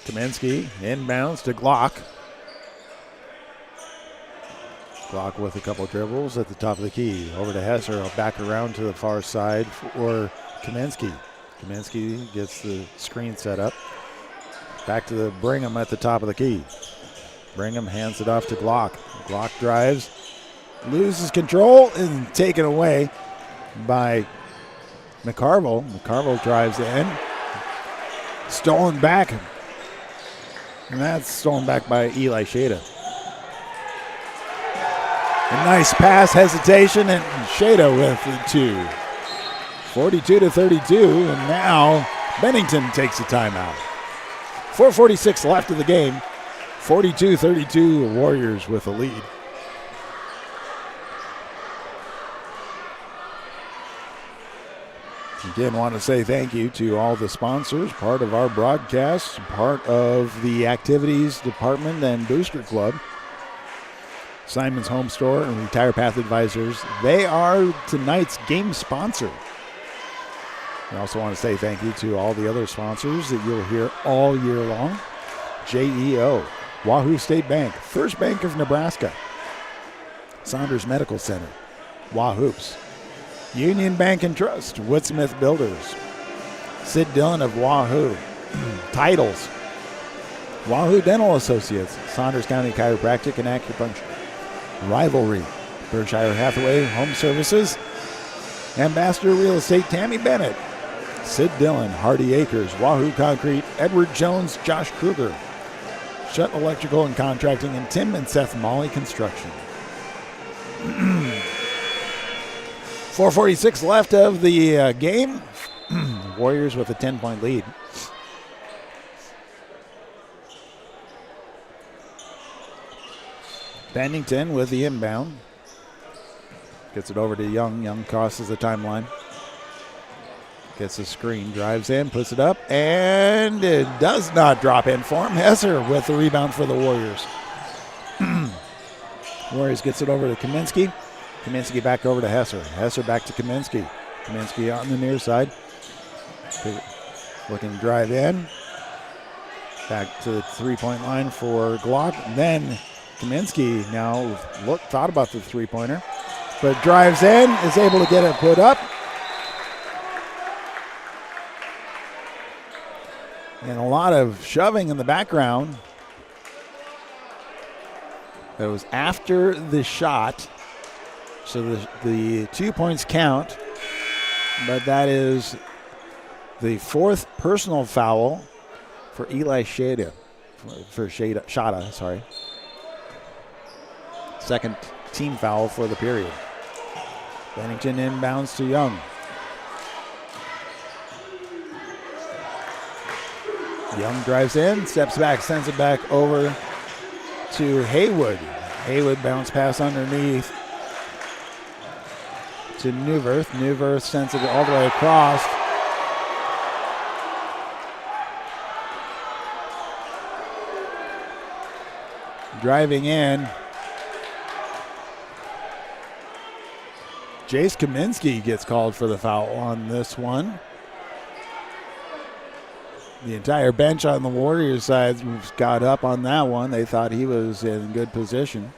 Kaminsky inbounds to Glock. Glock with a couple dribbles at the top of the key. Over to Hesser, back around to the far side for Kaminsky. Kaminsky gets the screen set up. Back to the Brigham at the top of the key. Brigham hands it off to Glock. Glock drives, loses control, and taken away by McCarville. McCarville drives in. Stolen back. And that's stolen back by Eli Shada. A nice pass, hesitation, and Shada with the 2. 42-32, and now Bennington takes a timeout. 4:46 left of the game. 42-32, Warriors with a lead. Again, want to say thank you to all the sponsors, part of our broadcast, part of the activities department and booster club. Simon's Home Store and Retire Path Advisors, they are tonight's game sponsor. We also want to say thank you to all the other sponsors that you'll hear all year long. JEO, Wahoo State Bank, First Bank of Nebraska, Saunders Medical Center, Wahoops, Union Bank and Trust, Woodsmith Builders, Sid Dillon of Wahoo, Titles, Wahoo Dental Associates, Saunders County Chiropractic and Acupuncture. Rivalry, Berkshire Hathaway Home Services. Ambassador Real Estate, Tammy Bennett. Sid Dillon, Hardy Acres, Wahoo Concrete, Edward Jones, Josh Kruger. Shutt Electrical and Contracting, and Tim and Seth Molly Construction. 4:46 left of the game. Warriors with a 10-point lead. Bennington with the inbound. Gets it over to Young. Young crosses the timeline. Gets the screen, drives in, puts it up, and it does not drop in for him. Hesser with the rebound for the Warriors. Warriors gets it over to Kaminsky. Kaminsky back over to Hesser. Hesser back to Kaminsky. Kaminsky on the near side. Looking to drive in. Back to the three-point line for Glock. Then Kaminsky now thought about the three-pointer, but drives in, is able to get it put up. And a lot of shoving in the background. That was after the shot. So the 2 points count. But that is the fourth personal foul for Eli Shada. Shada, sorry. Second team foul for the period. Bennington inbounds to Young. Young drives in, steps back, sends it back over to Haywood. Haywood bounce pass underneath to Newverth. Newverth sends it all the way across. Driving in. Jace Kaminsky gets called for the foul on this one. The entire bench on the Warriors side got up on that one. They thought he was in good position.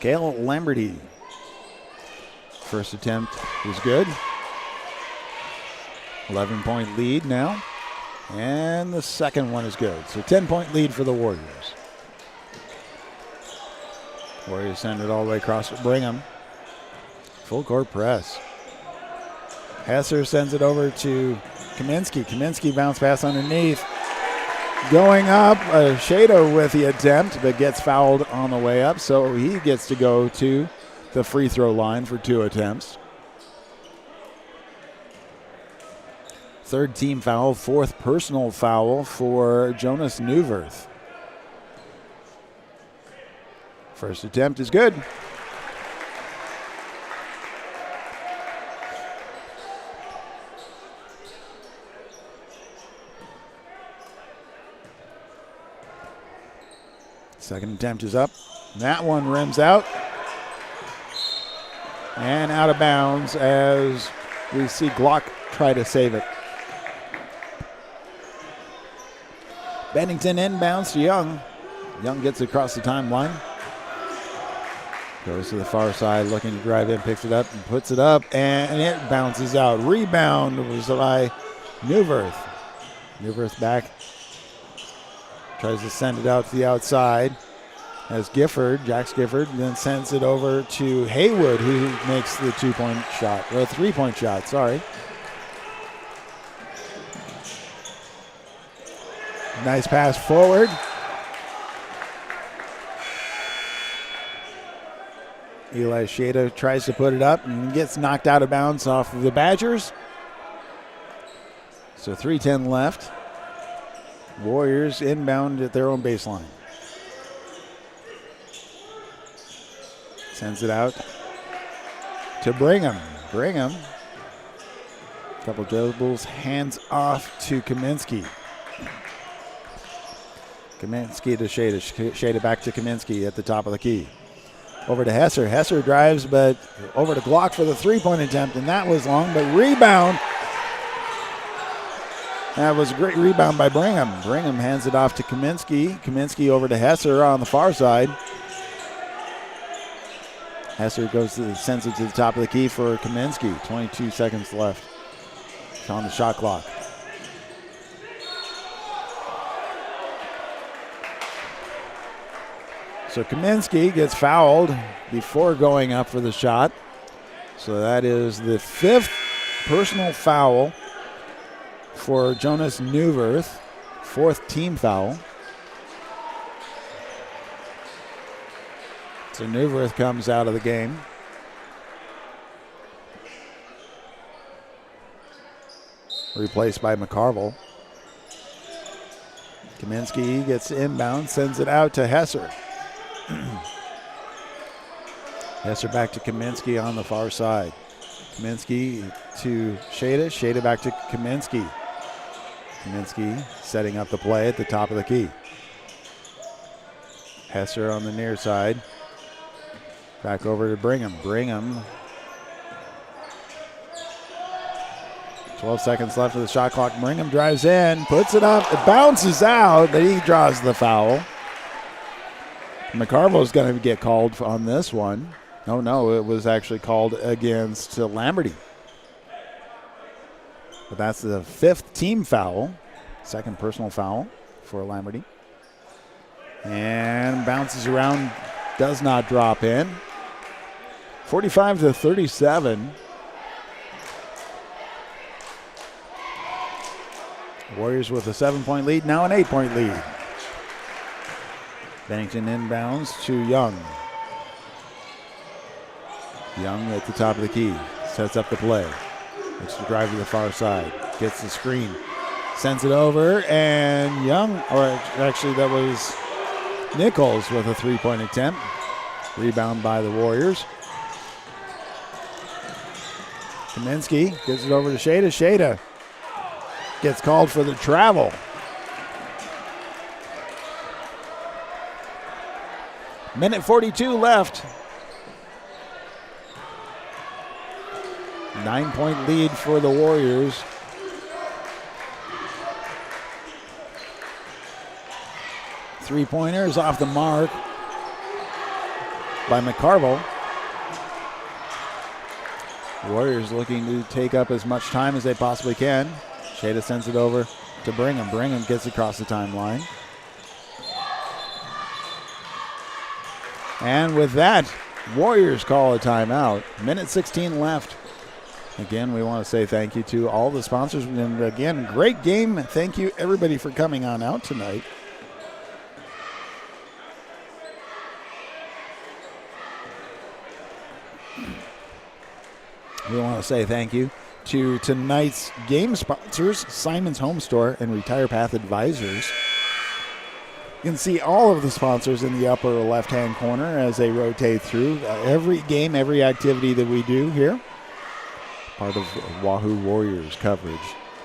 Cale Lamberty. First attempt was good. 11-point lead now. And the second one is good. So 10-point lead for the Warriors. Warriors send it all the way across to Brigham. Full court press. Hesser sends it over to Kaminsky. Kaminsky bounce pass underneath. Going up, Shado with the attempt, but gets fouled on the way up, so he gets to go to the free throw line for 2 attempts. Third team foul, fourth personal foul for Jonas Newverth. First attempt is good. Second attempt is up. That one rims out. And out of bounds as we see Glock try to save it. Bennington inbounds to Young. Young gets across the timeline. Goes to the far side, looking to drive in, picks it up and puts it up, and it bounces out. Rebound was by Newverth. Newverth back. Tries to send it out to the outside. As Jax Gifford, then sends it over to Haywood, who makes the 2-point shot, or a 3-point shot, sorry. Nice pass forward. Eli Shada tries to put it up and gets knocked out of bounds off of the Badgers. So 3:10 left. Warriors inbound at their own baseline. Sends it out to Brigham. Brigham. Couple dribbles, hands off to Kaminsky. Kaminsky to Shada. Shada back to Kaminsky at the top of the key. Over to Hesser. Hesser drives, but over to Glock for the 3-point attempt, and that was long, but rebound. That was a great rebound by Brigham. Brigham hands it off to Kaminsky. Kaminsky over to Hesser on the far side. Hesser sends it to the top of the key for Kaminsky. 22 seconds left on the shot clock. So Kaminsky gets fouled before going up for the shot. So that is the 5th personal foul for Jonas Newverth, 4th team foul. So Newverth comes out of the game. Replaced by McCarville. Kaminsky gets inbound, sends it out to Hesser. Hesser back to Kaminsky on the far side. Kaminsky to Shada. Shada back to Kaminsky. Kaminsky setting up the play at the top of the key. Hesser on the near side. Back over to Brigham. Brigham. 12 seconds left of the shot clock. Brigham drives in, puts it up. It bounces out, but he draws the foul. McCarville's going to get called on this one. Oh, no, it was actually called against Lamberty. But that's the 5th team foul, 2nd personal foul for Lamberty. And bounces around, does not drop in. 45-37. Warriors with a 7-point lead, now an 8-point lead. Bennington inbounds to Young. Young at the top of the key, sets up the play. Looks to drive to the far side, gets the screen, sends it over, and Young, or actually that was Nichols with a 3-point attempt. Rebound by the Warriors. Kaminsky gives it over to Shada. Shada gets called for the travel. Minute 42 left. 9-point lead for the Warriors. Three-pointers off the mark by McCarville. Warriors looking to take up as much time as they possibly can. Shada sends it over to Brigham. Brigham gets across the timeline. And with that, Warriors call a timeout. Minute 16 left. Again, we want to say thank you to all the sponsors. And again, great game. Thank you, everybody, for coming on out tonight. We want to say thank you to tonight's game sponsors, Simon's Home Store and Retire Path Advisors. You can see all of the sponsors in the upper left-hand corner as they rotate through every game, every activity that we do here. Part of Wahoo Warriors coverage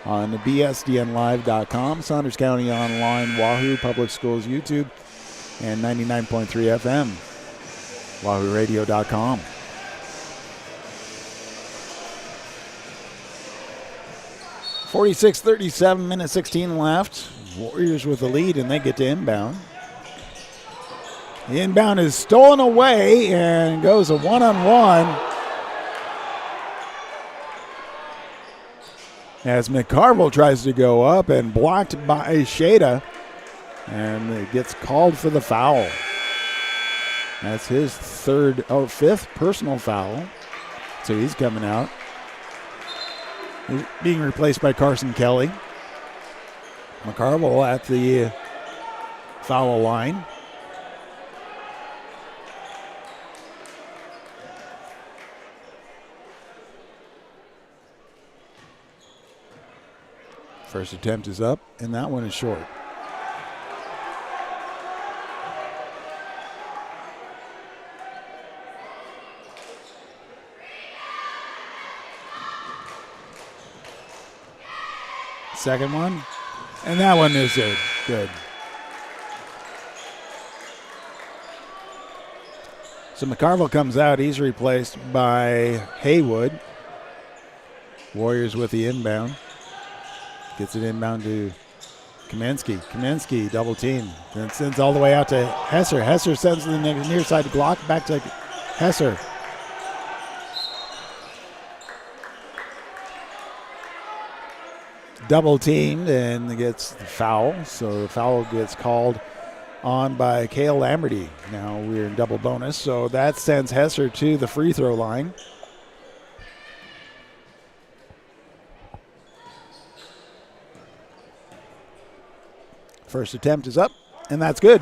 on bsdnlive.com, Saunders County Online, Wahoo Public Schools YouTube, and 99.3 FM, wahooradio.com. 46-37, minute 16 left. Warriors with the lead, and they get to inbound. The inbound is stolen away and goes a one-on-one. As McCarville tries to go up and blocked by Shada, and it gets called for the foul. That's his 5th personal foul. So he's coming out. He's being replaced by Carson Kelly. McCarville at the foul line. First attempt is up, and that one is short. Second one, and that one is good. Good. So McCarville comes out. He's replaced by Haywood. Warriors with the inbound. Gets it inbound to Kaminsky. Kaminsky double team. Then sends all the way out to Hesser. Hesser sends to the near side to Glock. Back to Hesser. Double teamed and gets the foul. So the foul gets called on by Cale Lamberty. Now we're in double bonus, so that sends Hesser to the free throw line. First attempt is up, and that's good.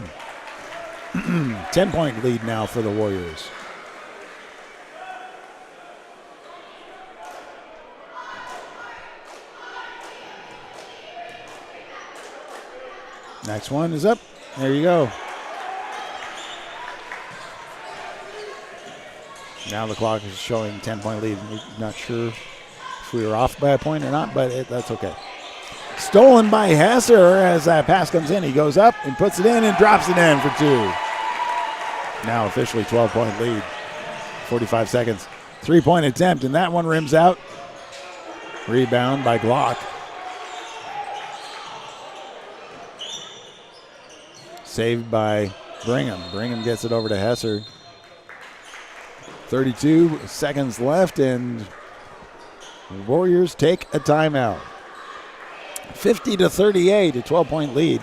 10-point lead now for the Warriors. Next one is up. There you go. Now the clock is showing 10-point lead. We're not sure if we were off by a point or not, but that's okay. Stolen by Hesser as that pass comes in. He goes up and puts it in and drops it in for two. Now officially 12-point lead. 45 seconds. 3-point attempt, and that one rims out. Rebound by Glock. Saved by Brigham. Brigham gets it over to Hesser. 32 seconds left, and the Warriors take a timeout. 50-38, a 12-point lead.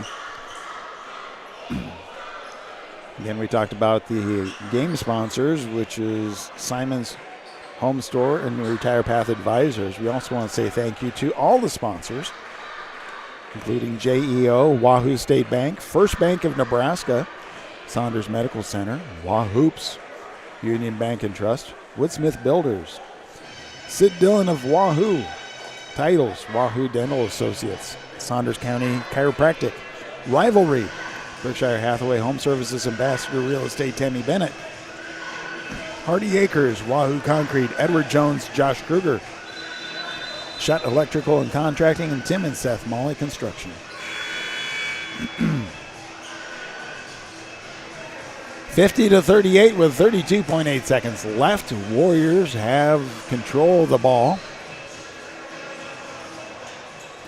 Again, we talked about the game sponsors, which is Simon's Home Store and Retire Path Advisors. We also want to say thank you to all the sponsors, including JEO, Wahoo State Bank, First Bank of Nebraska, Saunders Medical Center, Wahoops, Union Bank and Trust, Woodsmith Builders, Sid Dillon of Wahoo, Titles, Wahoo Dental Associates, Saunders County Chiropractic, Rivalry, Berkshire Hathaway Home Services Ambassador Real Estate Tammy Bennett, Hardy Acres, Wahoo Concrete, Edward Jones, Josh Kruger, Shutt Electrical and Contracting, and Tim and Seth Molly Construction. 50-38 with 32.8 seconds left. Warriors have control of the ball.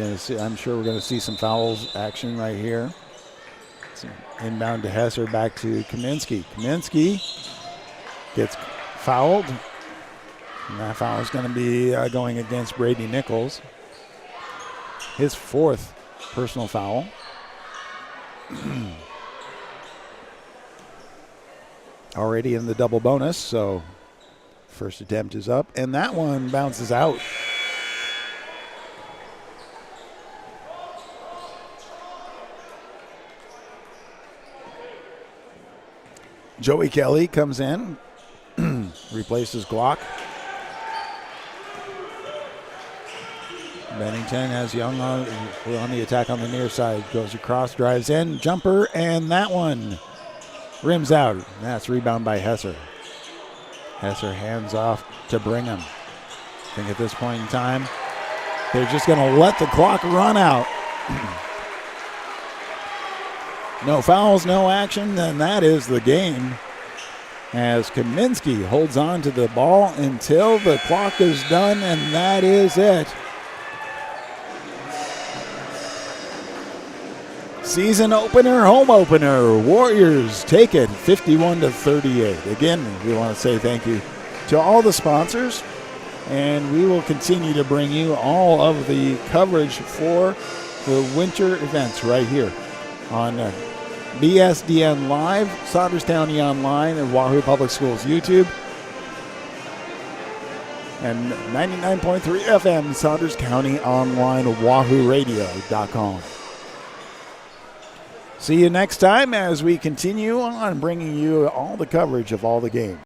I'm sure we're going to see some fouls action right here. Inbound to Hesser, back to Kaminsky. Kaminsky gets fouled. And that foul is going to be going against Brady Nichols. His fourth personal foul. Already in the double bonus, so first attempt is up, and that one bounces out. Joey Kelly comes in, replaces Glock. Bennington has Young on the attack on the near side. Goes across, drives in, jumper, and that one rims out. That's rebound by Hesser. Hesser hands off to Brigham. I think at this point in time, they're just going to let the clock run out. No fouls, no action, then that is the game. As Kaminsky holds on to the ball until the clock is done, and that is it. Season opener, home opener. Warriors take it 51-38. Again, we want to say thank you to all the sponsors, and we will continue to bring you all of the coverage for the winter events right here on BSDN Live, Saunders County Online, and Wahoo Public Schools YouTube, and 99.3 FM Saunders County Online, WahooRadio.com. See you next time as we continue on bringing you all the coverage of all the games.